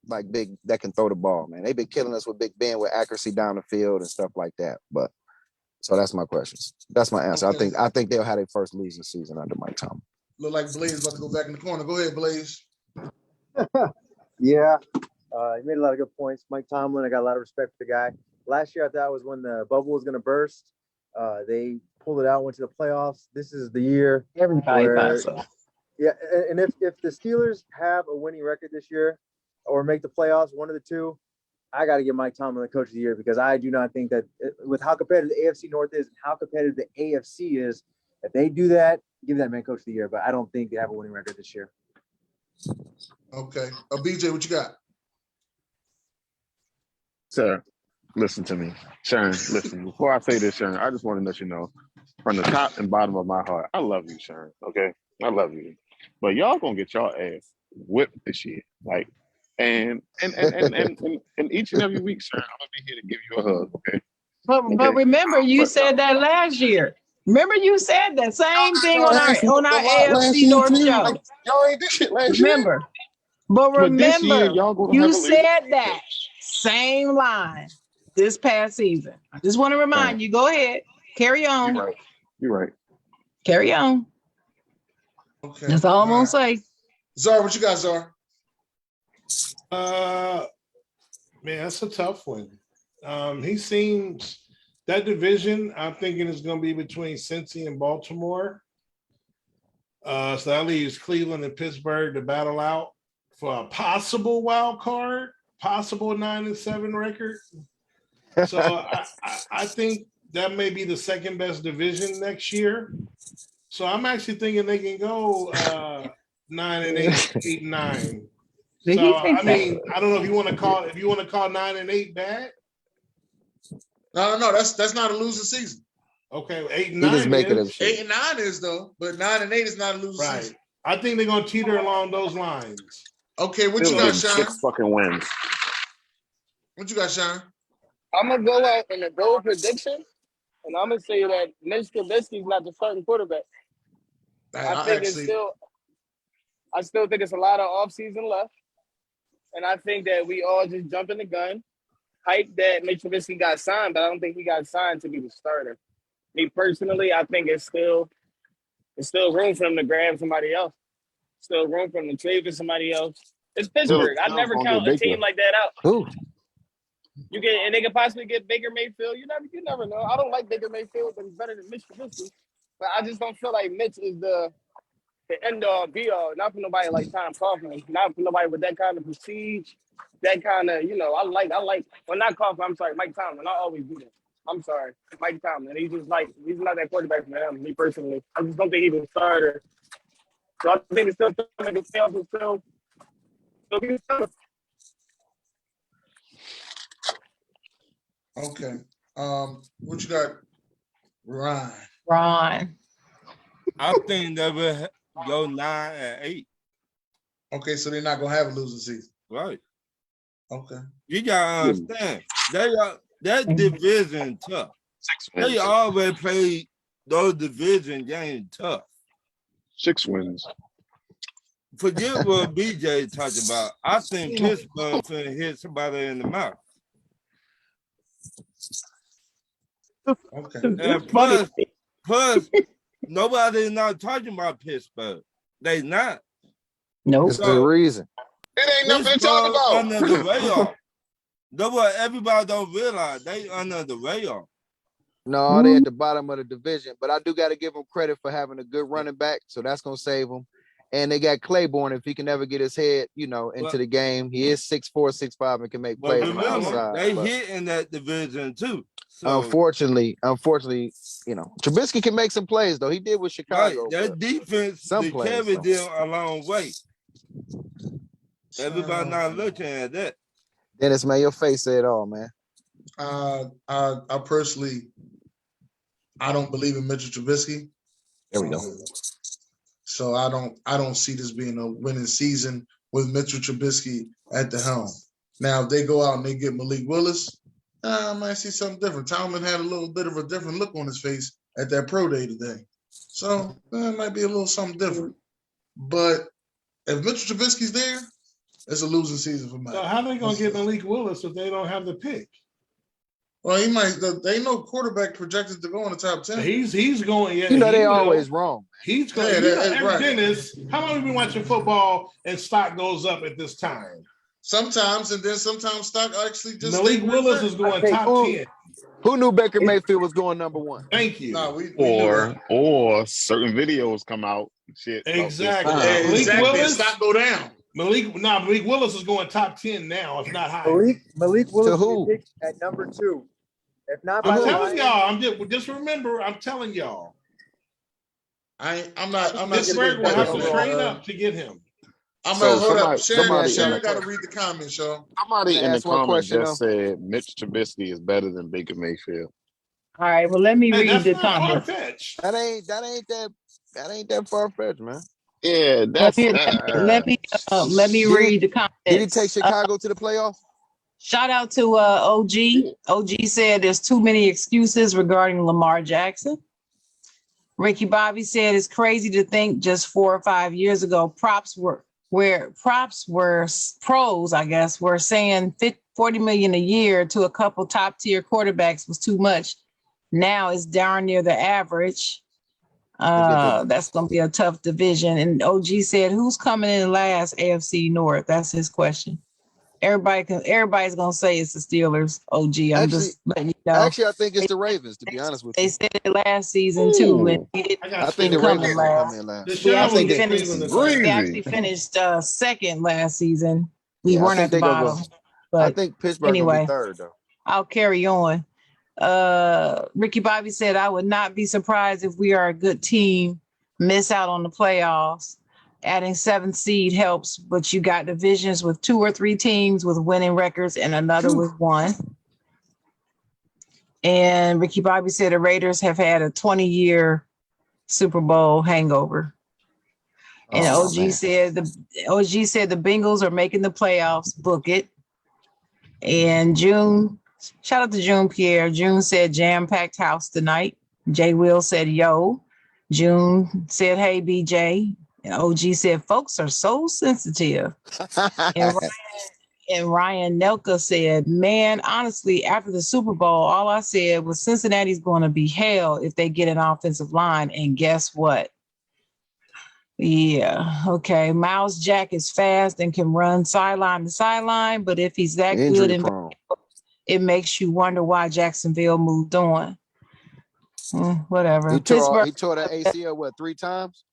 that can throw the ball, man. They've been killing us with Big Ben with accuracy down the field and stuff like that. But So that's my question. That's my answer. Okay. I think they'll have their first losing season under Mike Tomlin. Look like Blaze about to go back in the corner. Go ahead, Blaze. Yeah, he made a lot of good points. Mike Tomlin, I got a lot of respect for the guy. Last year, I thought was when the bubble was going to burst. They pulled it out, went to the playoffs. This is the year. Everybody thought so. Yeah, and if the Steelers have a winning record this year or make the playoffs, one of the two, I got to give Mike Tomlin the coach of the year because I do not think that with how competitive the AFC North is and how competitive the AFC is, if they do that, give that man coach of the year. But I don't think they have a winning record this year. Okay. BJ, what you got? Sir, listen to me. Sharon, listen. Before I say this, Sharon, I just want to let you know from the top and bottom of my heart, I love you, Sharon. Okay? I love you. But y'all gonna get y'all ass whipped this year. Like, and each and every week, Sharon, I'm gonna be here to give you a hug, okay? But remember, you said that last year. Remember, you said that same thing on our AFC North show. Like, y'all ain't did shit last year. Remember, but this year, remember, y'all gonna you have a said that same line this past season. I just want to remind you. Go ahead, carry on. You're right. Carry on. Okay. That's all I'm gonna say. Zara, what you got, Zara? Man, that's a tough one. He seems that division, I'm thinking is going to be between Cincy and Baltimore. So that leaves Cleveland and Pittsburgh to battle out for a possible wild card, possible 9-7 record. So I think that may be the second best division next year. So I'm actually thinking they can go 9-8, 8-9. So I mean, I don't know if you want to call 9-8 bad. No, that's not a losing season. Okay, 8-9 just make it up. 8-9 is though, but 9-8 is not a losing season. I think they're gonna teeter along those lines. Okay, what you got, Sean? 6 fucking wins. What you got, Sean? I'm gonna go out in a bold prediction, and I'm gonna say that Mitch Trubisky's not the starting quarterback. I still think it's a lot of offseason left, and I think that we all just jumping the gun, hype that Mitch Trubisky got signed, but I don't think he got signed to be the starter. Me personally, I think it's still room for him to grab somebody else. Still room for him to trade for somebody else. It's Pittsburgh. I never count a team like that out. Ooh. And they could possibly get Baker Mayfield. You never know. I don't like Baker Mayfield, but he's better than Mitch Trubisky. But I just don't feel like Mitch is the end all be all. Not for nobody like Tom Coughlin. Not for nobody with that kind of prestige. That kind of, I like. Well, not Coughlin. I'm sorry, Mike Tomlin. I always do that. I'm sorry, Mike Tomlin. He's not that quarterback for him. Me personally, I just don't think he's a starter. So I think it's still going to be still. Okay. What you got, Ron? I think they will go 9-8. Okay, so they're not gonna have a losing season. Right. Okay. You gotta understand. That division tough. They always play those division games tough. 6 wins. Forget what BJ talked about. I think Pittsburgh finna hit somebody in the mouth. Okay. And plus, nobody's not talking about Pittsburgh. They not. No. That's the reason. It ain't nothing to talk about. Under the radar. Everybody don't realize they under the radar. No, they at the bottom of the division, but I do got to give them credit for having a good running back, so that's gonna save them. And they got Claiborne if he can ever get his head, into the game. He is 6'4", 6'5", and can make plays on the outside. They hit in that division too. So, unfortunately, Trubisky can make some plays though. He did with Chicago. Right. That defense, carried them a long way. Everybody not looking at that. Dennis, man, your face said it all, man. I personally, I don't believe in Mitchell Trubisky. There we go. So I don't see this being a winning season with Mitchell Trubisky at the helm. Now, if they go out and they get Malik Willis, I might see something different. Tomlin had a little bit of a different look on his face at that pro day today. So it might be a little something different. But if Mitchell Trubisky's there, it's a losing season for Mike. So how are they going to get Malik Willis if they don't have the pick? Well, he might. There ain't no quarterback projected to go in the top 10. He's going. Yeah, You know they always wrong. He's going. Right. Dennis, how long have you been watching football and stock goes up at this time? Sometimes, and then sometimes stock actually just. Malik Willis is going top 10. Who knew Baker Mayfield was going number 1? Thank you. No, we or certain videos come out. Shit. Exactly. Exactly. Willis, stock go down. Malik Willis is going top 10 now, if not higher. Malik Willis To who? picked at number 2. If not, I'm telling y'all. Just remember. I'm telling y'all. I'm not. Pittsburgh will have to train up to get him. I'm gonna hold up. Sharon got to read the comments, y'all. Somebody in the comments just said Mitch Trubisky is better than Baker Mayfield. All right, well, let me read the comments. That ain't that far fetched, man. Yeah, that's let me read the comments. Did he take Chicago to the playoffs? Shout out to OG. OG said there's too many excuses regarding Lamar Jackson. Ricky Bobby said it's crazy to think just 4 or 5 years ago props were pros, I guess, were saying $40 million a year to a couple top tier quarterbacks was too much. Now it's darn near the average. That's going to be a tough division. And OG said, who's coming in last AFC North? That's his question. Everybody's going to say it's the Steelers, OG. I'm just letting you know. Actually, I think it's the Ravens, to be honest with you. They said it last season, too. And I think the Ravens will come in last. We actually finished second last season. We weren't at the bottom. But I think Pittsburgh will be third, though. I'll carry on. Ricky Bobby said, I would not be surprised if we are a good team, miss out on the playoffs. Adding 7th seed helps, but you got divisions with 2 or 3 teams with winning records and another with 1. And Ricky Bobby said the Raiders have had a 20-year Super Bowl hangover. And OG said the Bengals are making the playoffs. Book it. And June, shout out to June Pierre. June said jam-packed house tonight. Jay Will said yo. June said hey BJ. And OG said folks are so sensitive. And Ryan Nelka said, man, honestly, after the Super Bowl, all I said was Cincinnati's going to be hell if they get an offensive line. And guess what? Yeah. Okay. Miles Jack is fast and can run sideline to sideline. But if he's that good, it makes you wonder why Jacksonville moved on. Whatever. He tore that ACL, 3 times?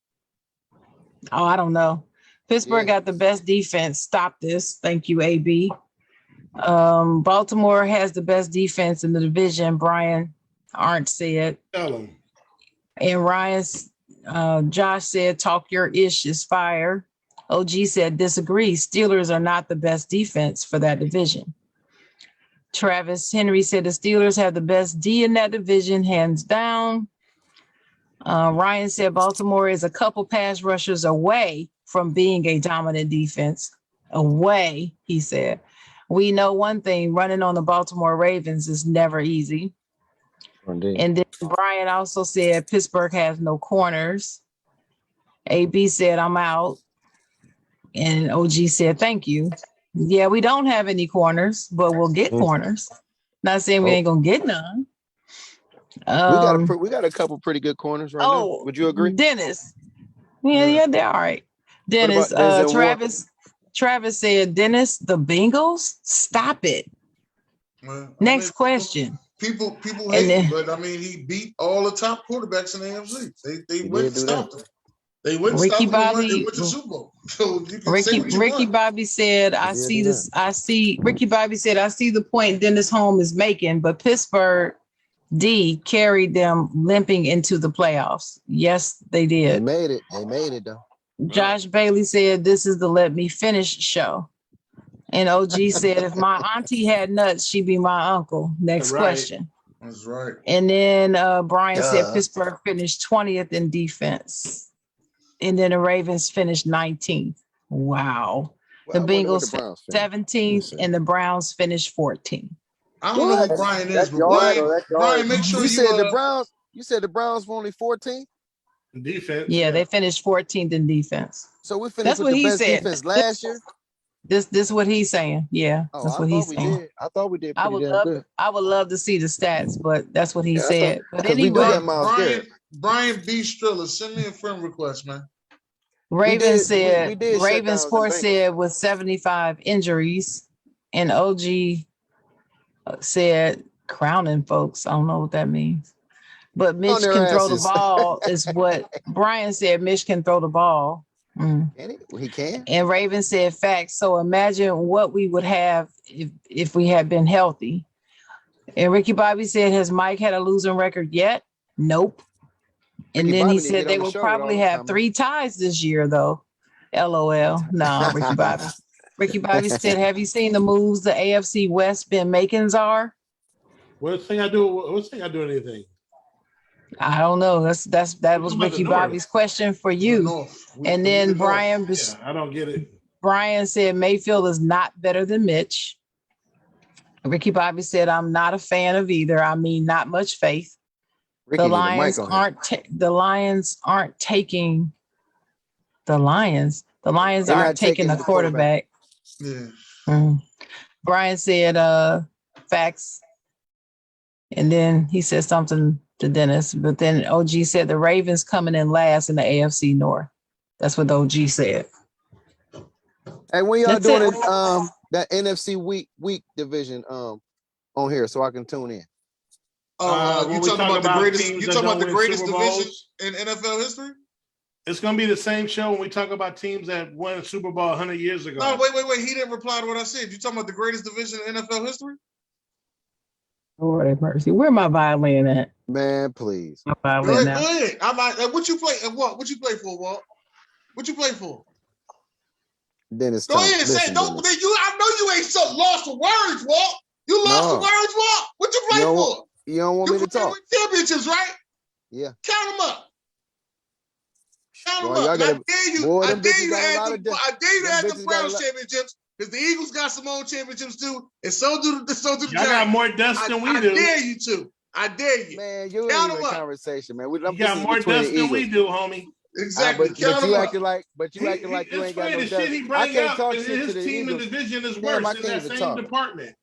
Oh, I don't know. Pittsburgh got the best defense. Stop this. Thank you, AB. Baltimore has the best defense in the division. Brian Arndt said. Tell him. And Josh said, talk your ish is fire. OG said, disagree. Steelers are not the best defense for that division. Travis Henry said the Steelers have the best D in that division, hands down. Ryan said Baltimore is a couple pass rushers away from being a dominant defense. Away, he said. We know one thing, running on the Baltimore Ravens is never easy. Indeed. And then Brian also said Pittsburgh has no corners. AB said, I'm out. And OG said, thank you. Yeah, we don't have any corners, but we'll get corners. Not saying we ain't going to get none. We got a couple pretty good corners right now. Would you agree? Dennis. Yeah, they're all right. Dennis, Travis said, Dennis, the Bengals? Stop it. Next question. People hate him, but I mean, he beat all the top quarterbacks in the AFC. They went and stopped him. They went and stopped him and went to the Super Bowl. So you can Ricky Bobby said, Ricky Bobby said, I see the point Dennis Holm is making, but Pittsburgh D carried them limping into the playoffs. Yes, they did. They made it though. Josh Bailey said, this is the Let Me Finish show. And OG said, if my auntie had nuts, she'd be my uncle. Next question. That's right. And then Brian said Pittsburgh finished 20th in defense. And then the Ravens finished 19th. Wow. The Bengals finished 17th and the Browns finished 14th. I don't know who Brian is, but Brian, make sure you said the Browns. You said the Browns were only 14th? Defense. Yeah, they finished 14th in defense. So we finished with the best defense last year? This what he's saying. Yeah, Oh, that's I what thought he's we saying. did. I thought we did I pretty would damn love good. I would love to see the stats, but that's what he Yeah, I thought said. But because we do anyway, got Miles Garrett. Brian B. Striller, send me a friend request, man. Raven said we did shut Raven down the Sports Bengals. said with 75 injuries, and OG said crowning folks. I don't know what that means. But Mitch their can throw the asses. ball, is what Brian said. Mitch can throw the ball. Can he? He can. And Raven said facts. So imagine what we would have if we had been healthy. And Ricky Bobby said, has Mike had a losing record yet? Nope. And Ricky then Bobby he need to said get they on the will show with all probably the have comments. 3 ties this year, though. LOL. No, Ricky Bobby. Ricky Bobby said, have you seen the moves the AFC West been making, Czar? What's thing I do anything? I don't know. That was Ricky Bobby's question for you. And then Brian, Yeah, I don't get it. Brian said Mayfield is not better than Mitch. Ricky Bobby said, I'm not a fan of either. I mean, not much faith. Ricky The need a Lions mic on him. the Lions aren't taking the Lions. The Lions They're aren't not taking taking a the quarterback. Yeah. Brian said facts. And then he said something to Dennis, but then OG said the Ravens coming in last in the AFC North. That's what the OG said. Hey, when y'all That's doing it. it, that NFC week division on here so I can tune in? You when we talking talk about the greatest? teams You that talking about don't the win greatest Super division Bowls? in NFL history? It's going to be the same show when we talk about teams that won a Super Bowl 100 years ago. No, wait. He didn't reply to what I said. You talking about the greatest division in NFL history? Lord have mercy. Where my violin at? Man, please. My Go violin now. ahead. I'm like, what you play? What you play for, Walt? What you play for? Dennis, Go ahead and say it. Don't you? I know you ain't so lost for words, Walt. You lost for words, Walt. What you play for? You don't want me to talk. With championships, right? Yeah. Count them up. Count them Boy, up. gotta, I dare you to add the Browns championships because the Eagles got some own championships too, and so do the Giants. Y'all got more dust than we do. I dare you to. I dare you. Man, you Count ain't them even up. conversation, man. You got more dust than we do, homie. Exactly. But you acting like you ain't got no the dust. shit he I bring can't up talk is shit to his the team and Eagles. division is Damn, worse I in can't that even same talk. department.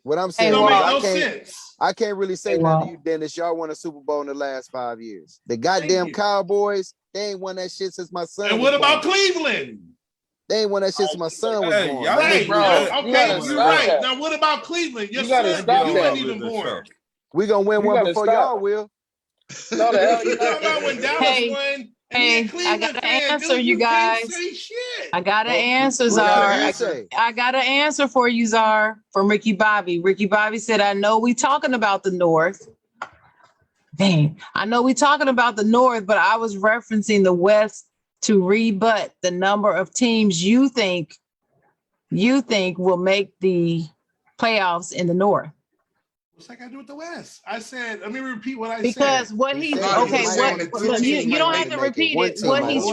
What I'm saying, don't is make no sense. I can't really say nothing to you, Dennis. Y'all won a Super Bowl in the last 5 years. The goddamn Cowboys, they ain't won that shit since my son. And what about Cleveland? They ain't won that shit since my son was born. Y'all Man. you're right. Now what about Cleveland? You gotta stop you that. weren't even born. We gonna win one before y'all will. No, the hell you talking about when Dallas won. Hey, I got an answer, you guys. I got an answer, Czar. I got an answer for you, Czar, from Ricky Bobby. Ricky Bobby said, I know we talking about the North. Dang, I know we talking about the North, but I was referencing the West to rebut the number of teams you think will make the playoffs in the North. What's that got to do with the West? I said, let me repeat what I said. Because what he's you don't have to repeat it. What he's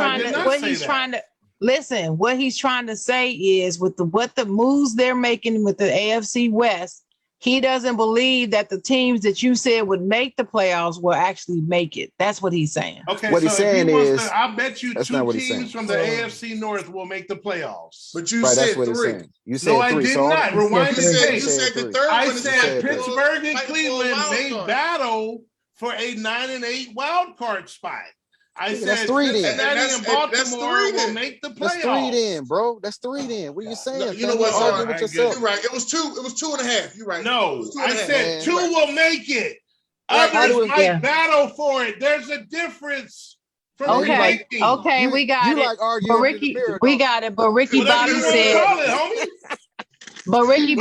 trying to listen, what he's trying to say is with what the moves they're making with the AFC West, he doesn't believe that the teams that you said would make the playoffs will actually make it. That's what he's saying. Okay, what he's saying is, I bet you 2 teams from the AFC North will make the playoffs. But you said 3. You said no, 3. I did not. Rewind the tape. You said the third I one. said Pittsburgh and Cleveland may battle for a 9-8 wild card spot. I said that's 3 then. Cincinnati and Baltimore will make the playoffs. That's 3 then, bro. That's 3 then. What are you saying? No, you know what? You're right. It was 2. It was 2.5. You're right. No, I said 2 will make it. Others might battle for it. There's a difference. Okay, we got it. Like arguing we got it. But Ricky Bobby said. But Ricky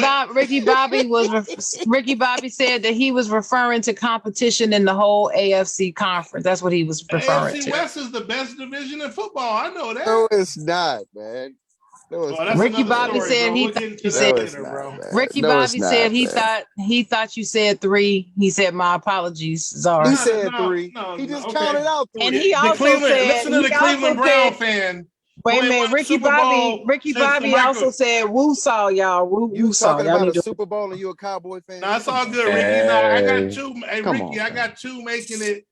Bobby said that he was referring to competition in the whole AFC conference. That's what he was referring AFC to. West is the best division in football. I know that. No, it's not, man. Ricky Bobby said Ricky Bobby said he thought you said 3. He said my apologies, Czar. He said 3. He just counted out 3. And he also said, listen to the Cleveland Brown fan. Wait a minute, Ricky Bobby also said, "Woo saw y'all." You talking about a Super Bowl and you a Cowboy fan? No, it's all good, Ricky. No, I got 2. Hey, Ricky, I got 2 making it.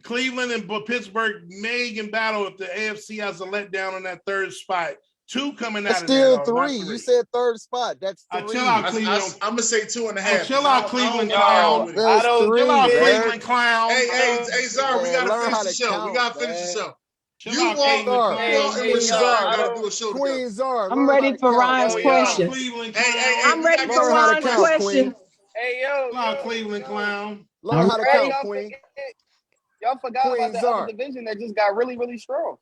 Cleveland and Pittsburgh may in battle if the AFC has a letdown on that 3rd spot. 2 coming That's out of still there. 3. You said third spot. That's 3. Chill out, Cleveland. I'm gonna say 2.5. Chill out, Cleveland Yo, clown. I don't Chill out, think Cleveland clown. Hey, Zara, we gotta learn finish how the to show. count, We gotta finish the man. show. Chill You out, walk, Cleveland clown. and Rashard gotta do a show together. Queen Zara. I'm ready for Ron's Chill out, questions. Cleveland clown. Hey, I'm ready for learn how to Ron's count, questions. Hey, yo. Chill out, Cleveland clown. Learn how to count, Y'all Queen. Y'all forgot Queen about the Zara. other division that just got really, really strong.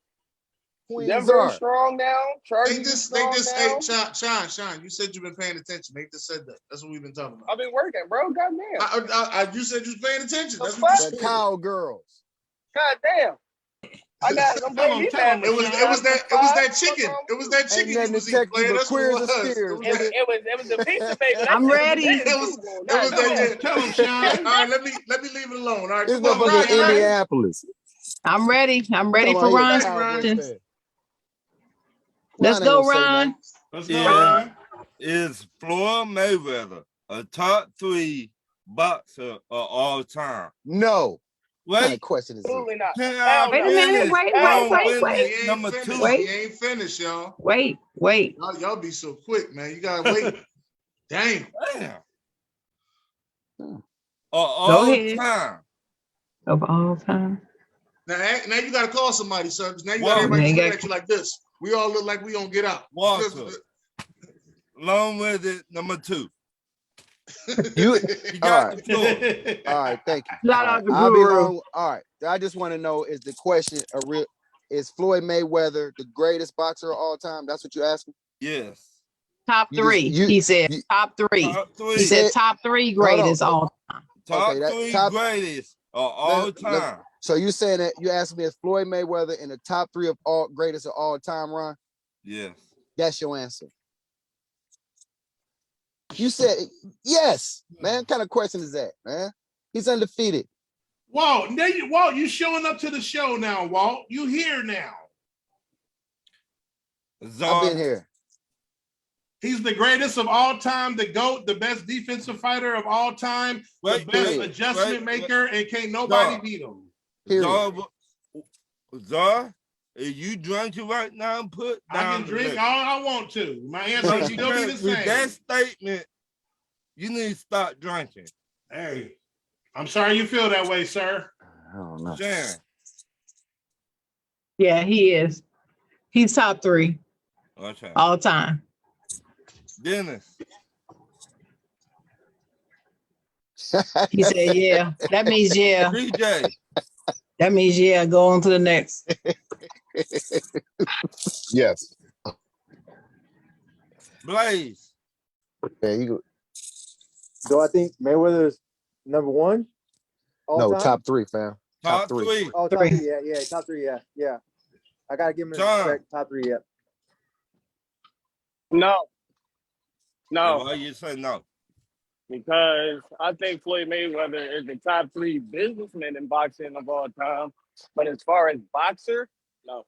Queen Denver Zara. is strong now. Chargers is strong Hey, now. Sean, you said you've been paying attention. They just said that. That's what we've been talking about. I've been working, bro. Goddamn. You said you was paying attention. That's The what you The said. cowgirls. Goddamn. I'm playing defense. It was that chicken. It was that chicken you was eating, player. That's what it was. It was the pizza, baby. I'm ready. It was that. Tell him, Sean. All right, let me leave it alone. All right, This come on, motherfucker in Ryan. Indianapolis. I'm ready. I'm ready Come for on, he a Ron's Cowboys questions. fan. Let's Ron ain't go, gonna say Ron. nothing. Let's go, Ron. Is Floyd Mayweather a top 3 boxer of all time? No. What kind Wait, of question is this? Absolutely not. can Hell I no. Wait a minute. finish? Wait. He ain't Number finished. 2. He ain't finished, y'all. Wait. Y'all be so quick, man. You gotta wait. Dang. Damn. Hmm. All ahead. time. Of all time. Now you gotta call somebody, sir. Because now you got Well, everybody man, looking at you like this. We all look like we don't get out. Walter. Long with it, number 2. You You all got right. the floor. All right, thank you. Shout All out right, to I'll be Guru. long. All right. I just want to know, is the question a real, is Floyd Mayweather the greatest boxer of all time? That's what you're asking? Yes. Top You just- 3. you- He said you- top 3. Top He 3. said top 3 greatest Hold on. all time. Top Okay, that 3 top- greatest of all let- time. So you saying that you asked me, is Floyd Mayweather in the top 3 of all greatest of all time, Ron? Yes. That's your answer. You said yes, man. What kind of question is that, man? He's undefeated. Walt, you showing up to the show now, Walt. You here now. I've been here. He's the greatest of all time, the GOAT, the best defensive fighter of all time, the best adjustment maker, and can't nobody beat him. Zar, if you drinking right now, put down. I can drink all I want to. My answer will still be the With same. that statement, you need to stop drinking. Hey, I'm sorry you feel that way, sir. I don't know. Sharon. Yeah, he is. He's top 3 Okay. all time. Dennis. He said, yeah. That means yeah. DJ. That means yeah. Go on to the next. Yes. Blaze. Yeah, you go. Do I think Mayweather is number 1? No, time? top 3, fam. Top 3. Oh, top 3. Yeah, top 3. Yeah. I gotta give him John. respect. Top 3. Yeah. No. Why you say no? Because I think Floyd Mayweather is the top 3 businessman in boxing of all time. But as far as boxer, no.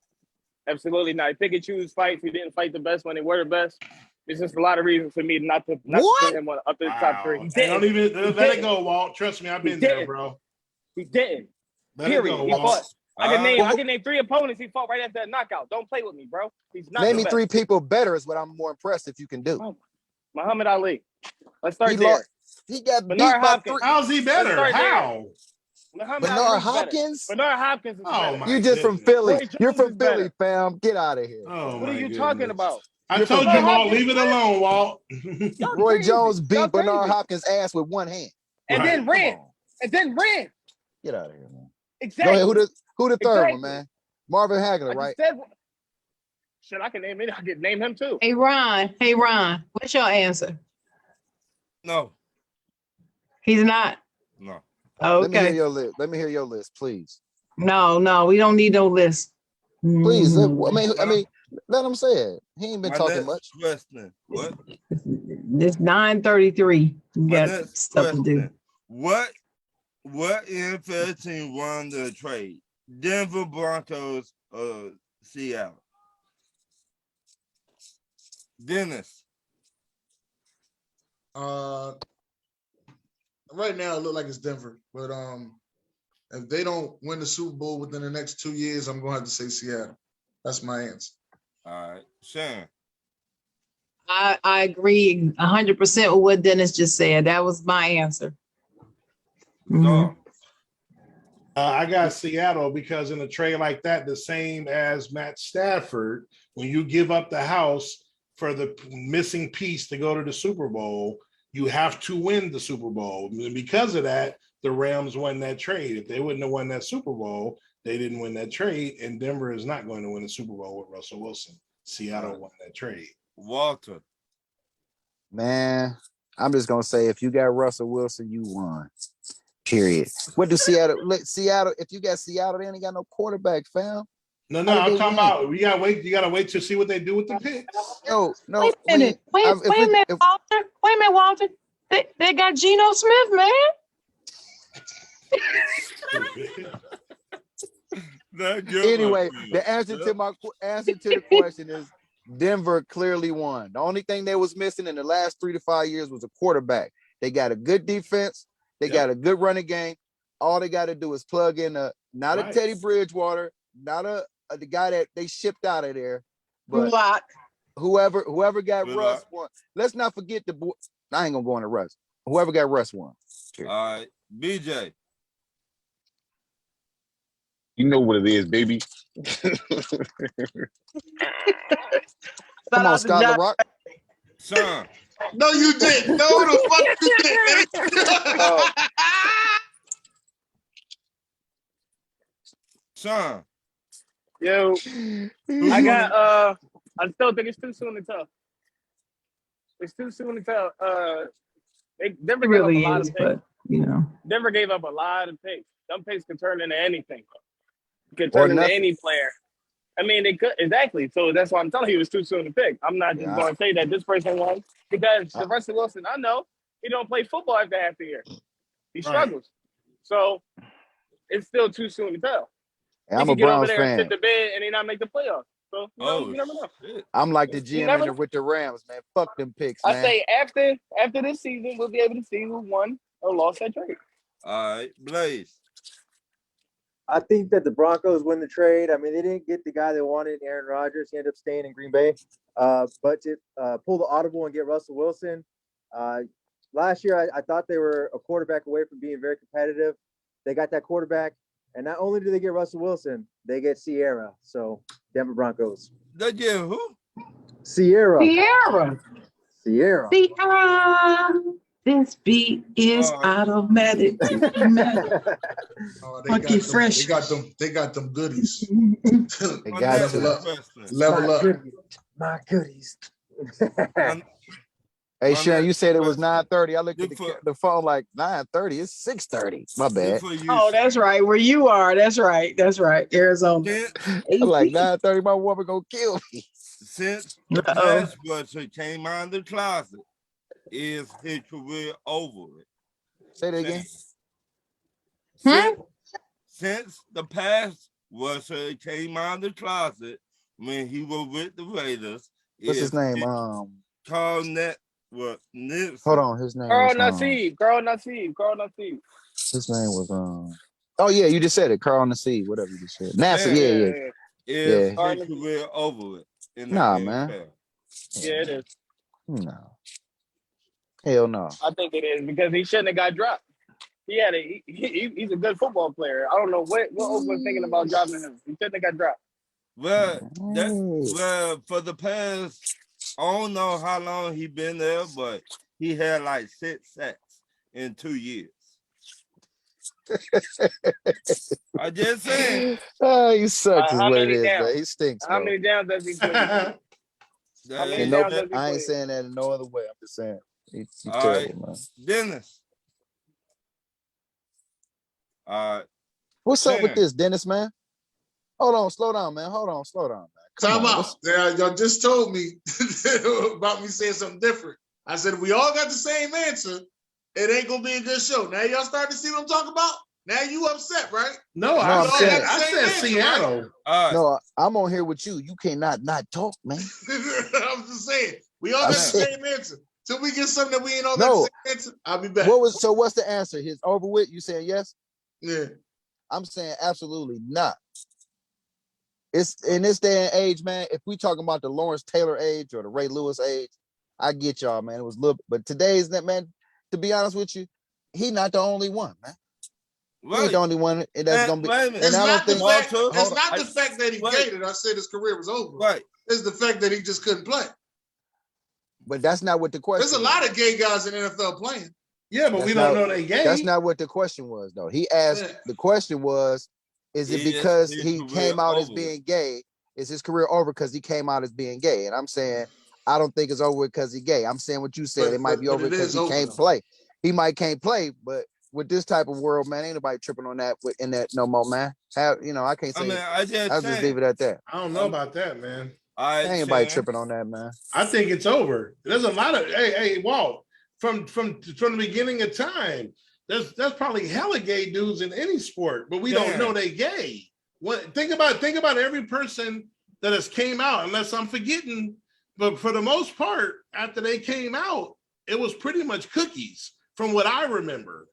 Absolutely not. Pick and choose fights. He didn't fight the best when they were the best. There's just a lot of reasons for me not to put him up to the top 3. He Hey, don't didn't. even let it go, Walt. Trust me, I've been there, bro. He didn't. Let it go, He Walt. fought. I can name 3 opponents he fought right after that knockout. Don't play with me, bro. He's not Name the me best. 3 people better is what I'm more impressed if you can do. Muhammad Ali. Let's start He there. lost. He got beat Bernard by Hopkins. 3. How's he better? Let's start How? Muhammad Bernard Ali's Hopkins? better. Bernard Hopkins is better. my You just from Philly. Roy Jones You're is from Philly, better. fam. Get out of here. Oh, What are my you goodness. talking about? I told you, Walt, leave it alone, Walt. Roy crazy. Jones beat Y'all Bernard crazy. Hopkins' ass with 1 hand. And Right. then ran. Come on. And then ran. Get out of here, man. Exactly. Go ahead. Who the third Exactly. one, man? Marvin Hagler, I right? just said, shit, I can name it. I can name him too. Hey, Ron. What's your answer? No. He's not. No. Let me hear Okay. your list. Let me hear your list, please. No, we don't need no list. Please. I mean, let him say it. He ain't been My talking next much. question. What? It's 9:33. You My got next stuff to do. question. What NFL team won the trade? Denver Broncos or Seattle? Dennis. Right now it look like it's Denver, but if they don't win the Super Bowl within the next 2 years, I'm gonna have to say Seattle. That's my answer. All right, Sharon. I agree 100% with what Dennis just said. That was my answer. Go. I got Seattle because in a trade like that, the same as Matt Stafford, when you give up the house for the missing piece to go to the Super Bowl, you have to win the Super Bowl. And because of that, the Rams won that trade. If they wouldn't have won that Super Bowl, they didn't win that trade, and Denver is not going to win the Super Bowl with Russell Wilson. Seattle won that trade. Walter. Man, I'm just gonna say if you got Russell Wilson, you won. Period. What do Seattle? Seattle. If you got Seattle, they ain't got no quarterback, fam. No, I'm talking about. You gotta wait to see what they do with the picks. No. Wait a minute. Wait a minute, Walter. Wait a minute, Walter. They got Geno Smith, man. Anyway, the answer to the question is Denver clearly won. The only thing they was missing in the last 3 to 5 years was a quarterback. They got a good defense. They got a good running game. All they got to do is plug in not a Teddy Bridgewater, not the guy that they shipped out of there, but whoever got Russ won. Let's not forget I ain't gonna go into Russ. Whoever got Russ won. All right, BJ. You know what it is, baby. Come on, Scott LaRock. Son. No, you didn't. No, the fuck you didn't. Son. Yo, I still think it's too soon to tell. It's too soon to tell. Denver gave up a lot of picks. But, Denver gave up a lot of picks. Some picks can turn into anything. Could turn into any player. I mean, they could exactly. So that's why I'm telling you, it's too soon to pick. I'm not just going to say that this person won because the Russell Wilson, I know he don't play football after half the year. He struggles. So it's still too soon to tell. Hey, I'm a Browns fan. And sit the bed and he not make the playoffs. So you never know. I'm like the GM with the Rams, man. Fuck them picks, man. I say after this season, we'll be able to see who won or lost that trade. All right, Blaze. I think that the Broncos win the trade. I mean, they didn't get the guy they wanted, Aaron Rodgers. He ended up staying in Green Bay. But to pull the audible and get Russell Wilson, last year I thought they were a quarterback away from being very competitive. They got that quarterback. And not only do they get Russell Wilson, they get Sierra. So, Denver Broncos. They get who? Sierra. This beat is automatic. Funky fresh. They got them goodies. They got level up. My goodies. Hey, Sharon, you said it was 9:30. I looked at the phone like 9:30. It's 6:30. My bad. Oh, that's right. Where you are. That's right. Arizona. I'm like 9:30. My woman gonna kill me. Since the past Russia came out of the closet, is his career over? Say that again. Since the past Russia came out of the closet when he was with the Raiders. What's his name? Carl Nipson. Hold on, his name. Carl Nassib. His name was Oh yeah, you just said it. Carl Nassib, whatever you just said. NASA, yeah. Is his career over? Nah, man. Yeah, it is. No. Hell no. I think it is because he shouldn't have got dropped. He's a good football player. I don't know what Oak was thinking about dropping him. He shouldn't have got dropped. Well, for the past, I don't know how long he been there, but he had like 6 sacks in 2 years. I just saying. Oh, you suck is what it is, man. He stinks. How many downs does he play? I ain't saying that in no other way. I'm just saying he's terrible, man. Dennis. All right. What's up with this, Dennis, man? Hold on, slow down, man. Time out. Y'all just told me about me saying something different. I said, we all got the same answer. It ain't going to be a good show. Now y'all starting to see what I'm talking about? Now you upset, right? No, I said Seattle. Right? No, I'm on here with you. You cannot not talk, man. I'm just saying. We all got the same answer. Till we get something that we ain't all got the same answer, I'll be back. What's the answer? His over with? You saying yes? Yeah. I'm saying absolutely not. It's in this day and age, man. If we talking about the Lawrence Taylor age or the Ray Lewis age, I get y'all, man. It was little, but today's that man. To be honest with you, he not the only one, man. Right. He's the only one that's gonna be. And It's I not don't the think fact. It's not the fact that he gated. I said his career was over. Right. It's the fact that he just couldn't play. But that's not what the question. There's a lot of gay guys in the NFL playing. Yeah, but we don't know they gay. That's not what the question was, though. He asked. The question was, is it because he came out as being gay? Is his career over because he came out as being gay? And I'm saying, I don't think it's over because he's gay. I'm saying what you said. It might be over because he can't play. He might can't play, but with this type of world, man, ain't nobody tripping on that in that no more, man. I can't say. I'll just leave it at that. I don't know about that, man. Ain't anybody tripping on that, man. I think it's over. There's a lot of hey, Walt, from the beginning of time. There's probably hella gay dudes in any sport, but we don't know they gay. Think about every person that has came out, unless I'm forgetting. But for the most part, after they came out, it was pretty much cookies, from what I remember.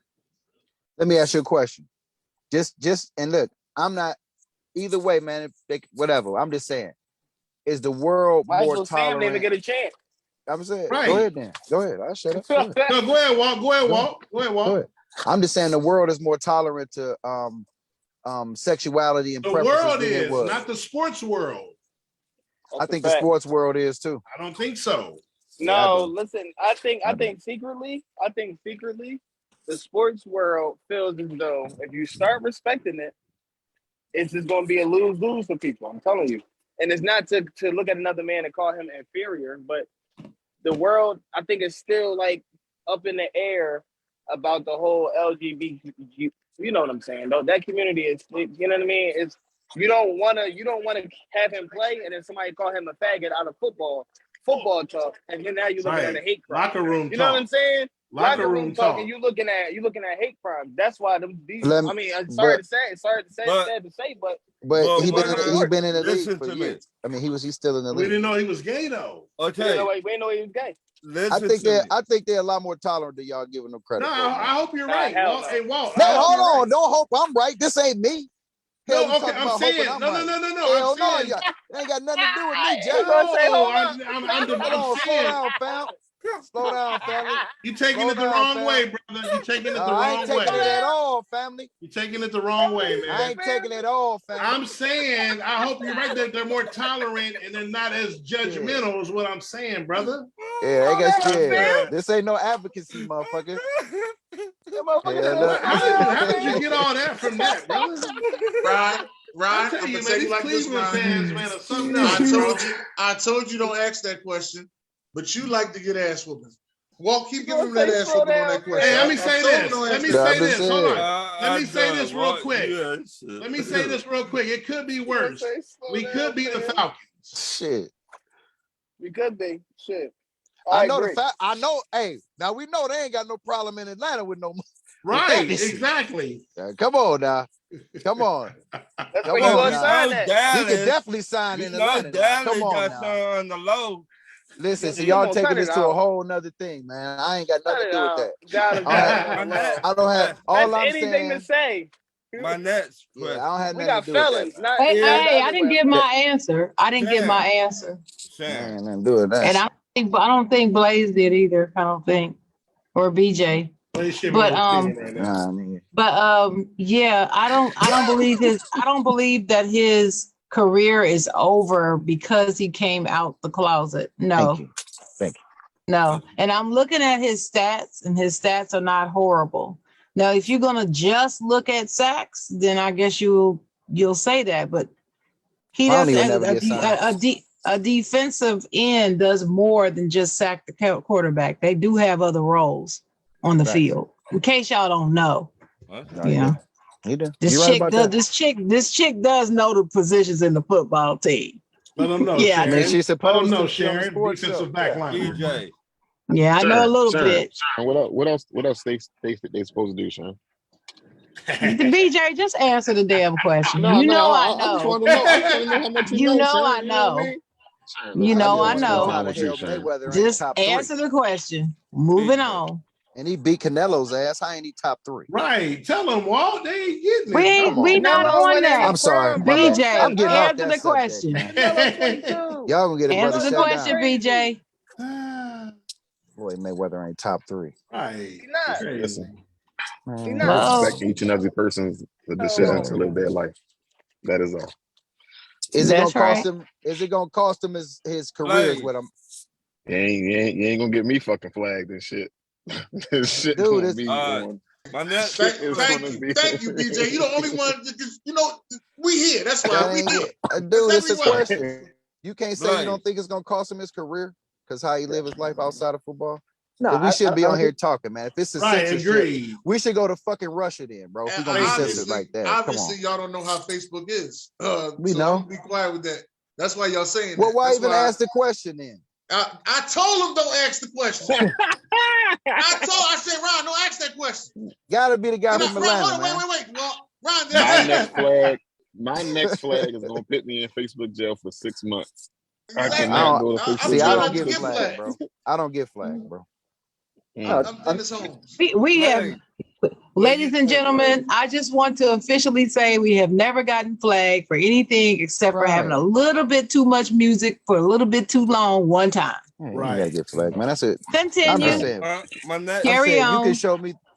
Let me ask you a question. Just and look, I'm not either way, man. Whatever. I'm just saying, is the world more tolerant? Sam didn't even get a chance. I'm saying, right. Go ahead then. Go ahead. I'll shut up. No, go ahead, Walt. Go ahead, Walt. I'm just saying the world is more tolerant to sexuality and preferences. The world is not the sports world. I think the sports world is too. I don't think so. No, listen. I think secretly, the sports world feels as though if you start respecting it, it's just going to be a lose-lose for people. I'm telling you. And it's not to look at another man and call him inferior, but the world, I think, is still like up in the air about the whole LGBT. You know what I'm saying? Though that community is, you know what I mean? It's you don't want to have him play, and then somebody call him a faggot out of football talk, and then now you're looking at a hate crime. Locker room you know talk. what I'm saying? Locker room talk. And you looking at hate crimes. That's why I'm sorry to say, but he's been in the league for years. I mean, he's still in the league. We didn't know he was gay though. Okay, we didn't know he was gay. I think they're a lot more tolerant than y'all giving them credit. No, I hope you're right. Walt. Hey, Walt. No, hold on. Don't hope I'm right. This ain't me. No, okay, I'm saying no. Hell no, it ain't got nothing to do with me, Jay. Slow down, fam. Slow down, family. You taking it the wrong way, brother. You taking it the wrong way. I ain't taking it at all, family. You taking it the wrong way, man. I ain't taking it all, family. I'm saying, I hope you're right that they're more tolerant and they're not as judgmental is what I'm saying, brother. Yeah, I guess this ain't no advocacy, motherfucker. How did you get all that from that, brother? Rod, I'm gonna tell you like this, man. I told you don't ask that question, but you like to get ass whooping. Walt, keep giving him that ass whooping on that question. Hey, let me say this. Hold on. Let me say this real quick. It could be worse. We could be the Falcons. Shit. We could be. Shit. I know. Hey, now we know they ain't got no problem in Atlanta with no. Right. Exactly. Come on now. Come on. That's where you gonna sign that. He can definitely sign in Atlanta. Come on now. On the low. Listen, so y'all taking this to a whole nother thing, man. I ain't got nothing to do with that. I don't have all I'm anything saying. To say. My next question. I don't have we nothing got to do felons. with that. Hey, I didn't give my answer. I didn't give my answer. Man, I'm doing that. And I don't think Blaze did either. I don't think, or BJ. But yeah, I don't believe that his career is over because he came out the closet. No. Thank you. No. And I'm looking at his stats, and his stats are not horrible. Now, if you're gonna just look at sacks, then I guess you'll say that. But he doesn't. A defensive end does more than just sack the quarterback. They do have other roles on the field. In case y'all don't know. Yeah. This chick does know the positions in the football team. Let them know. Yeah, Sharon. She's supposed to know, Sharon. Defensive back line. DJ. Yeah, I know a little bit. What else they supposed to do, Sharon? BJ, just answer the damn question. I know. I just want to know. I want to know how much you know. Sharon, I know. You know, I know. Just answer the question. Moving on. And he beat Canelo's ass. How ain't he top 3? Right. Tell him, Walt. They ain't getting it. We not Canelo on went in that. I'm sorry. prime, My bad. BJ, I'm getting off answer that the subject, question. man. Canelo 22. Y'all gonna get a brother Answer the shut question, down. BJ. Floyd Mayweather ain't top 3. Right. He not. Listen, He Man, not. Uh-oh. respect each and every person's decision to live their life. That is all. Is it gonna That's cost right. him? Is it gonna cost him his career? Is what I'm. You ain't gonna get me fucking flagged and shit. This shit Dude, gonna it's- be on. My next Thank you, BJ. You the only one. We here. That's why That we ain't here. it. Dude, it's a Exactly why. question. You can't say you don't think it's gonna cost him his career because how he live his life outside of football. No, We shouldn't be on here think- talking, man. If it's a Right, censorship, agreed. we should go to fucking Russia then, bro. If we're gonna be censored like that, come Obviously, on. y'all don't know how Facebook is. We so know. I'm gonna be quiet with that. That's why y'all saying Well, that. why That's even ask the question then? I told him don't ask the question. I said, Ron, don't ask that question. Gotta be the guy Ron, from Atlanta, hold on, man. wait. Well, Ron, My next flag is gonna put me in Facebook jail for 6 months. I Exactly. cannot go to Facebook See, jail. I don't get flagged, bro. I don't get flagged, bro. I'm Dennis Holmes. We have, ladies and gentlemen, I just want to officially say we have never gotten flagged for anything except for having a little bit too much music for a little bit too long one time. You gotta get flagged, man. That's it. Continue. I'm just saying. Carry on.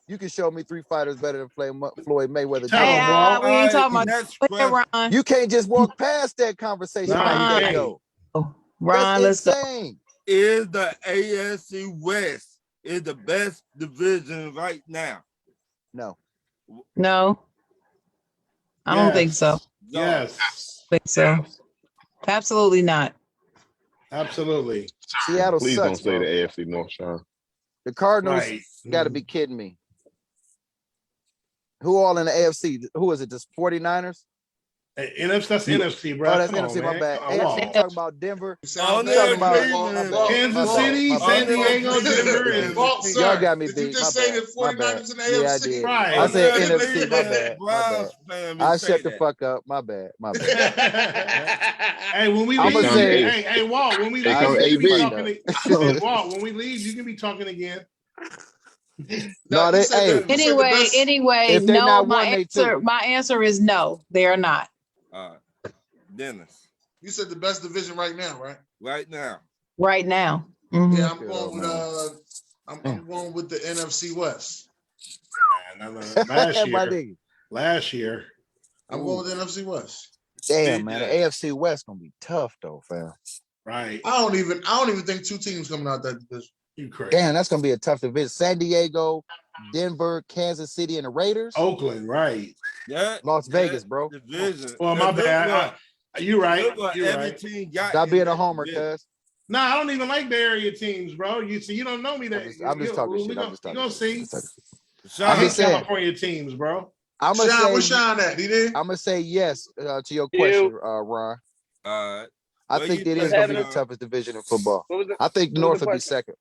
You can show me 3 fighters better than Floyd Mayweather. Hey, we ain't talking about Ron. You can't just walk past that conversation. Ron, That's let's go. insane. Is the AFC West is the best division right now? No. I don't think so. Yes. Think so. Absolutely not. Absolutely. Seattle Please sucks, don't say bro. the AFC North, Sean. The Cardinals Right. got to be kidding me. Who all in the AFC? Who is it? Just 49ers? NFC, that's NFC, bro. Oh, that's Come NFC. on, My man. bad. Come on, AFC, Walt. I'm talking about Denver. On I'm talking about Kansas City, San Diego, Denver, and y'all got me beat. Did you just My say bad. the My bad. 49ers in the Yeah, I AFC? did. Right. I said Only NFC. My bad. Browns fan I say shut the that. fuck up. My bad. My bad. Hey, when we I'ma leave, say- hey, Walt, when we They leave, come you can be AB. talking. Walt, when we leave, you can be talking again. No, they. Hey, Anyway, if they no. not one, they two. My answer is no. They are not. Dennis. You said the best division right now, right? Right now. Right now. Mhm. Yeah, I'm going with I'm going with the NFC West. Last year. I'm going with the NFC West. Damn, man, the AFC West gonna be tough though, fam. Right. I don't even think 2 teams coming out that division. You crazy. Damn, that's gonna be a tough division. San Diego, Denver, Kansas City, and the Raiders. Oakland, right? Yeah. Las Vegas, bro. Division. Well, my bad. You're right. You're every right. team got. Stop being a homer, cuz. Nah, I don't even like Bay Area teams, bro. You see, you don't know me that. I'm just talking shit. You're gonna see. I'm I hate just saying. California teams, bro. I'm gonna Sean, say. where's Sean at? He did? I'm gonna say yes to your question, Ron. I think it is gonna be the toughest division in football. I think North will be second.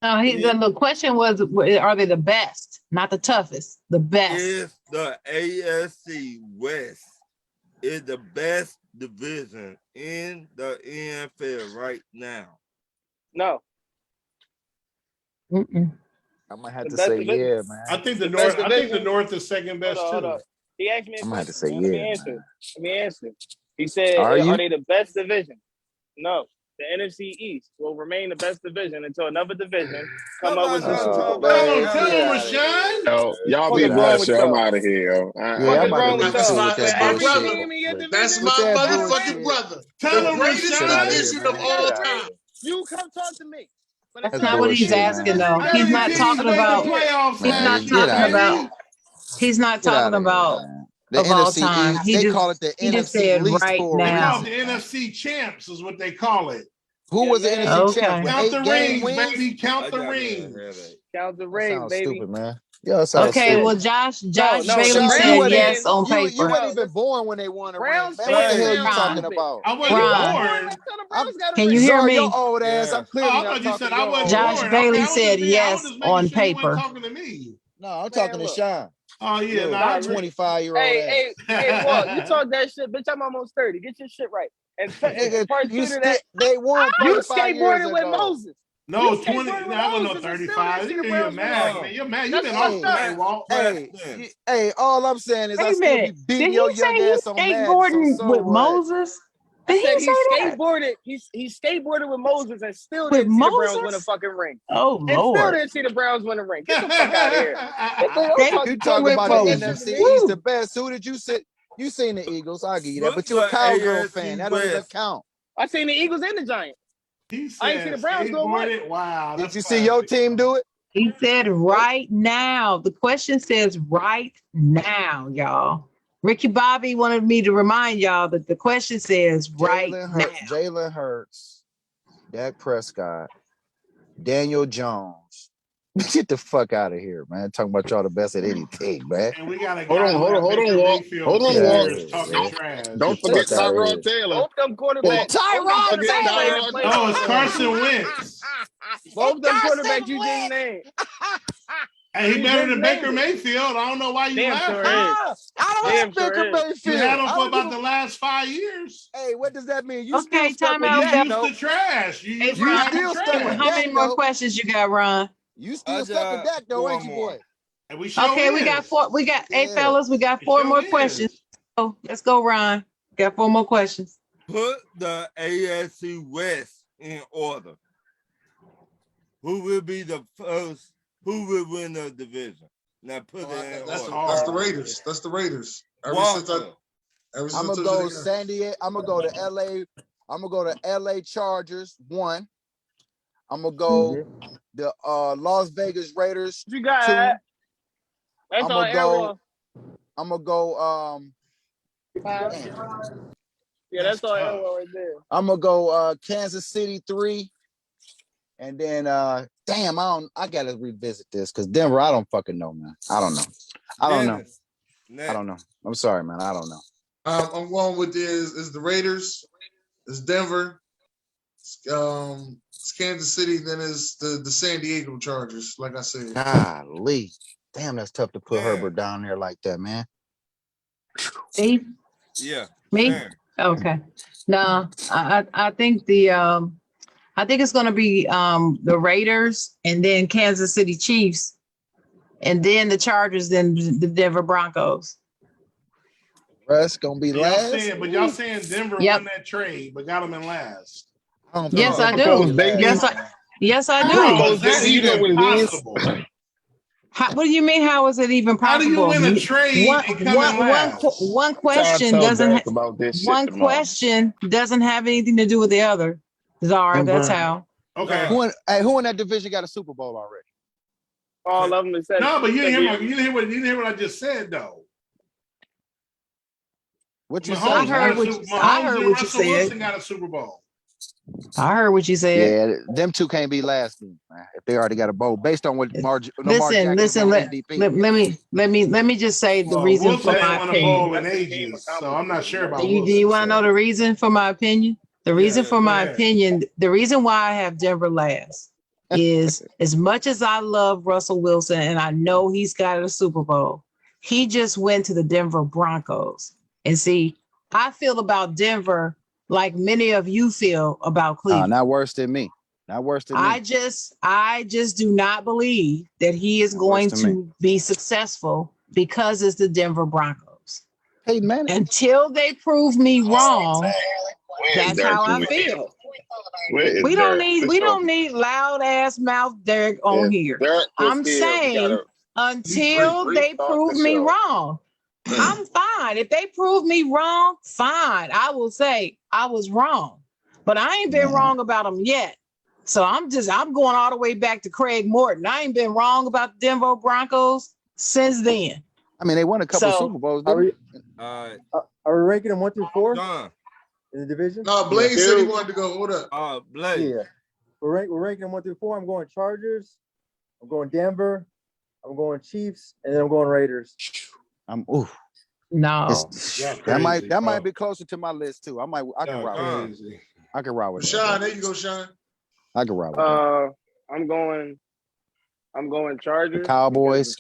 No, the question was, are they the best? Not the toughest. The best. Is the AFC West is the best division in the NFL right now? No. I might have to say yeah, man. I think the North. I think the North is second best Hold too. on. He asked me. I might have to say Let me yeah. answer. Let me answer. He said, Are you? they the best division? No. The NFC East will remain the best division until another division come up with the Super Bowl. Tell him, Rashawn. Yo, y'all be blessed. I'm out of here, yo. Yeah, I'm about to leave too with that bullshit. That's my motherfucking brother. Tell the him, greatest Rashawn. division of all time. You come talk to me. That's not what he's asking, though. He's not talking about. He's not talking about the of all NFC time. East. He They just, call it the he just NFC said least right for a They now. call it the NFC champs, is what they call it. Who was the NFC champ? Count the rings, wins? baby. Count the rings. Count the rings, Sounds baby. stupid, man. Yo, Okay, well, Josh Bailey Sean, said yes on You paper. weren't even born when they won a ring. Man, Browns what the hell are you fans talking stupid. about? I wasn't born. Can you hear Zara, me? your old ass. I'm clearly I not thought you talking said to I your wasn't old Josh ass. Bailey said yes on paper. Talking to me. No, I'm talking to Sean. Oh yeah, Look, nah, 25-year-old Hey, ass. Walt, you talk that shit, bitch. I'm almost 30. Get your shit right. And Nigga, part you two to that, they won you 35 years skateboarded with ago. Moses. No, 20. No, I wasn't no 35. You're mad, man. You're mad. You've been off play, Walt. Hey, all I'm saying is Wait I a still be minute. beating Did your he say young he ass on Madden. skateboarding So with what? Moses? I Did said he he say that? skateboarded. He skateboarded with Moses and still With didn't see the Browns win a Moses? fucking ring. Oh, And still Lord. didn't see the Browns win a ring. Get the fuck out of here. You talk with about the Moses. NFC Woo. East the best. Who did you say? You seen the Eagles? I'll give you that. Put But you're a the Cowgirl AFC fan. That don't even West. count. I seen the Eagles and the Giants. He I ain't see said the Browns go what? skateboarded. Wow. Did you see your team do it? He said right now. The question says right now, y'all. Ricky Bobby wanted me to remind y'all that the question says right now. Jalen Hurts, Dak Prescott, Daniel Jones. Get the fuck out of here, man. Talking about y'all the best at anything, man. And we got a Hold guy on, who got Baker Walt. Mayfield Hold on, upstairs Walt. talking trash. Don't forget Tyrod Taylor. Both them quarterbacks. Tyrod Taylor. No, it's Carson Wentz. Both them quarterbacks you just named. Hey, he better than Baker Mayfield. I don't know why you Damn laughing. sure is. I don't Damn like Baker sure is. Mayfield. You had him for about the last 5 years. Hey, what does that mean? You Okay, still stuck time with out. Dak, You though. used to trash. You Hey, used to You have him still stuck with trash. How Dak, many more though. questions you got, Ron? You still stuck with Dak, though, ain't you, boy? And we sure Okay, we got is. four. We got Yeah. fellas. We got It four sure more is. questions. So let's go, Ron. Got 4 more questions. Put the AFC West in order. Who will be the first? Who will win the division? Now put it in That's order. the Raiders. That's the Raiders. Ever Walker. since I'm I gonna go San Diego. I'm gonna go to LA. I'm gonna go to LA Chargers 1. I'm gonna go the Las Vegas Raiders You got 2. that. That's I'm all gonna Arrow. go Yeah, that's all Arrow right there. I'm gonna go Kansas City 3. And then I gotta revisit this because Denver, I don't fucking know, man. I don't know. I don't know. I'm sorry, man. I don't know. I'm going with is the Raiders, it's Denver, it's Kansas City, then it's the San Diego Chargers, like I said. Golly. Damn, that's tough to put Herbert down there like that, man. Steve? Yeah. Me? Man. Okay. No, I think I think it's gonna be the Raiders and then Kansas City Chiefs and then the Chargers, then the Denver Broncos. Russ gonna be last. Y'all saying Denver won that trade, but got them in last. Yes, I do. Yes, I do. How is that even possible? What do you mean? How is it even possible? How do you win a trade and come in last? One question doesn't have anything to do with the other. Zara, that's how. Okay. Who in that division got a Super Bowl already? All of them is No, but you didn't hear what I just said though. What you Mahomes, said? I heard what you Russell said. Wilson got a Super Bowl. I heard what you said. Yeah, them two can't be last, man, if they already got a bowl based on what Lamar Listen. Let me just say the reason for my opinion. In ages, so I'm not sure about Do you want to know the reason for my opinion? The reason for my opinion, the reason why I have Denver last is as much as I love Russell Wilson and I know he's got a Super Bowl, he just went to the Denver Broncos. And see, I feel about Denver like many of you feel about Cleveland. Not worse than me. Not worse than me. I just do not believe that he is going to be successful because it's the Denver Broncos. Hey, man. Until they prove me wrong, that's how I feel. We don't need loud ass mouth Derek on here. I'm saying until they prove me wrong. I'm fine. If they prove me wrong, fine. I will say I was wrong, but I ain't been wrong about them yet. So I'm going all the way back to Craig Morton. I ain't been wrong about the Denver Broncos since then. I mean, they won a couple of Super Bowls. Are we ranking them 1 through 4 in the division? No, Blaze said he wanted to go. Hold up. Blaze. Yeah. We're ranking them 1 through 4. I'm going Chargers. I'm going Denver. I'm going Chiefs, and then I'm going Raiders. No. That might be closer to my list too. I can rock with it. I can rock with Sean, there you go, Sean. I can rock with that. I'm going Chargers. The Cowboys.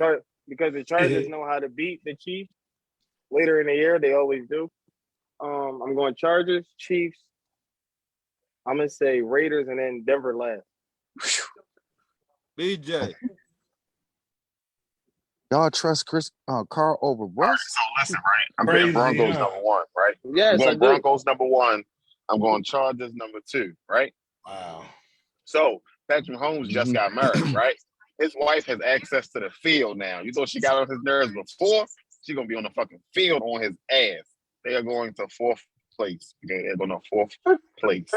Because the Chargers know how to beat the Chiefs later in the year. They always do. I'm going Chargers, Chiefs. I'm gonna say Raiders and then Denver last. BJ. Y'all trust Carl over Russ? So listen, right? I'm putting Broncos number 1, right? Yes, I'm going I do. Broncos number 1. I'm going Chargers number 2, right? Wow. So Patrick Mahomes just got married, right? His wife has access to the field now. You thought she got on his nerves before? She's gonna be on the fucking field on his ass. They are going to 4th place. Okay, they're going to 4th place.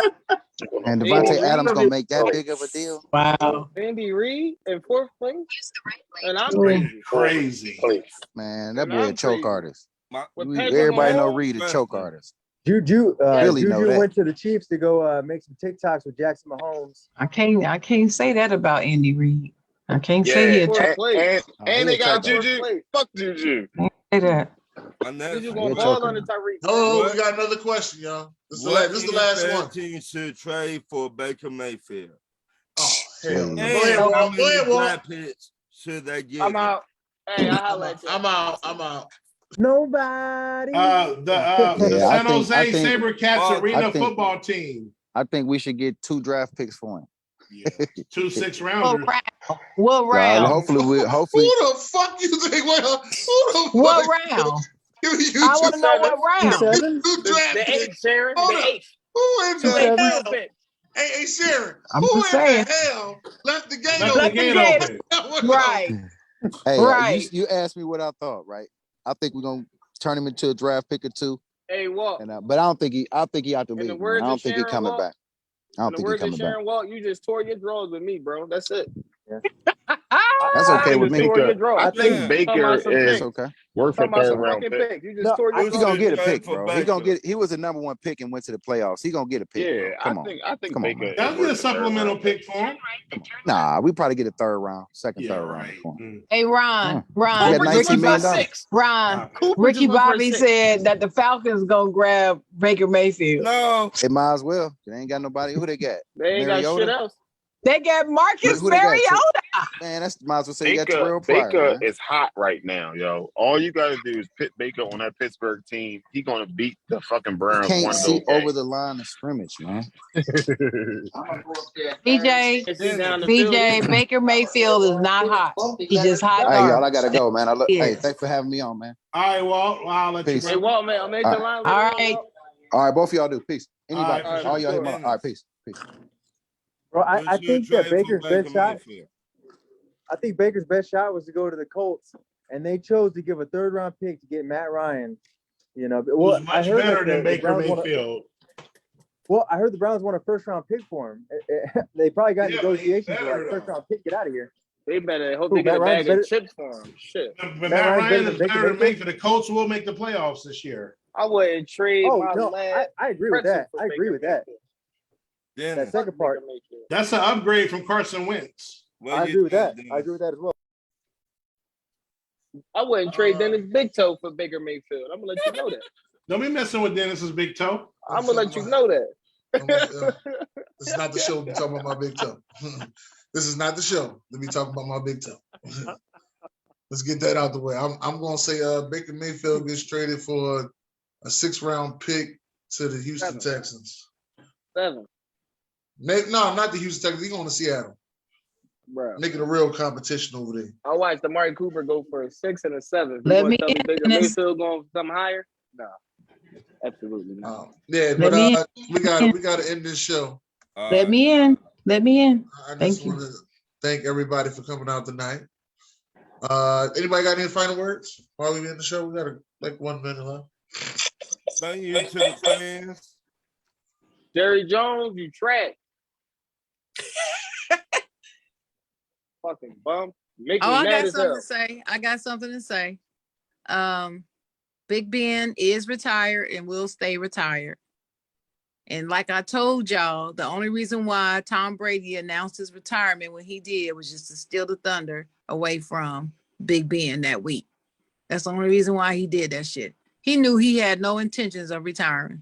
And Devontae Adams gonna make that big of a deal? Wow. Andy Reid in 4th place? And I'm crazy. Man, that boy a choke artist. Patrick Everybody know Mahomes? Reid a choke artist. Juju that. went to the Chiefs to go make some TikToks with Jackson Mahomes. I can't say that about Andy Reid. I can't say he a choke. And they got Juju. Fuck Juju. Say that. Juju gonna ball on the Tyreek. Oh, we got another question, y'all. This is the last one. Team should trade for Baker Mayfield. Oh, hell no. And Go how ahead, many Walt. draft picks should they get? I'm out. Hey, I holla at you. I'm out. Nobody. The San Jose I think SaberCats Arena football team. I think we should get 2 draft picks for him. Yeah. 2 6-rounders. What round? Hopefully. Who the fuck you think? What round? I want to know what round. The 8th, Sharon. Hold The up. 8th. Who in the 7. hell? Hey, Sharon. I'm who just in saying. the hell left the gate Left the gate open. Right. Hey, Right. You asked me what I thought, right? I think we're gonna turn him into a draft pick or 2. Hey, Walt. But I don't think he out the In the league. words I of don't think he's Sharon coming Walt, back. I don't think he's coming back. Sharon Walt, you just tore your drawers with me, bro. That's it. Yeah. That's okay with me. I think Baker is okay. worth a 3rd-round pick. You just tore your He's gonna get a pick, bro. He was the number 1 pick and went to the playoffs. He's gonna get a pick. Yeah, Come on. I think Come Baker. on, That'll be a supplemental pick for him. Nah, we probably get a 3rd round, 2nd, 3rd round. For him. Hey, Ron. We got $19 million. Ron. Ricky Bobby said that the Falcons gonna grab Baker Mayfield. No. They might as well. They ain't got nobody. Who they got? They ain't got shit else. They got Marcus Who they got? Mariota. Man, that's might as well say you got Terrell Pryor. Baker is hot right now, yo. All you gotta do is put Baker on that Pittsburgh team. He gonna beat the fucking Browns. Can't one see of those over the line of scrimmage, man. BJ, Baker Mayfield is not hot. He's just hot. Hey, y'all, I gotta go, man. Hey, thanks for having me on, man. All right, Walt. Well, I'll let you. Hey, Walt, man, I'll make the line. All right. All right, both of y'all do. Peace. Anybody? All y'all hit my. All right, peace. Bro, I think that Baker's best shot. I think Baker's best shot was to go to the Colts, and they chose to give a 3rd-round pick to get Matt Ryan. You know, well, Who's much better than Baker Mayfield. Well, I heard the Browns want a 1st-round pick for him. They probably got negotiations for like 1st-round pick. Get out of here. They better hope they get a bag of chips for him. Shit. But Matt Ryan is better than Baker. The Colts will make the playoffs this year. I wouldn't trade my lad. I agree with that. I agree with that. Yeah. That second part. That's an upgrade from Carson Wentz. I agree with that. I agree with that as well. I wouldn't trade Dennis Big Toe for Baker Mayfield. I'm gonna let you know that. Don't be messing with Dennis's big toe. I'm gonna let you know that. This is not the show to be talking about my big toe. This is not the show to be talking about my big toe. Let's get that out the way. I'm gonna say Baker Mayfield gets traded for a 6th-round pick to the Houston Texans. 7. No, not the Houston Texans. He's going to Seattle. Bro. Making a real competition over there. I watched Amari Cooper go for a 6 and a 7. Let me Baker Mayfield going for something higher? No, absolutely not. Yeah, but we got to end this show. Let me in. I just want to thank everybody for coming out tonight. Anybody got any final words while we end the show? We got like 1 minute left. Thank you to the fans. Jerry Jones, you trash. Fucking bum. I got something to say. Big Ben is retired and will stay retired. And like I told y'all, the only reason why Tom Brady announced his retirement when he did was just to steal the thunder away from Big Ben that week. That's the only reason why he did that shit. He knew he had no intentions of retiring.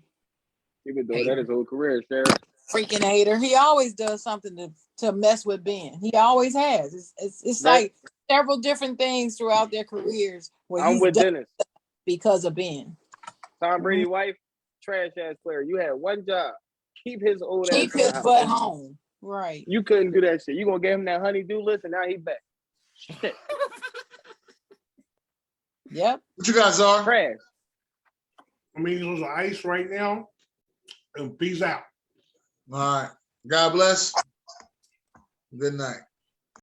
He been doing that his whole career, Sharon. Freaking hater. He always does something to mess with Ben. He always has. It's like several different things throughout their careers where I'm with Dennis because of Ben. Tom Brady's wife, trash ass player. You had one job. Keep his old ass. Keep his butt home. Right. You couldn't do that shit. You gonna get him that honey-do list, and now he back. Shit. Yep. What you guys are? Trash. I mean, those are ice right now. And peace out. All right. God bless. Good night.